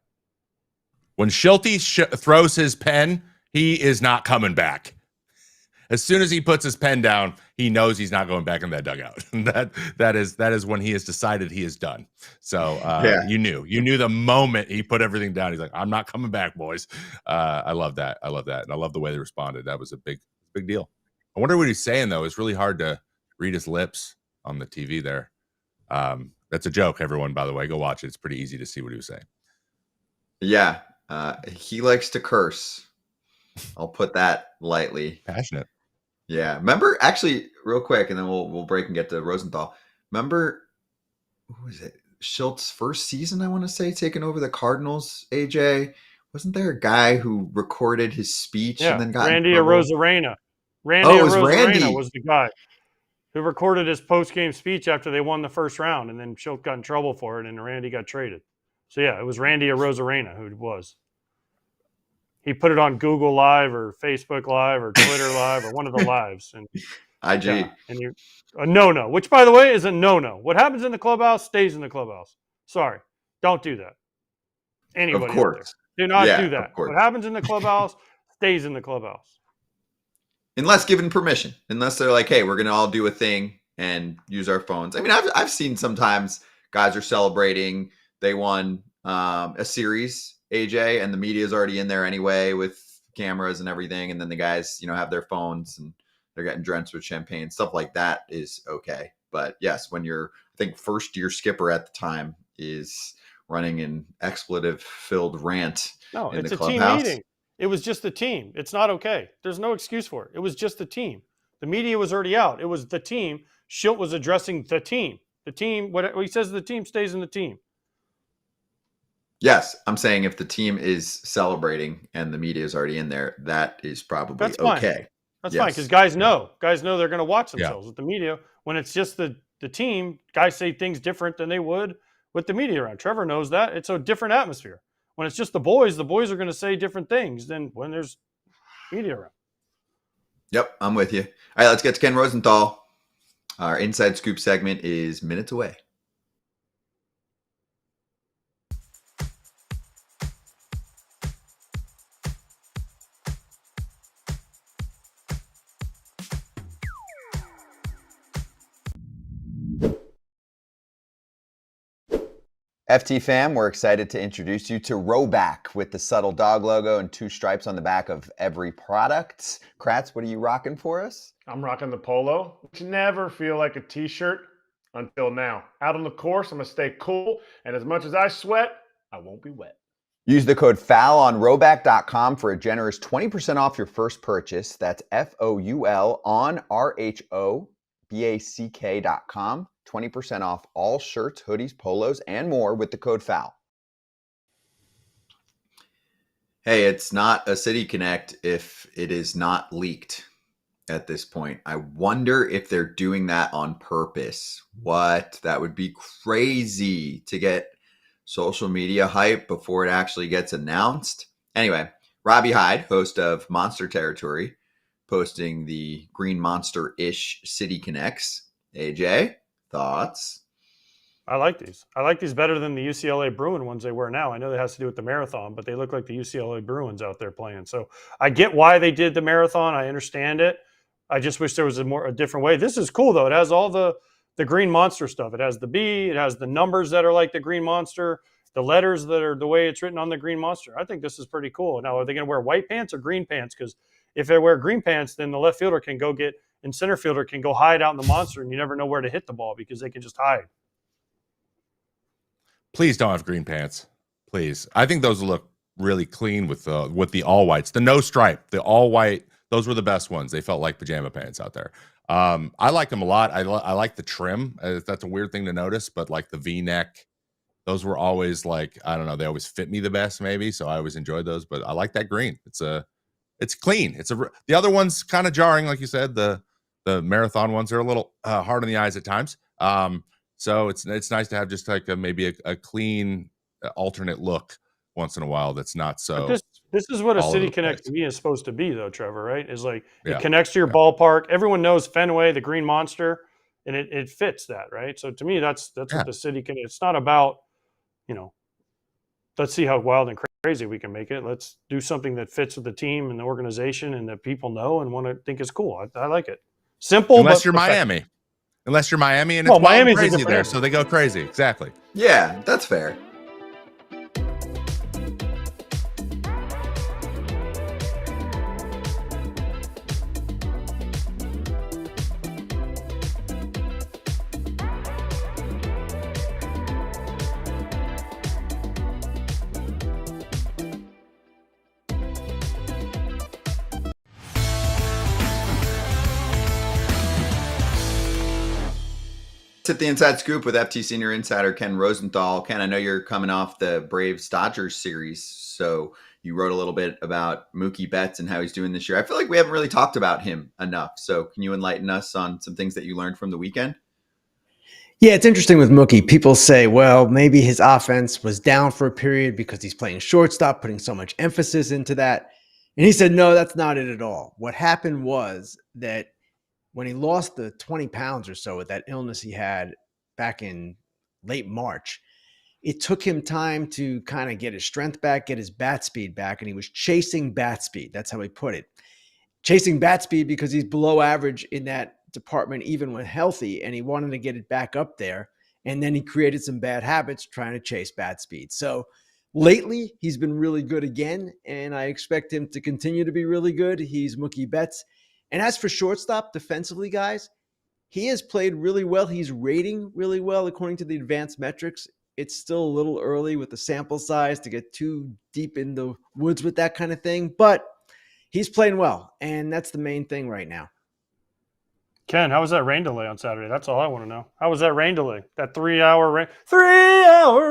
B: When Schulte throws his pen, he is not coming back. As soon as he puts his pen down, he knows he's not going back in that dugout. that is when he has decided he is done. So you knew the moment he put everything down. He's like, I'm not coming back, boys. I love that. And I love the way they responded. That was a big deal. I wonder what he's saying though. It's really hard to read his lips on the TV there. That's a joke, everyone, by the way. Go watch it. It's pretty easy to see what he was saying.
A: Yeah. He likes to curse. I'll put that lightly.
B: Passionate.
A: Yeah. Remember, actually, real quick, and then we'll break and get to Rosenthal. Remember, who was it? Schultz's first season, I want to say, taking over the Cardinals, AJ. Wasn't there a guy who recorded his speech and then got
C: Randy Arozarena. Randy was the guy who recorded his post-game speech after they won the first round, and then Schultz got in trouble for it, and Randy got traded. So, yeah, it was Randy Arozarena who it was. He put it on Google Live or Facebook Live or Twitter Live or one of the lives. And
A: IG.
C: Yeah, and a no-no, which, by the way, is a no-no. What happens in the clubhouse stays in the clubhouse. Sorry. Don't do that. Anybody
A: of course.
C: Do not do that. What happens in the clubhouse stays in the clubhouse.
A: Unless given permission. Unless they're like, hey, we're going to all do a thing and use our phones. I mean, I've seen sometimes guys are celebrating. They won a series, AJ, and the media is already in there anyway with cameras and everything. And then the guys, have their phones and they're getting drenched with champagne. Stuff like that is okay. But yes, when I think first-year skipper at the time is running an expletive-filled rant in the clubhouse. It's a team meeting.
C: It was just the team. It's not okay. There's no excuse for it. It was just the team. The media was already out. It was the team. Schultz was addressing the team. The team, what he says, the team stays in the team.
A: Yes, I'm saying if the team is celebrating and the media is already in there, that is probably
C: That's fine.
A: Okay.
C: That's fine, because guys know they're going to watch themselves with the media. When it's just the team, guys say things different than they would with the media around. Trevor knows that. It's a different atmosphere. When it's just the boys are going to say different things than when there's media around.
A: Yep, I'm with you. All right, let's get to Ken Rosenthal. Our Inside Scoop segment is minutes away. FT fam, we're excited to introduce you to Rowback with the subtle dog logo and 2 stripes on the back of every product. Kratz, what are you rocking for us?
D: I'm rocking the polo, which never feel like a t-shirt until now. Out on the course, I'm going to stay cool, and as much as I sweat, I won't be wet.
A: Use the code FOUL on rowback.com for a generous 20% off your first purchase. That's FOUL on RHOBACK.com. 20% off all shirts, hoodies, polos, and more with the code FOUL. Hey, it's not a City Connect if it is not leaked at this point. I wonder if they're doing that on purpose. What? That would be crazy to get social media hype before it actually gets announced. Anyway, Robbie Hyde, host of Monster Territory, posting the Green Monster-ish City Connects. AJ, thoughts?
C: I like these. I like these better than the UCLA Bruin ones they wear now. I know that has to do with the marathon, but they look like the UCLA Bruins out there playing. So I get why they did the marathon. I understand it. I just wish there was a different way. This is cool though. It has all the Green Monster stuff. It has the B. It has the numbers that are like the Green Monster. The letters that are the way it's written on the Green Monster. I think this is pretty cool. Now, are they going to wear white pants or green pants? Because if they wear green pants, then the left fielder can go get and center fielder can go hide out in the Monster, and you never know where to hit the ball because they can just hide.
B: Please don't have green pants. Please. I think those look really clean with the all whites. The no stripe, the all white, those were the best ones. They felt like pajama pants out there. I like them a lot. I like the trim. That's a weird thing to notice, but like the V-neck, those were always like, I don't know, they always fit me the best maybe, so I always enjoyed those, but I like that green. It's clean. The other one's kind of jarring, like you said. The marathon ones are a little hard on the eyes at times. So it's nice to have just like maybe a clean alternate look once in a while that's not so.
C: But this is what a City Connect to me is supposed to be, though, Trevor, right? Is like it connects to your ballpark. Everyone knows Fenway, the Green Monster, and it fits that, right? So to me, that's what the City Connect. It's not about, let's see how wild and crazy we can make it. Let's do something that fits with the team and the organization and that people know and want to think is cool. I like it. Simple,
B: unless
C: but
B: you're
C: effective.
B: Miami. Unless you're Miami and it's Miami's crazy there, so they go crazy. Exactly.
A: Yeah, that's fair. At the Inside Scoop with FT Senior Insider Ken Rosenthal. Ken, I know you're coming off the Braves-Dodgers series, so you wrote a little bit about Mookie Betts and how he's doing this year. I feel like we haven't really talked about him enough, so can you enlighten us on some things that you learned from the weekend?
H: Yeah, it's interesting with Mookie. People say, well, maybe his offense was down for a period because he's playing shortstop, putting so much emphasis into that. And he said, no, that's not it at all. What happened was that when he lost the 20 pounds or so with that illness he had back in late March, it took him time to kind of get his strength back, get his bat speed back, and he was chasing bat speed. That's how he put it. Chasing bat speed because he's below average in that department even when healthy, and he wanted to get it back up there, and then he created some bad habits trying to chase bat speed. So lately, he's been really good again, and I expect him to continue to be really good. He's Mookie Betts. And as for shortstop, defensively, guys, he has played really well. He's rating really well according to the advanced metrics. It's still a little early with the sample size to get too deep in the woods with that kind of thing, but he's playing well, and that's the main thing right now.
C: Ken, how was that rain delay on Saturday? That's all I want to know. How was that rain delay? That 3-hour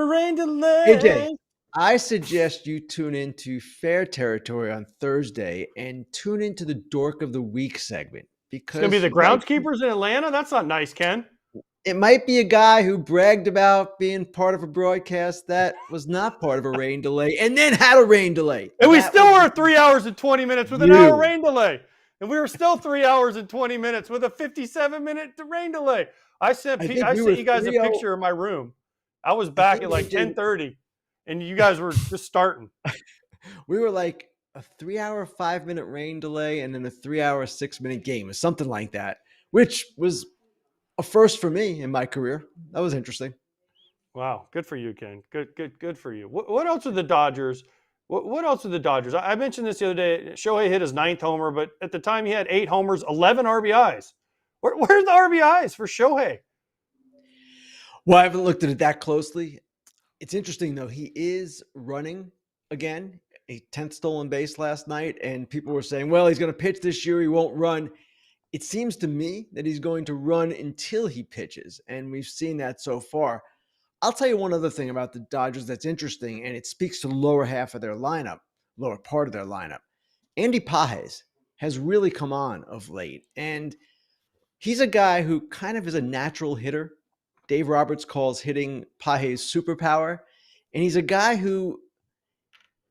C: rain delay.
H: AJ, I suggest you tune into Fair Territory on Thursday and tune into the Dork of the Week segment. Because
C: it's going to be the groundskeepers in Atlanta? That's not nice, Ken.
H: It might be a guy who bragged about being part of a broadcast that was not part of a rain delay and then had a rain delay.
C: And we still were 3 hours and 20 minutes with an hour rain delay. And we were still 3 hours and 20 minutes with a 57-minute rain delay. I sent you guys a picture of my room. I was back at like 10:30. And you guys were just starting.
H: We were like a 3-hour, 5-minute rain delay and then a 3-hour, 6-minute game or something like that, which was a first for me in my career. That was interesting.
C: Wow, good for you, Ken. Good for you. What else are the Dodgers? What else are the Dodgers? I mentioned this the other day. Shohei hit his 9th homer, but at the time he had 8 homers, 11 RBIs. Where's the RBIs for Shohei?
H: Well, I haven't looked at it that closely. It's interesting, though. He is running again, a 10th stolen base last night, and people were saying, well, he's going to pitch this year. He won't run. It seems to me that he's going to run until he pitches, and we've seen that so far. I'll tell you one other thing about the Dodgers that's interesting, and it speaks to the lower half of their lineup, lower part of their lineup. Andy Pages has really come on of late, and he's a guy who kind of is a natural hitter. Dave Roberts calls hitting Pages superpower, and he's a guy who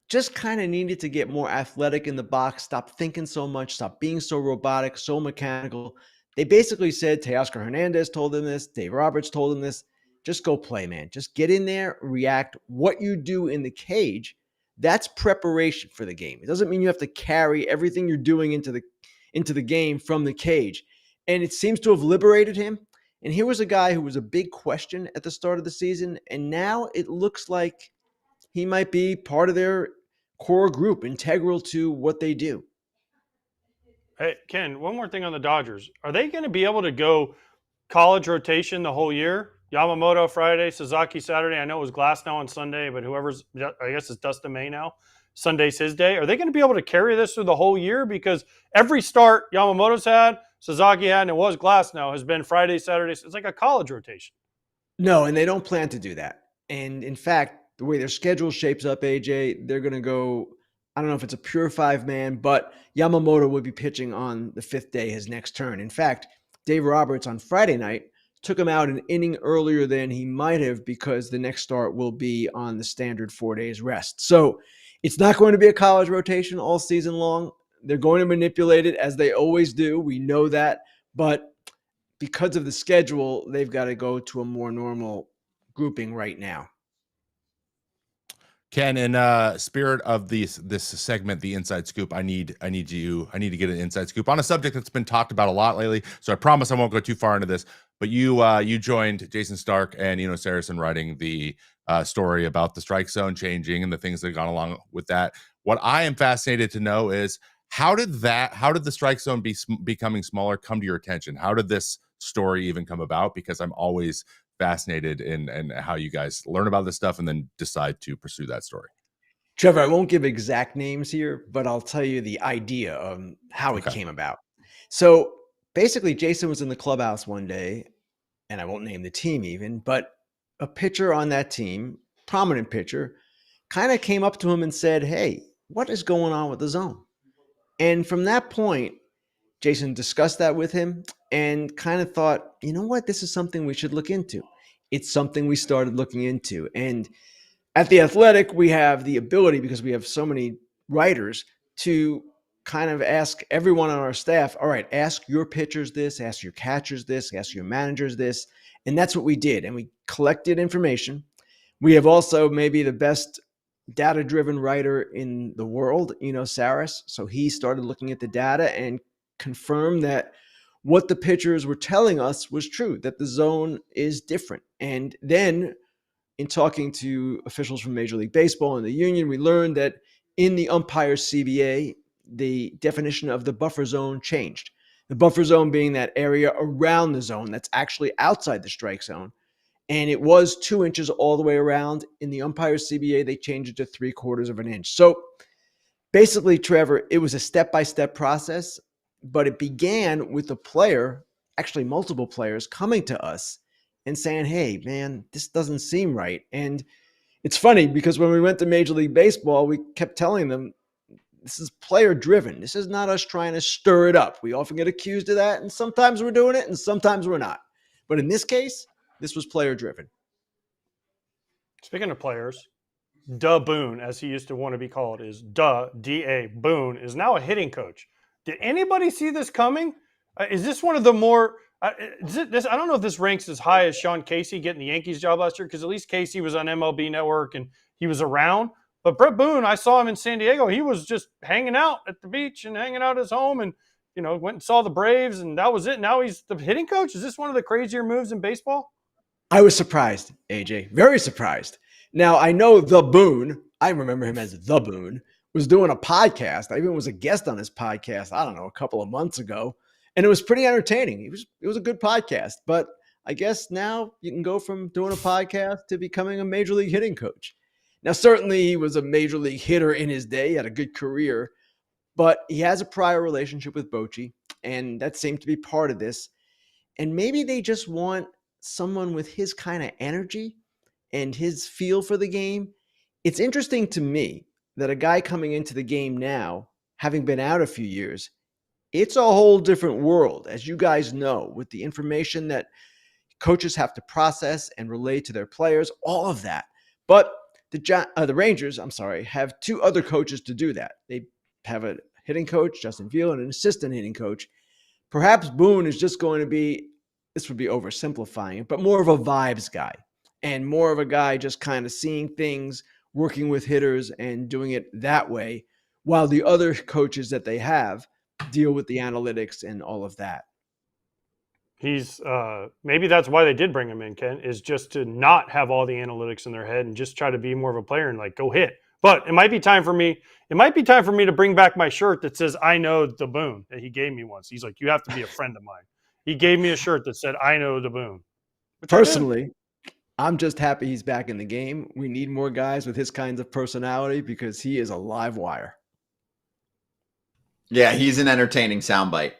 H: just kind of needed to get more athletic in the box, stop thinking so much, stop being so robotic, so mechanical. They basically said, Teoscar Hernández told him this, Dave Roberts told him this, just go play, man. Just get in there, react. What you do in the cage, that's preparation for the game. It doesn't mean you have to carry everything you're doing into the game from the cage. And it seems to have liberated him. And here was a guy who was a big question at the start of the season, and now it looks like he might be part of their core group, integral to what they do.
C: Hey, Ken, one more thing on the Dodgers. Are they going to be able to go college rotation the whole year? Yamamoto Friday, Sasaki Saturday. I know it was Glasnow on Sunday, but I guess it's Dustin May now. Sunday's his day. Are they going to be able to carry this through the whole year? Because every start Yamamoto's had, Sasaki had, and it was Glasnow, has been Friday, Saturday. It's like a college rotation.
H: No, and they don't plan to do that. And in fact, the way their schedule shapes up, AJ, they're going to go, I don't know if it's a pure 5-man, but Yamamoto would be pitching on the 5th day, his next turn. In fact, Dave Roberts on Friday night took him out an inning earlier than he might have because the next start will be on the standard 4 days rest. So it's not going to be a college rotation all season long. They're going to manipulate it as they always do. We know that. But because of the schedule, they've got to go to a more normal grouping right now.
B: Ken, in spirit of this segment, the Inside Scoop, I need to get an inside scoop on a subject that's been talked about a lot lately. So I promise I won't go too far into this. But you joined Jason Stark and Eno Saracen writing the story about the strike zone changing and the things that have gone along with that. What I am fascinated to know is how did the strike zone becoming smaller come to your attention? How did this story even come about? Because I'm always fascinated in how you guys learn about this stuff and then decide to pursue that story.
H: Trevor, I won't give exact names here, but I'll tell you the idea of how it came about. So basically, Jason was in the clubhouse one day, and I won't name the team even, but a pitcher on that team, prominent pitcher, kind of came up to him and said, hey, what is going on with the zone? And from that point, Jason discussed that with him and kind of thought, you know what, this is something we should look into. It's something we started looking into. And at The Athletic, we have the ability, because we have so many writers, to kind of ask everyone on our staff, all right, ask your pitchers this, ask your catchers this, ask your managers this. And that's what we did. And we collected information. We have also maybe the best data-driven writer in the world, Eno Saris. So he started looking at the data and confirmed that what the pitchers were telling us was true, that the zone is different. And then in talking to officials from Major League Baseball and the union, we learned that in the umpire CBA, the definition of the buffer zone changed. The buffer zone being that area around the zone that's actually outside the strike zone. And it was 2 inches all the way around. In the umpire CBA, they changed it to 3/4 of an inch. So basically, Trevor, it was a step-by-step process, but it began with a player, actually multiple players, coming to us and saying, hey, man, this doesn't seem right. And it's funny because when we went to Major League Baseball, we kept telling them, this is player-driven. This is not us trying to stir it up. We often get accused of that, and sometimes we're doing it, and sometimes we're not. But in this case, this was player-driven.
C: Speaking of players, Duh Boone, as he used to want to be called, is Duh, D-A, Boone, is now a hitting coach. Did anybody see this coming? Is this one of the more I don't know if this ranks as high as Sean Casey getting the Yankees job last year, because at least Casey was on MLB Network and he was around. But Bret Boone, I saw him in San Diego. He was just hanging out at the beach and hanging out at his home and, went and saw the Braves, and that was it. Now he's the hitting coach. Is this one of the crazier moves in baseball?
H: I was surprised, AJ, very surprised. Now, I know the Boone, I remember him as the Boone, was doing a podcast. I even was a guest on his podcast, I don't know, a couple of months ago. And it was pretty entertaining. It was a good podcast. But I guess now you can go from doing a podcast to becoming a major league hitting coach. Now, certainly he was a major league hitter in his day, he had a good career, but he has a prior relationship with Bochy, and that seemed to be part of this. And maybe they just want someone with his kind of energy and his feel for the game. It's interesting to me that a guy coming into the game now, having been out a few years, it's a whole different world, as you guys know, with the information that coaches have to process and relay to their players, all of that. But the Rangers, have two other coaches to do that. They have a hitting coach, Justin Veal, and an assistant hitting coach. Perhaps Boone is just going to be, this would be oversimplifying it, but more of a vibes guy and more of a guy just kind of seeing things, working with hitters and doing it that way, while the other coaches that they have deal with the analytics and all of that.
C: He's maybe that's why they did bring him in, Ken, is just to not have all the analytics in their head and just try to be more of a player and like go hit. But it might be time for me. It might be time for me to bring back my shirt that says "I know the Boone" that he gave me once. He's like, "You have to be a friend of mine." He gave me a shirt that said "I know the Boone."
H: Personally, I'm just happy he's back in the game. We need more guys with his kinds of personality because he is a live wire.
A: Yeah, he's an entertaining soundbite.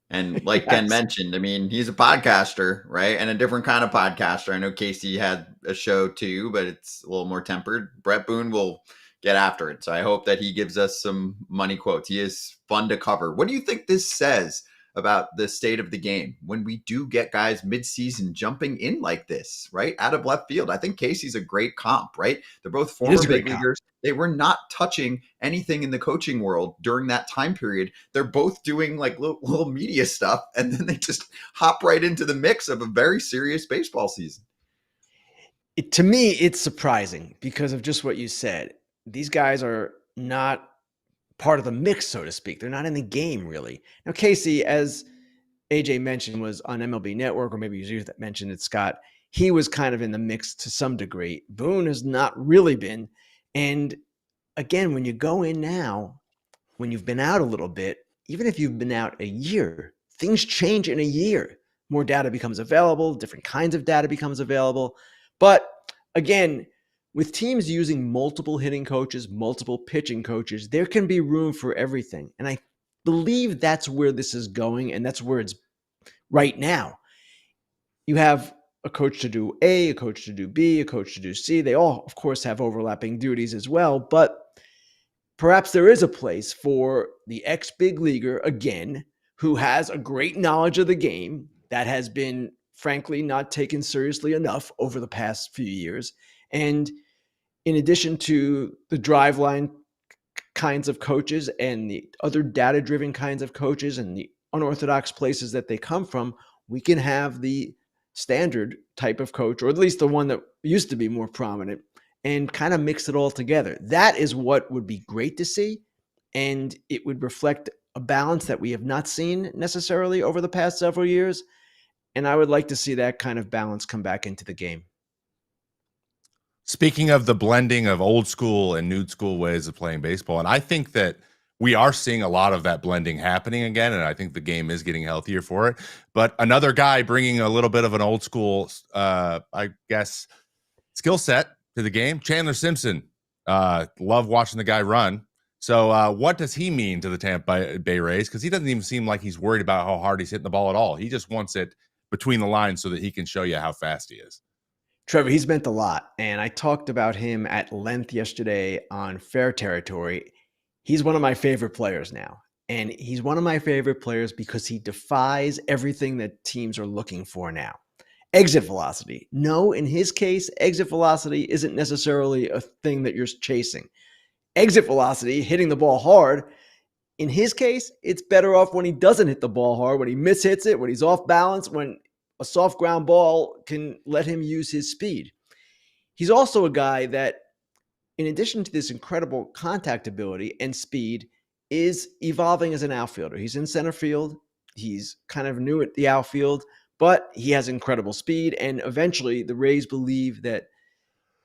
A: And like Ken mentioned, I mean, he's a podcaster, right? And a different kind of podcaster. I know Casey had a show too, but it's a little more tempered. Bret Boone will get after it. So I hope that he gives us some money quotes. He is fun to cover. What do you think this says about the state of the game when we do get guys midseason jumping in like this, right? Out of left field. I think Casey's a great comp, right? They're both former big leaguers. They were not touching anything in the coaching world during that time period. They're both doing like little media stuff, and then they just hop right into the mix of a very serious baseball season.
H: To me, it's surprising because of just what you said. These guys are not part of the mix, so to speak. They're not in the game, really. Now, Casey, as AJ mentioned, was on MLB Network, or maybe you mentioned it, Scott. He was kind of in the mix to some degree. Boone has not really been. And again, when you go in now, when you've been out a little bit, even if you've been out a year, things change in a year. More data becomes available, different kinds of data becomes available. But again, with teams using multiple hitting coaches, multiple pitching coaches, there can be room for everything. And I believe that's where this is going, and that's where it's right now. You have a coach to do A, a coach to do B, a coach to do C. They all, of course, have overlapping duties as well, but perhaps there is a place for the ex-big leaguer, again, who has a great knowledge of the game that has been, frankly, not taken seriously enough over the past few years. And in addition to the driveline kinds of coaches and the other data-driven kinds of coaches and the unorthodox places that they come from, we can have the standard type of coach, or at least the one that used to be more prominent, and kind of mix it all together. That is what would be great to see, and it would reflect a balance that we have not seen necessarily over the past several years, and I would like to see that kind of balance come back into the game.
B: Speaking of the blending of old school and new school ways of playing baseball, and I think that we are seeing a lot of that blending happening again, and I think the game is getting healthier for it. But another guy bringing a little bit of an old school, I guess, skill set to the game, Chandler Simpson. Love watching the guy run. So what does he mean to the Tampa Bay Rays? Because he doesn't even seem like he's worried about how hard he's hitting the ball at all. He just wants it between the lines so that he can show you how fast he is.
H: Trevor, he's meant a lot, and I talked about him at length yesterday on Fair Territory. He's one of my favorite players now, and he's one of my favorite players because he defies everything that teams are looking for now. Exit velocity. No, in his case, exit velocity isn't necessarily a thing that you're chasing. Exit velocity, hitting the ball hard, in his case, it's better off when he doesn't hit the ball hard, when he mishits it, when he's off balance, when a soft ground ball can let him use his speed. He's also a guy that, in addition to this incredible contact ability and speed, is evolving as an outfielder. He's in center field. He's kind of new at the outfield, but he has incredible speed. And eventually the Rays believe that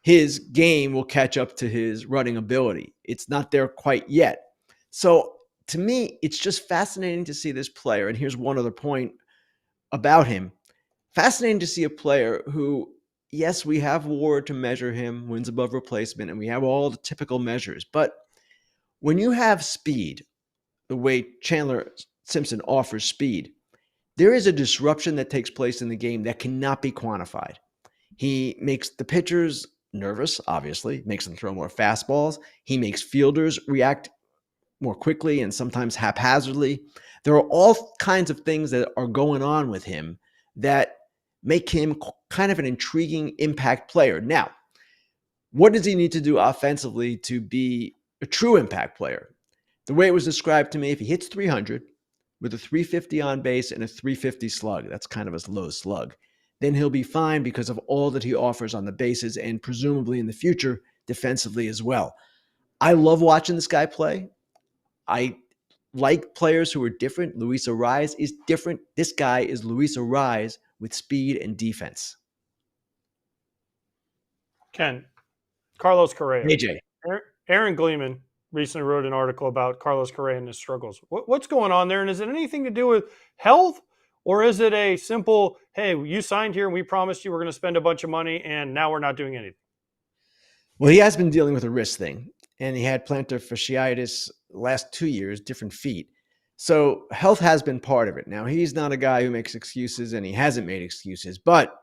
H: his game will catch up to his running ability. It's not there quite yet. So to me, it's just fascinating to see this player. And here's one other point about him. Fascinating to see a player who, yes, we have WAR to measure him, wins above replacement, and we have all the typical measures. But when you have speed, the way Chandler Simpson offers speed, there is a disruption that takes place in the game that cannot be quantified. He makes the pitchers nervous, obviously, makes them throw more fastballs. He makes fielders react more quickly and sometimes haphazardly. There are all kinds of things that are going on with him that make him kind of an intriguing impact player. Now, what does he need to do offensively to be a true impact player? The way it was described to me, if he hits 300 with a 350 on base and a 350 slug, that's kind of a low slug, then he'll be fine because of all that he offers on the bases and presumably in the future defensively as well. I love watching this guy play. I like players who are different. Luis Arraez is different. This guy is Luis Arraez with speed and defense.
C: Ken, Carlos Correa.
H: AJ.
C: Aaron Gleeman recently wrote an article about Carlos Correa and his struggles. What's going on there? And is it anything to do with health? Or is it a simple, hey, you signed here and we promised you we're going to spend a bunch of money and now we're not doing anything?
H: Well, he has been dealing with a wrist thing, and he had plantar fasciitis last 2 years, different feet. So health has been part of it. Now, he's not a guy who makes excuses, and he hasn't made excuses. But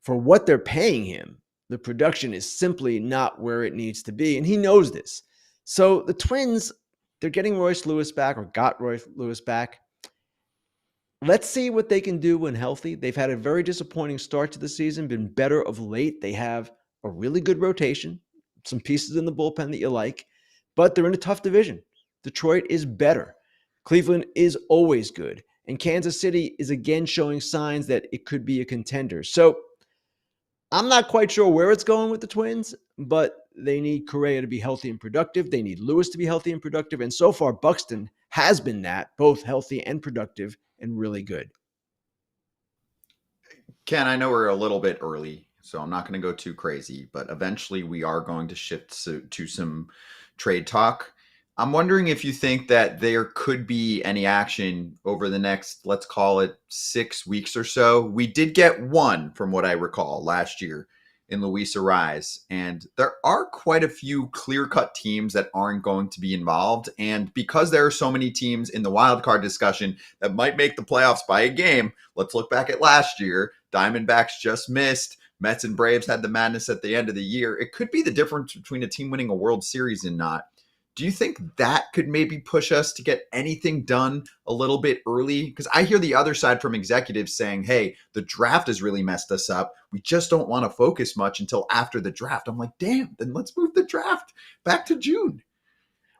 H: for what they're paying him, the production is simply not where it needs to be, and he knows this. So the Twins, they're getting Royce Lewis back, or got Royce Lewis back. Let's see what they can do when healthy. They've had a very disappointing start to the season, been better of late. They have a really good rotation, some pieces in the bullpen that you like, but they're in a tough division. Detroit is better. Cleveland is always good. And Kansas City is again showing signs that it could be a contender. So I'm not quite sure where it's going with the Twins, but they need Correa to be healthy and productive. They need Lewis to be healthy and productive. And so far, Buxton has been that, both healthy and productive and really good.
A: Ken, I know we're a little bit early, so I'm not going to go too crazy, but eventually we are going to shift to some trade talk. I'm wondering if you think that there could be any action over the next, let's call it 6 weeks or so. We did get one, from what I recall, last year in Luis Arraez, and there are quite a few clear-cut teams that aren't going to be involved. And because there are so many teams in the wild card discussion that might make the playoffs by a game, let's look back at last year. Diamondbacks just missed. Mets and Braves had the madness at the end of the year. It could be the difference between a team winning a World Series and not. Do you think that could maybe push us to get anything done a little bit early? Because I hear the other side from executives saying, hey, the draft has really messed us up. We just don't want to focus much until after the draft. I'm like, damn, then let's move the draft back to June.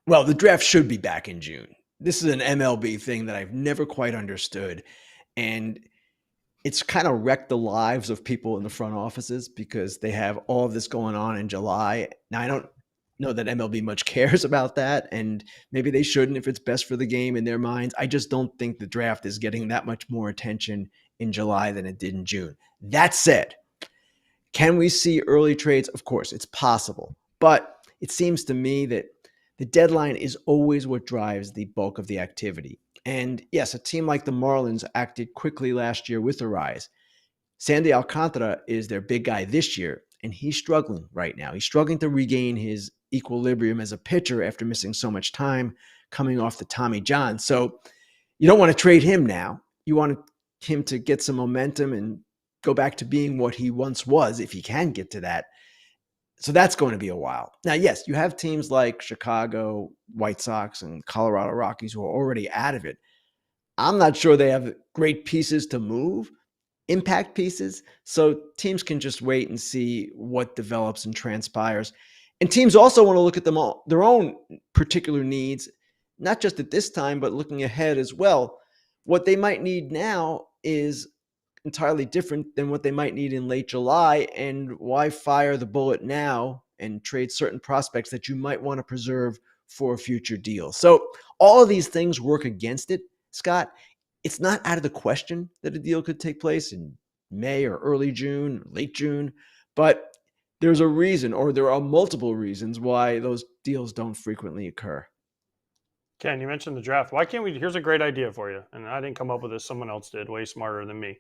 H: Well, the draft should be back in June. This is an MLB thing that I've never quite understood. And it's kind of wrecked the lives of people in the front offices because they have all of this going on in July. Now, I don't know that MLB much cares about that, and maybe they shouldn't if it's best for the game in their minds. I just don't think the draft is getting that much more attention in July than it did in June. That said, can we see early trades? Of course, it's possible, but it seems to me that the deadline is always what drives the bulk of the activity. And yes, a team like the Marlins acted quickly last year with Arraez. Sandy Alcantara is their big guy this year, and he's struggling right now. He's struggling to regain his equilibrium as a pitcher after missing so much time coming off the Tommy John. So you don't want to trade him now. You want him to get some momentum and go back to being what he once was, if he can get to that. So that's going to be a while. Now, yes, you have teams like Chicago, White Sox, and Colorado Rockies who are already out of it. I'm not sure they have great pieces to move, impact pieces. So teams can just wait and see what develops and transpires. And teams also want to look at them all, their own particular needs, not just at this time, but looking ahead as well. What they might need now is entirely different than what they might need in late July. And why fire the bullet now and trade certain prospects that you might want to preserve for a future deal? So all of these things work against it, Scott. it's not out of the question that a deal could take place in May or early June, late June, but there's a reason, or there are multiple reasons why those deals don't frequently occur.
C: Ken, you mentioned the draft. Why can't we? Here's a great idea for you, and I didn't come up with this. Someone else did, way smarter than me.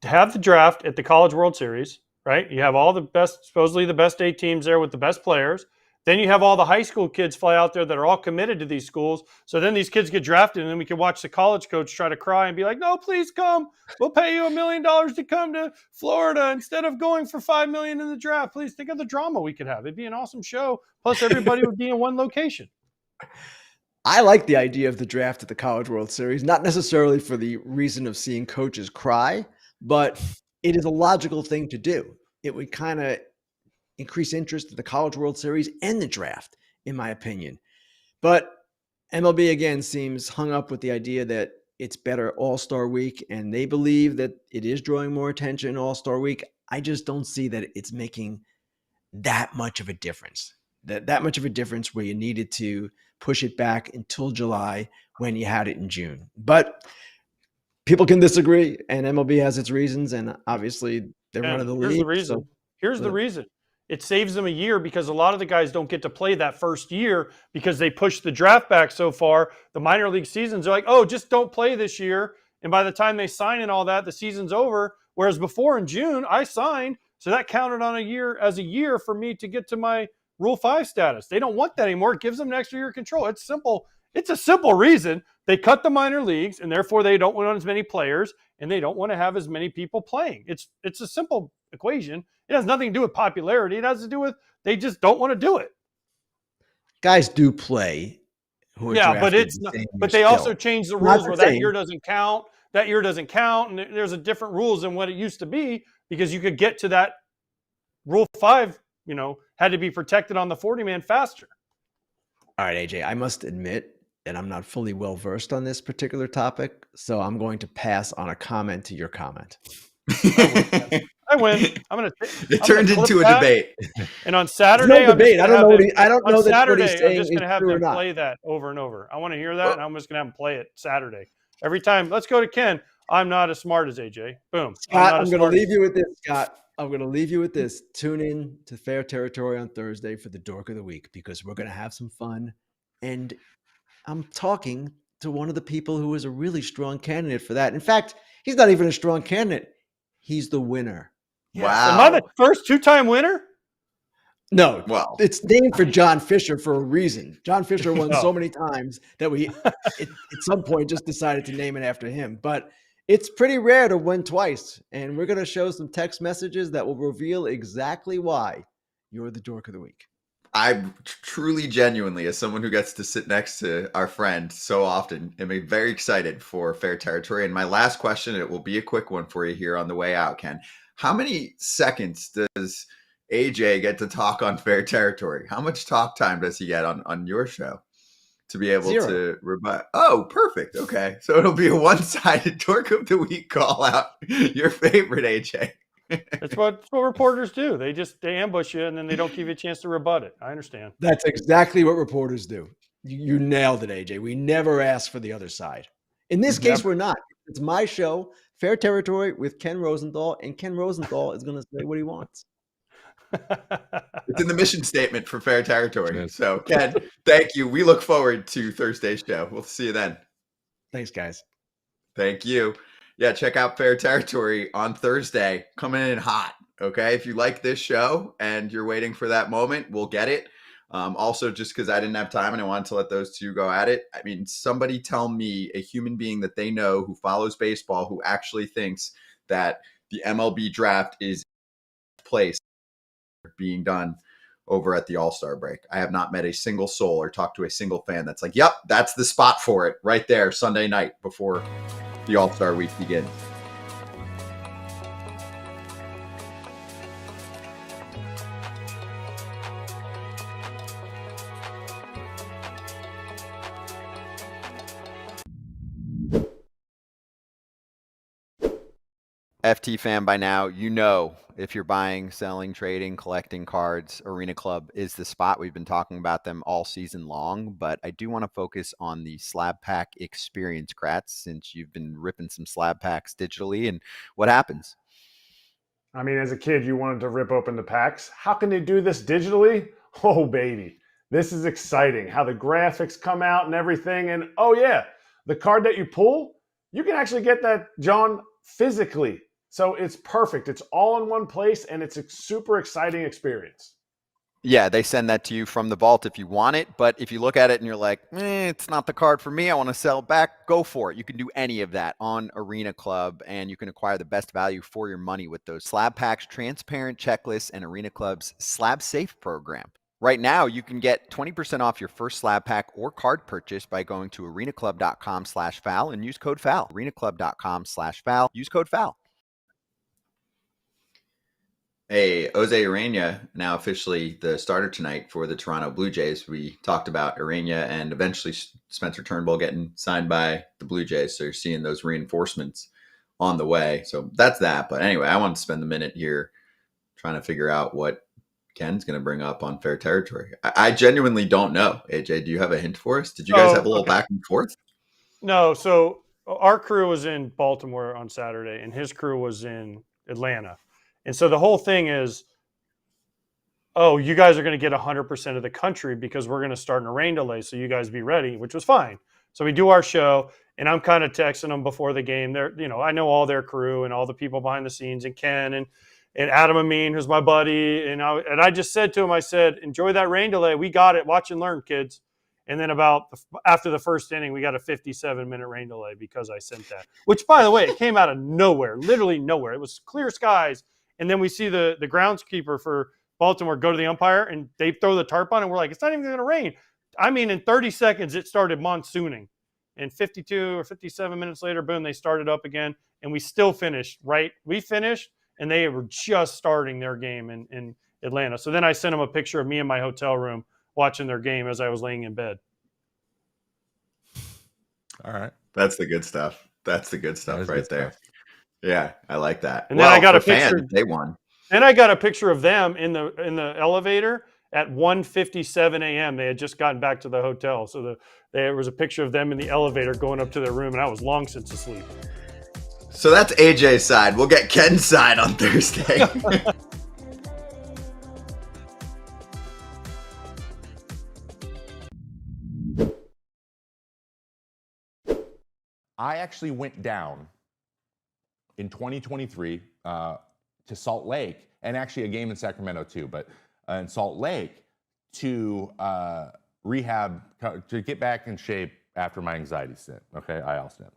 C: To have the draft at the College World Series, right? You have all the best, supposedly the best 8 teams there with the best players. Then you have all the high school kids fly out there that are all committed to these schools. So then these kids get drafted, and then we can watch the college coach try to cry and be like, no, please come. We'll pay you $1 million to come to Florida instead of going for $5 million in the draft. Please think of the drama we could have. It'd be an awesome show. Plus, everybody would be in one location.
H: I like the idea of the draft at the College World Series, not necessarily for the reason of seeing coaches cry, but it is a logical thing to do. It would kind of increase interest in the College World Series and the draft, in my opinion. But MLB, again, seems hung up with the idea that it's better All-Star Week, and they believe that it is drawing more attention All-Star Week. I just don't see that it's making that much of a difference. That much of a difference where you needed to push it back until July when you had it in June. But people can disagree, and MLB has its reasons, and obviously they're one of the league.
C: Here's the reason. Here's the reason. It saves them a year because a lot of the guys don't get to play that first year because they pushed the draft back so far. The minor league seasons are like, oh, just don't play this year. And by the time they sign and all that, the season's over. Whereas before in June, I signed. So that counted on a year for me to get to my Rule 5 status. They don't want that anymore. It gives them an extra year of control. It's simple. It's a simple reason. They cut the minor leagues, and therefore they don't want as many players, and they don't want to have as many people playing. It's a simple equation. It has nothing to do with popularity. It has to do with they just don't want to do it.
H: Guys do play.
C: But it's not. But they also changed the rules where that year doesn't count. That year doesn't count, and there's a different rules than what it used to be because you could get to that Rule 5. Had to be protected on the 40-man faster.
H: All right, AJ, I must admit that I'm not fully well-versed on this particular topic, so I'm going to pass on a comment to your comment.
C: I win.
A: It turned into a debate.
C: And on Saturday,
H: no debate. I don't know that what he's saying.
C: I'm just going to have them play that over and over. I want to hear that, and I'm just going to have them play it Saturday. Every time. Let's go to Ken. I'm not as smart as AJ. Boom.
H: Scott, I'm going to leave you with this, Scott. I'm going to leave you with this. Tune in to Fair Territory on Thursday for the Dork of the Week because we're going to have some fun. And I'm talking to one of the people who is a really strong candidate for that. In fact, he's not even a strong candidate. He's the winner.
A: Wow.
C: Am I the first 2-time winner?
H: No.
A: Well,
H: it's named for John Fisher for a reason. John Fisher won so many times that we at some point just decided to name it after him. But it's pretty rare to win twice, and we're going to show some text messages that will reveal exactly why you're the Dork of the Week.
A: I truly, genuinely, as someone who gets to sit next to our friend so often, am very excited for Fair Territory. And my last question, it will be a quick one for you here on the way out, Ken. How many seconds does AJ get to talk on Fair Territory? How much talk time does he get on your show? To be able to rebut. Oh, perfect. Okay. So it'll be a one-sided Dork of the Week call out. Your favorite, AJ.
C: That's what reporters do. They ambush you and then they don't give you a chance to rebut it. I understand.
H: That's exactly what reporters do. You nailed it, AJ. We never ask for the other side. In this case, we're not. It's my show, Fair Territory with Ken Rosenthal, and Ken Rosenthal is going to say what he wants.
A: It's in the mission statement for Fair Territory. So, Ken, thank you. We look forward to Thursday's show. We'll see you then.
H: Thanks, guys.
A: Thank you. Yeah, check out Fair Territory on Thursday. Coming in hot, okay? If you like this show and you're waiting for that moment, we'll get it. Also, just because I didn't have time and I wanted to let those two go at it. I mean, somebody tell me a human being that they know who follows baseball who actually thinks that the MLB draft is place being done over at the All-Star break. I have not met a single soul or talked to a single fan that's like, yep, that's the spot for it right there Sunday night before the All-Star week begins. FT fan by now, you know, if you're buying, selling, trading, collecting cards, Arena Club is the spot. We've been talking about them all season long, but I do want to focus on the slab pack experience, Kratz, since you've been ripping some slab packs digitally. And what happens?
D: I mean, as a kid, you wanted to rip open the packs. How can they do this digitally? Oh, baby. This is exciting. How the graphics come out and everything. And oh, yeah, the card that you pull, you can actually get that, John, physically. So it's perfect. It's all in one place, and it's a super exciting experience.
A: Yeah, they send that to you from the vault if you want it. But if you look at it and you're like, it's not the card for me, I want to sell it back, go for it. You can do any of that on Arena Club, and you can acquire the best value for your money with those slab packs, transparent checklists, and Arena Club's Slab Safe program. Right now, you can get 20% off your first slab pack or card purchase by going to arenaclub.com/foul and use code FOUL. arenaclub.com/foul, use code FOUL. Hey, Jose Urena, now officially the starter tonight for the Toronto Blue Jays. We talked about Urena and eventually Spencer Turnbull getting signed by the Blue Jays. So you're seeing those reinforcements on the way. So that's that. But anyway, I want to spend the minute here trying to figure out what Ken's going to bring up on Fair Territory. I genuinely don't know. AJ, do you have a hint for us? Did you guys have a little back and forth?
C: No. So our crew was in Baltimore on Saturday, and his crew was in Atlanta. And so the whole thing is, oh, you guys are going to get 100% of the country because we're going to start in a rain delay, so you guys be ready, which was fine. So we do our show, and I'm kind of texting them before the game. They're, I know all their crew and all the people behind the scenes, and Ken and Adam Amin, who's my buddy. And I just said to him, I said, enjoy that rain delay. We got it. Watch and learn, kids. And then after the first inning, we got a 57-minute rain delay because I sent that, which, by the way, it came out of nowhere, literally nowhere. It was clear skies. And then we see the groundskeeper for Baltimore go to the umpire, and they throw the tarp on, and we're like, it's not even going to rain. I mean, in 30 seconds, it started monsooning. And 52 or 57 minutes later, boom, they started up again, and we still finished, right? We finished, and they were just starting their game in Atlanta. So then I sent them a picture of me in my hotel room watching their game as I was laying in bed.
B: All right.
A: That's the good stuff. That's the good stuff right there. Yeah, I like that.
C: And then I got a picture.
A: They won.
C: And I got a picture of them in the elevator at 1:57 a.m. They had just gotten back to the hotel, so there was a picture of them in the elevator going up to their room, and I was long since asleep.
A: So that's AJ's side. We'll get Ken's side on Thursday.
B: I actually went down in 2023 to Salt Lake, and actually a game in Sacramento too, but in Salt Lake to rehab, to get back in shape after my anxiety stint, okay, IL stint.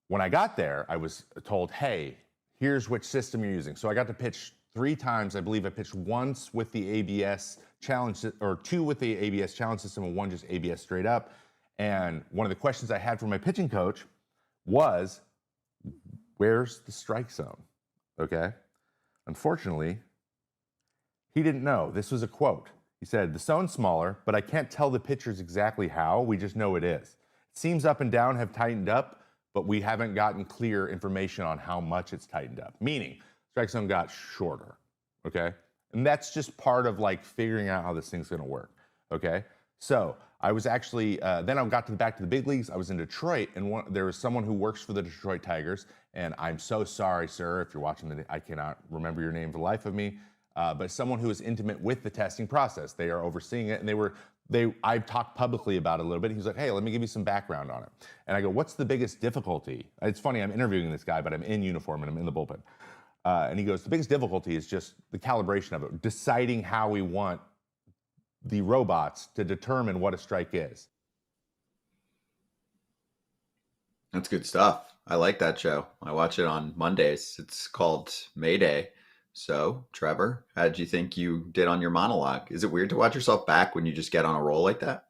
B: When I got there, I was told, hey, here's which system you're using. So I got to pitch 3 times. I believe I pitched once with the ABS challenge, or 2 with the ABS challenge system, and 1 just ABS straight up. And one of the questions I had for my pitching coach was, where's the strike zone? Okay. Unfortunately, he didn't know. This was a quote. He said, the zone's smaller, but I can't tell the pitchers exactly how. We just know it is. It seems up and down have tightened up, but we haven't gotten clear information on how much it's tightened up. Meaning, strike zone got shorter. Okay. And that's just part of like figuring out how this thing's going to work. Okay. So I was actually, then I got back to the big leagues. I was in Detroit, and there was someone who works for the Detroit Tigers, and I'm so sorry, sir, if you're watching, I cannot remember your name for the life of me, but someone who is intimate with the testing process. They are overseeing it, and I talked publicly about it a little bit. He's like, hey, let me give you some background on it. And I go, what's the biggest difficulty? It's funny, I'm interviewing this guy, but I'm in uniform and I'm in the bullpen. And he goes, the biggest difficulty is just the calibration of it, deciding how we want the robots to determine what a strike is.
A: That's good stuff. I like that show. I watch it on Mondays. It's called Mayday. So, Trevor, how did you think you did on your monologue? Is it weird to watch yourself back when you just get on a roll like that?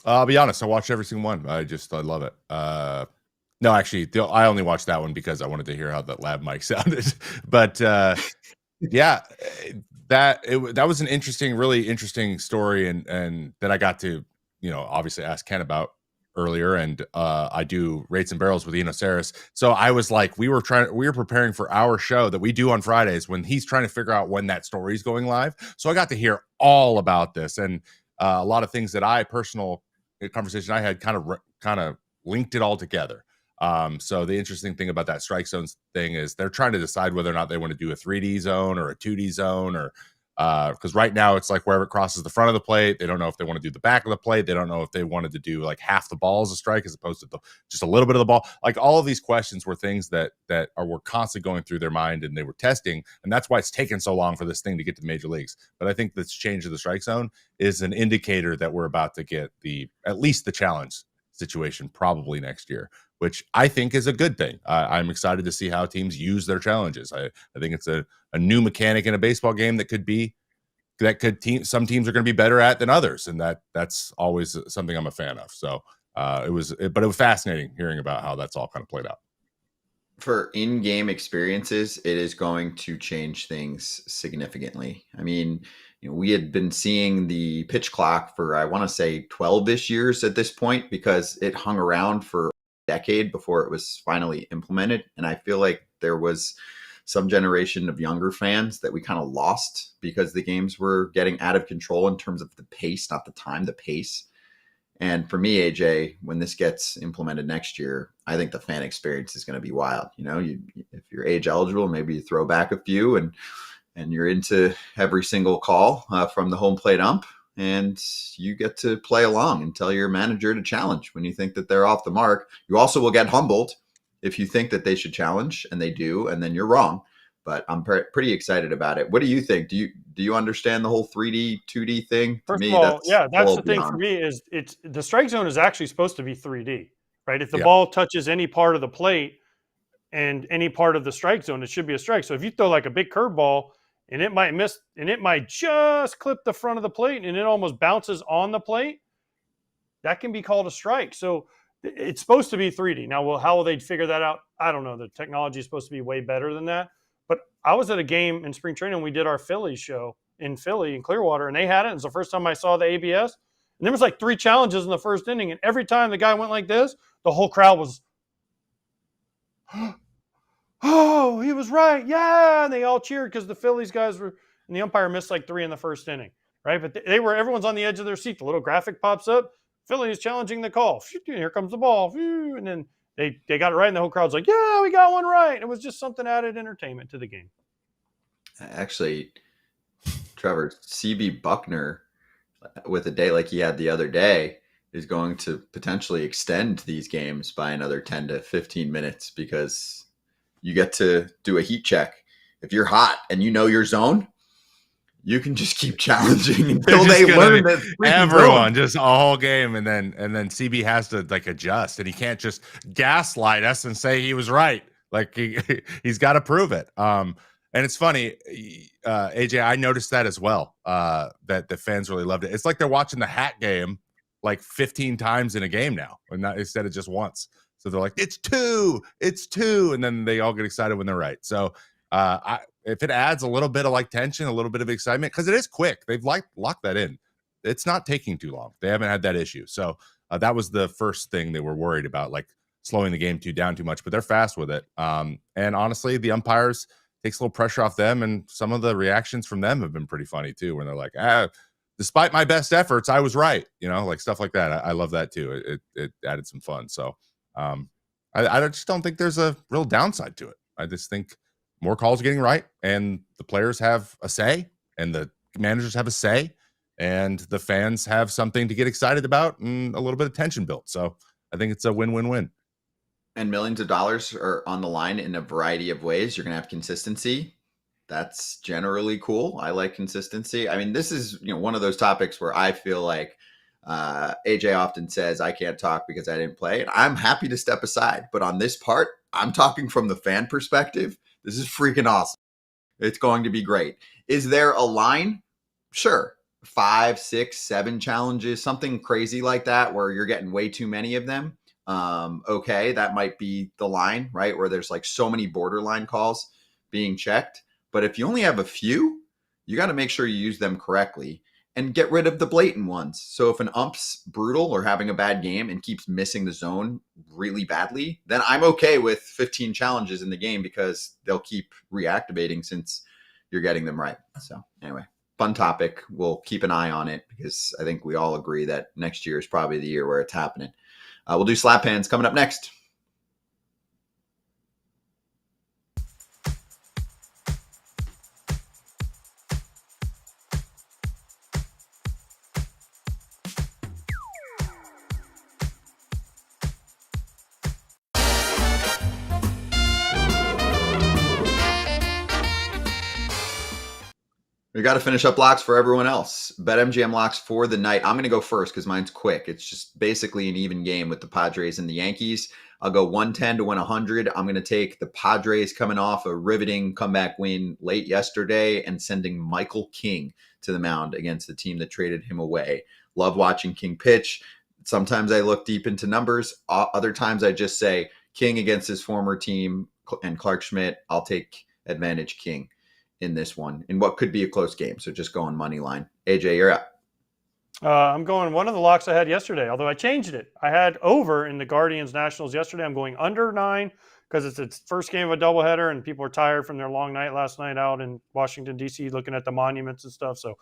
B: I'll be honest. I watched every single one. I love it. No, actually, I only watched that one because I wanted to hear how that lab mic sounded. But yeah, that was an really interesting story, and that I got to, obviously ask Ken about earlier, and I do rates and barrels with Eno Saris. So I was like, we were preparing for our show that we do on Fridays when he's trying to figure out when that story is going live. So I got to hear all about this, and a lot of things that personal conversation I had kind of linked it all together. So the interesting thing about that strike zones thing is they're trying to decide whether or not they want to do a 3D zone or a 2D zone, or because right now it's like wherever it crosses the front of the plate, they don't know if they want to do the back of the plate. They don't know if they wanted to do like half the ball as a strike as opposed to just a little bit of the ball. Like all of these questions were things that were constantly going through their mind, and they were testing, and that's why it's taken so long for this thing to get to the major leagues. But I think this change of the strike zone is an indicator that we're about to get at least the challenge situation probably next year, which I think is a good thing. I'm excited to see how teams use their challenges. I think it's a new mechanic in a baseball game some teams are going to be better at than others, and that's always something I'm a fan of. So it was fascinating hearing about how that's all kind of played out.
A: For in-game experiences, it is going to change things significantly. I mean, we had been seeing the pitch clock for, I want to say 12-ish years at this point, because it hung around for a decade before it was finally implemented. And I feel like there was some generation of younger fans that we kind of lost because the games were getting out of control in terms of the pace, not the time, the pace. And for me, AJ, when this gets implemented next year, I think the fan experience is going to be wild. If you're age eligible, maybe you throw back a few and you're into every single call from the home plate ump, and you get to play along and tell your manager to challenge when you think that they're off the mark. You also will get humbled if you think that they should challenge, and they do, and then you're wrong. But I'm pretty excited about it. What do you think? Do you understand the whole 3D, 2D thing?
C: First of all, that's the thing for me is it's the strike zone is actually supposed to be 3D, right? If the ball touches any part of the plate and any part of the strike zone, it should be a strike. So if you throw like a big curveball and it might miss and it might just clip the front of the plate and it almost bounces on the plate, that can be called a strike. So it's supposed to be 3D. Now, how will they figure that out? I don't know. The technology is supposed to be way better than that. But I was at a game in spring training. We did our Phillies show in Philly, in Clearwater, and they had it. It was the first time I saw the ABS. And there was like 3 challenges in the first inning. And every time the guy went like this, the whole crowd was, oh, he was right. Yeah. And they all cheered because the Phillies guys were, and the umpire missed like 3 in the first inning, right? But everyone's on the edge of their seat. The little graphic pops up. Philly is challenging the call. Here comes the ball. And then they got it right, and the whole crowd's like, yeah, we got one right. It was just something added entertainment to the game.
A: Actually, Trevor, CB Buckner, with a day like he had the other day, is going to potentially extend these games by another 10 to 15 minutes because you get to do a heat check. If you're hot and you know your zone, you can just keep challenging until they learn that
B: everyone just a whole game, and then CB has to like adjust, and he can't just gaslight us and say he was right. Like he's got to prove it. And it's funny, AJ, I noticed that as well. That the fans really loved it. It's like they're watching the hat game like 15 times in a game now, and not instead of just once. So they're like, it's two, and then they all get excited when they're right. So if it adds a little bit of like tension, a little bit of excitement, because it is quick. They've locked that in. It's not taking too long. They haven't had that issue. So that was the first thing they were worried about, like slowing the game down too much, but they're fast with it. And honestly, the umpires takes a little pressure off them, and some of the reactions from them have been pretty funny too, when they're like, despite my best efforts, I was right. Like stuff like that. I love that too. It added some fun. So I just don't think there's a real downside to it. I just think more calls are getting right, and the players have a say, and the managers have a say, and the fans have something to get excited about, and a little bit of tension built. So I think it's a win-win-win.
A: And millions of dollars are on the line in a variety of ways. You're going to have consistency. That's generally cool. I like consistency. I mean, this is one of those topics where I feel like AJ often says, I can't talk because I didn't play. And I'm happy to step aside. But on this part, I'm talking from the fan perspective. This is freaking awesome. It's going to be great. Is there a line? Sure. 5, 6, 7 challenges, something crazy like that where you're getting way too many of them. Okay, that might be the line, right? Where there's like so many borderline calls being checked. But if you only have a few, you got to make sure you use them correctly. and get rid of the blatant ones. So if an ump's brutal or having a bad game and keeps missing the zone really badly, then I'm okay with 15 challenges in the game because they'll keep reactivating since you're getting them right. So anyway, fun topic. We'll keep an eye on it because I think we all agree that next year is probably the year where it's happening. We'll do slap hands coming up next. We got to finish up locks for everyone else. BetMGM locks for the night. I'm going to go first because mine's quick. It's just basically an even game with the Padres and the Yankees. I'll go 110 to win 100. I'm going to take the Padres coming off a riveting comeback win late yesterday and sending Michael King to the mound against the team that traded him away. Love watching King pitch. Sometimes I look deep into numbers. Other times I just say King against his former team and Clark Schmidt. I'll take advantage King in this one in what could be a close game. So just going money line. AJ, you're up.
C: I'm going one of the locks I had yesterday, although I changed it. I had over in the Guardians Nationals yesterday. I'm going under 9 because it's its first game of a doubleheader and people are tired from their long night last night out in Washington, D.C. looking at the monuments and stuff. So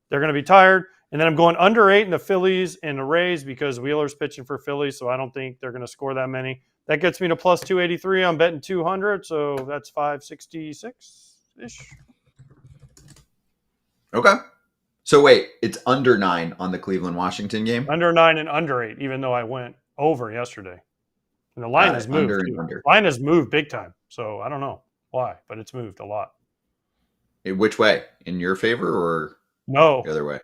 C: they're going to be tired. And then I'm going under 8 in the Phillies and the Rays because Wheeler's pitching for Phillies, so I don't think they're going to score that many. That gets me to plus 283. I'm betting 200, so that's 566. Ish.
A: Okay. So wait, it's under 9 on the Cleveland-Washington game?
C: Under 9 and under 8, even though I went over yesterday. And the line has moved.
A: Under.
C: Line has moved big time. So I don't know why, but it's moved a lot.
A: Which way? In your favor or
C: no
A: the other way?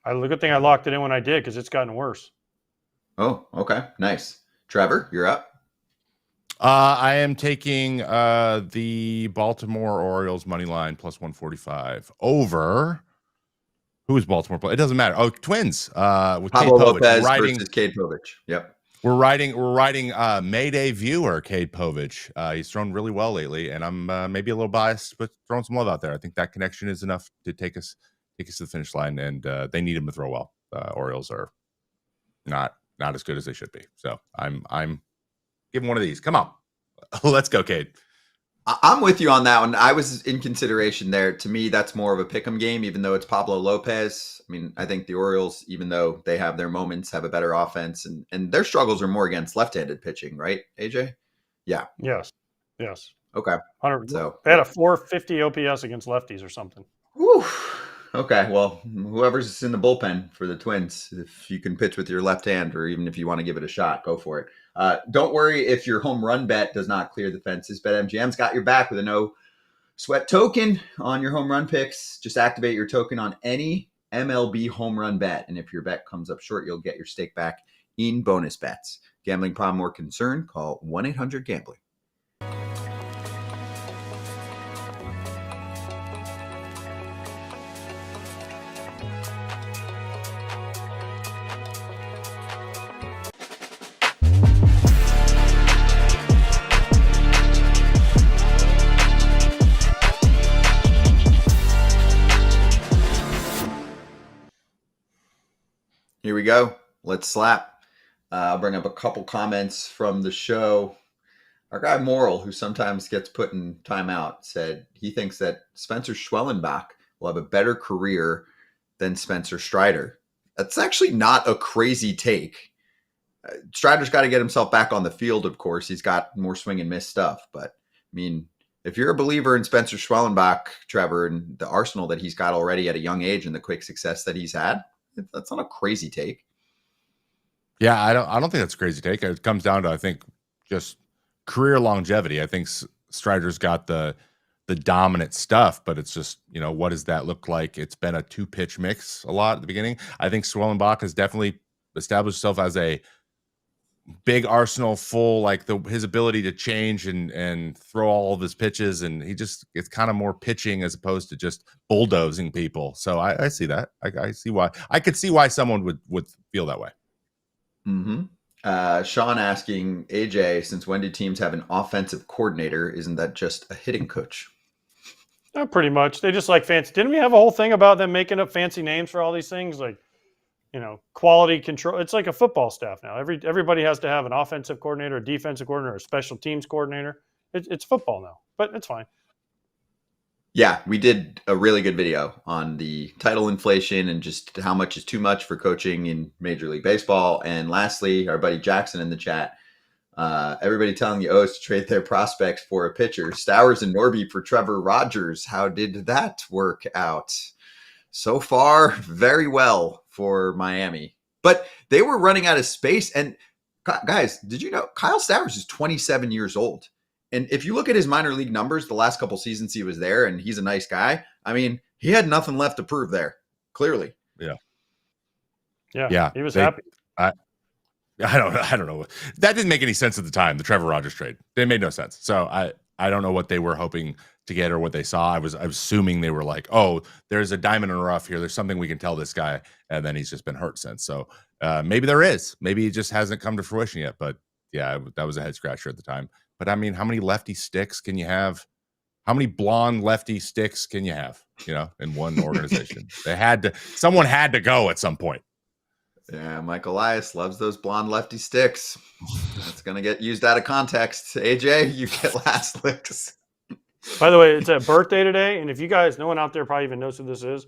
C: The good thing I locked it in when I did because it's gotten worse.
A: Oh, okay. Nice. Trevor, you're up.
B: I am taking the Baltimore Orioles money line plus 145 over. Who is Baltimore play? It doesn't matter. Oh, Twins. With
A: Pablo
B: Lopez
A: versus Cade Povich. Yep.
B: We're riding Mayday viewer Cade Povich. He's thrown really well lately, and I'm maybe a little biased, but throwing some love out there. I think that connection is enough to take us to the finish line, and they need him to throw well. Orioles are not as good as they should be. So I'm giving one of these. Come on. Let's go, Cade.
A: I'm with you on that one. I was in consideration there. To me, that's more of a pick'em game, even though it's Pablo Lopez. I mean, I think the Orioles, even though they have their moments, have a better offense, and their struggles are more against left-handed pitching, right, AJ? Yeah.
C: Yes.
A: Okay.
C: 100.
A: So
C: they had a 450 OPS against lefties or something.
A: Whew. Okay, well, whoever's in the bullpen for the Twins, if you can pitch with your left hand, or even if you want to give it a shot, go for it. Don't worry if your home run bet does not clear the fences. BetMGM's got your back with a no sweat token on your home run picks. Just activate your token on any MLB home run bet, and if your bet comes up short, you'll get your stake back in bonus bets. Gambling problem or concern? Call 1-800-GAMBLING. Here we go. Let's slap. I'll bring up a couple comments from the show. Our guy Moral, who sometimes gets put in timeout, said he thinks that Spencer Schwellenbach will have a better career than Spencer Strider. That's actually not a crazy take. Strider's got to get himself back on the field, of course. He's got more swing and miss stuff. But, I mean, if you're a believer in Spencer Schwellenbach, Trevor, and the arsenal that he's got already at a young age and the quick success that he's had, that's not a crazy take.
B: Yeah, I don't think that's a crazy take. It comes down to, I think, just career longevity. I think Strider's got the dominant stuff, but it's just, what does that look like? It's been a 2-pitch mix a lot at the beginning. I think Schwellenbach has definitely established himself as a big arsenal, full, like his ability to change and throw all of his pitches, and it's kind of more pitching as opposed to just bulldozing people. So I see that. I see why. I could see why someone would feel that way.
A: Mm-hmm. Sean asking AJ, since when do teams have an offensive coordinator? Isn't that just a hitting coach?
C: Pretty much. They just like fancy. Didn't we have a whole thing about them making up fancy names for all these things? Like, quality control. It's like a football staff now. Everybody has to have an offensive coordinator, a defensive coordinator, a special teams coordinator. It's football now, but it's fine.
A: Yeah, we did a really good video on the title inflation and just how much is too much for coaching in Major League Baseball. And lastly, our buddy Jackson in the chat, everybody telling the O's to trade their prospects for a pitcher. Stowers and Norby for Trevor Rogers. How did that work out? So far, very well for Miami. But they were running out of space. And guys, did you know Kyle Stowers is 27 years old? And if you look at his minor league numbers, the last couple seasons he was there, and he's a nice guy. I mean, he had nothing left to prove there, clearly.
C: Yeah. He was happy.
B: I don't know. That didn't make any sense at the time, the Trevor Rogers trade. They made no sense. So I don't know what they were hoping to get or what they saw. I was assuming they were like, oh, there's a diamond in the rough here. There's something we can tell this guy. And then he's just been hurt since. So maybe there is. Maybe it just hasn't come to fruition yet. But yeah, that was a head scratcher at the time. But I mean, how many lefty sticks can you have? How many blonde lefty sticks can you have, in one organization? Someone had to go at some point.
A: Yeah, Mike Elias loves those blonde lefty sticks. That's going to get used out of context. AJ, you get last licks.
C: By the way, it's a birthday today. And if you guys, no one out there probably even knows who this is.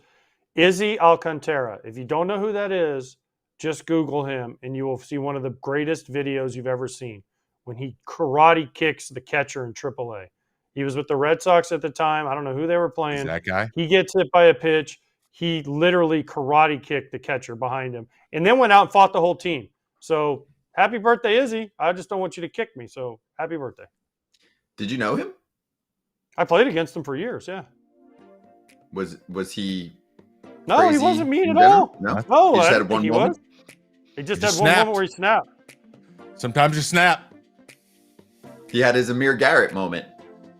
C: Izzy Alcantara. If you don't know who that is, just Google him and you will see one of the greatest videos you've ever seen. When he karate kicks the catcher in AAA. He was with the Red Sox at the time. I don't know who they were playing.
B: Is that guy?
C: He gets hit by a pitch. He literally karate kicked the catcher behind him and then went out and fought the whole team. So happy birthday, Izzy. I just don't want you to kick me. So happy birthday.
A: Did you know him?
C: I played against him for years, yeah.
A: Was he
C: No, he wasn't mean at all.
A: No,
C: he
A: just had one moment?
C: He just had one moment where he snapped.
B: Sometimes you snap.
A: He had his Amir Garrett moment.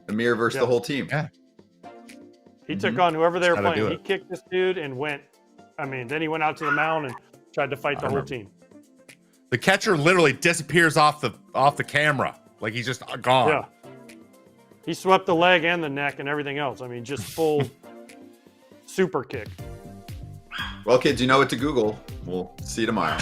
A: Amir versus the whole team.
B: Yeah.
C: He took on whoever they were playing. He kicked this dude and went. Then he went out to the mound and tried to fight the whole team.
B: The catcher literally disappears off the camera. Like he's just gone.
C: Yeah. He swept the leg and the neck and everything else. Just full super kick.
A: Well, kids, you know what to Google. We'll see you tomorrow.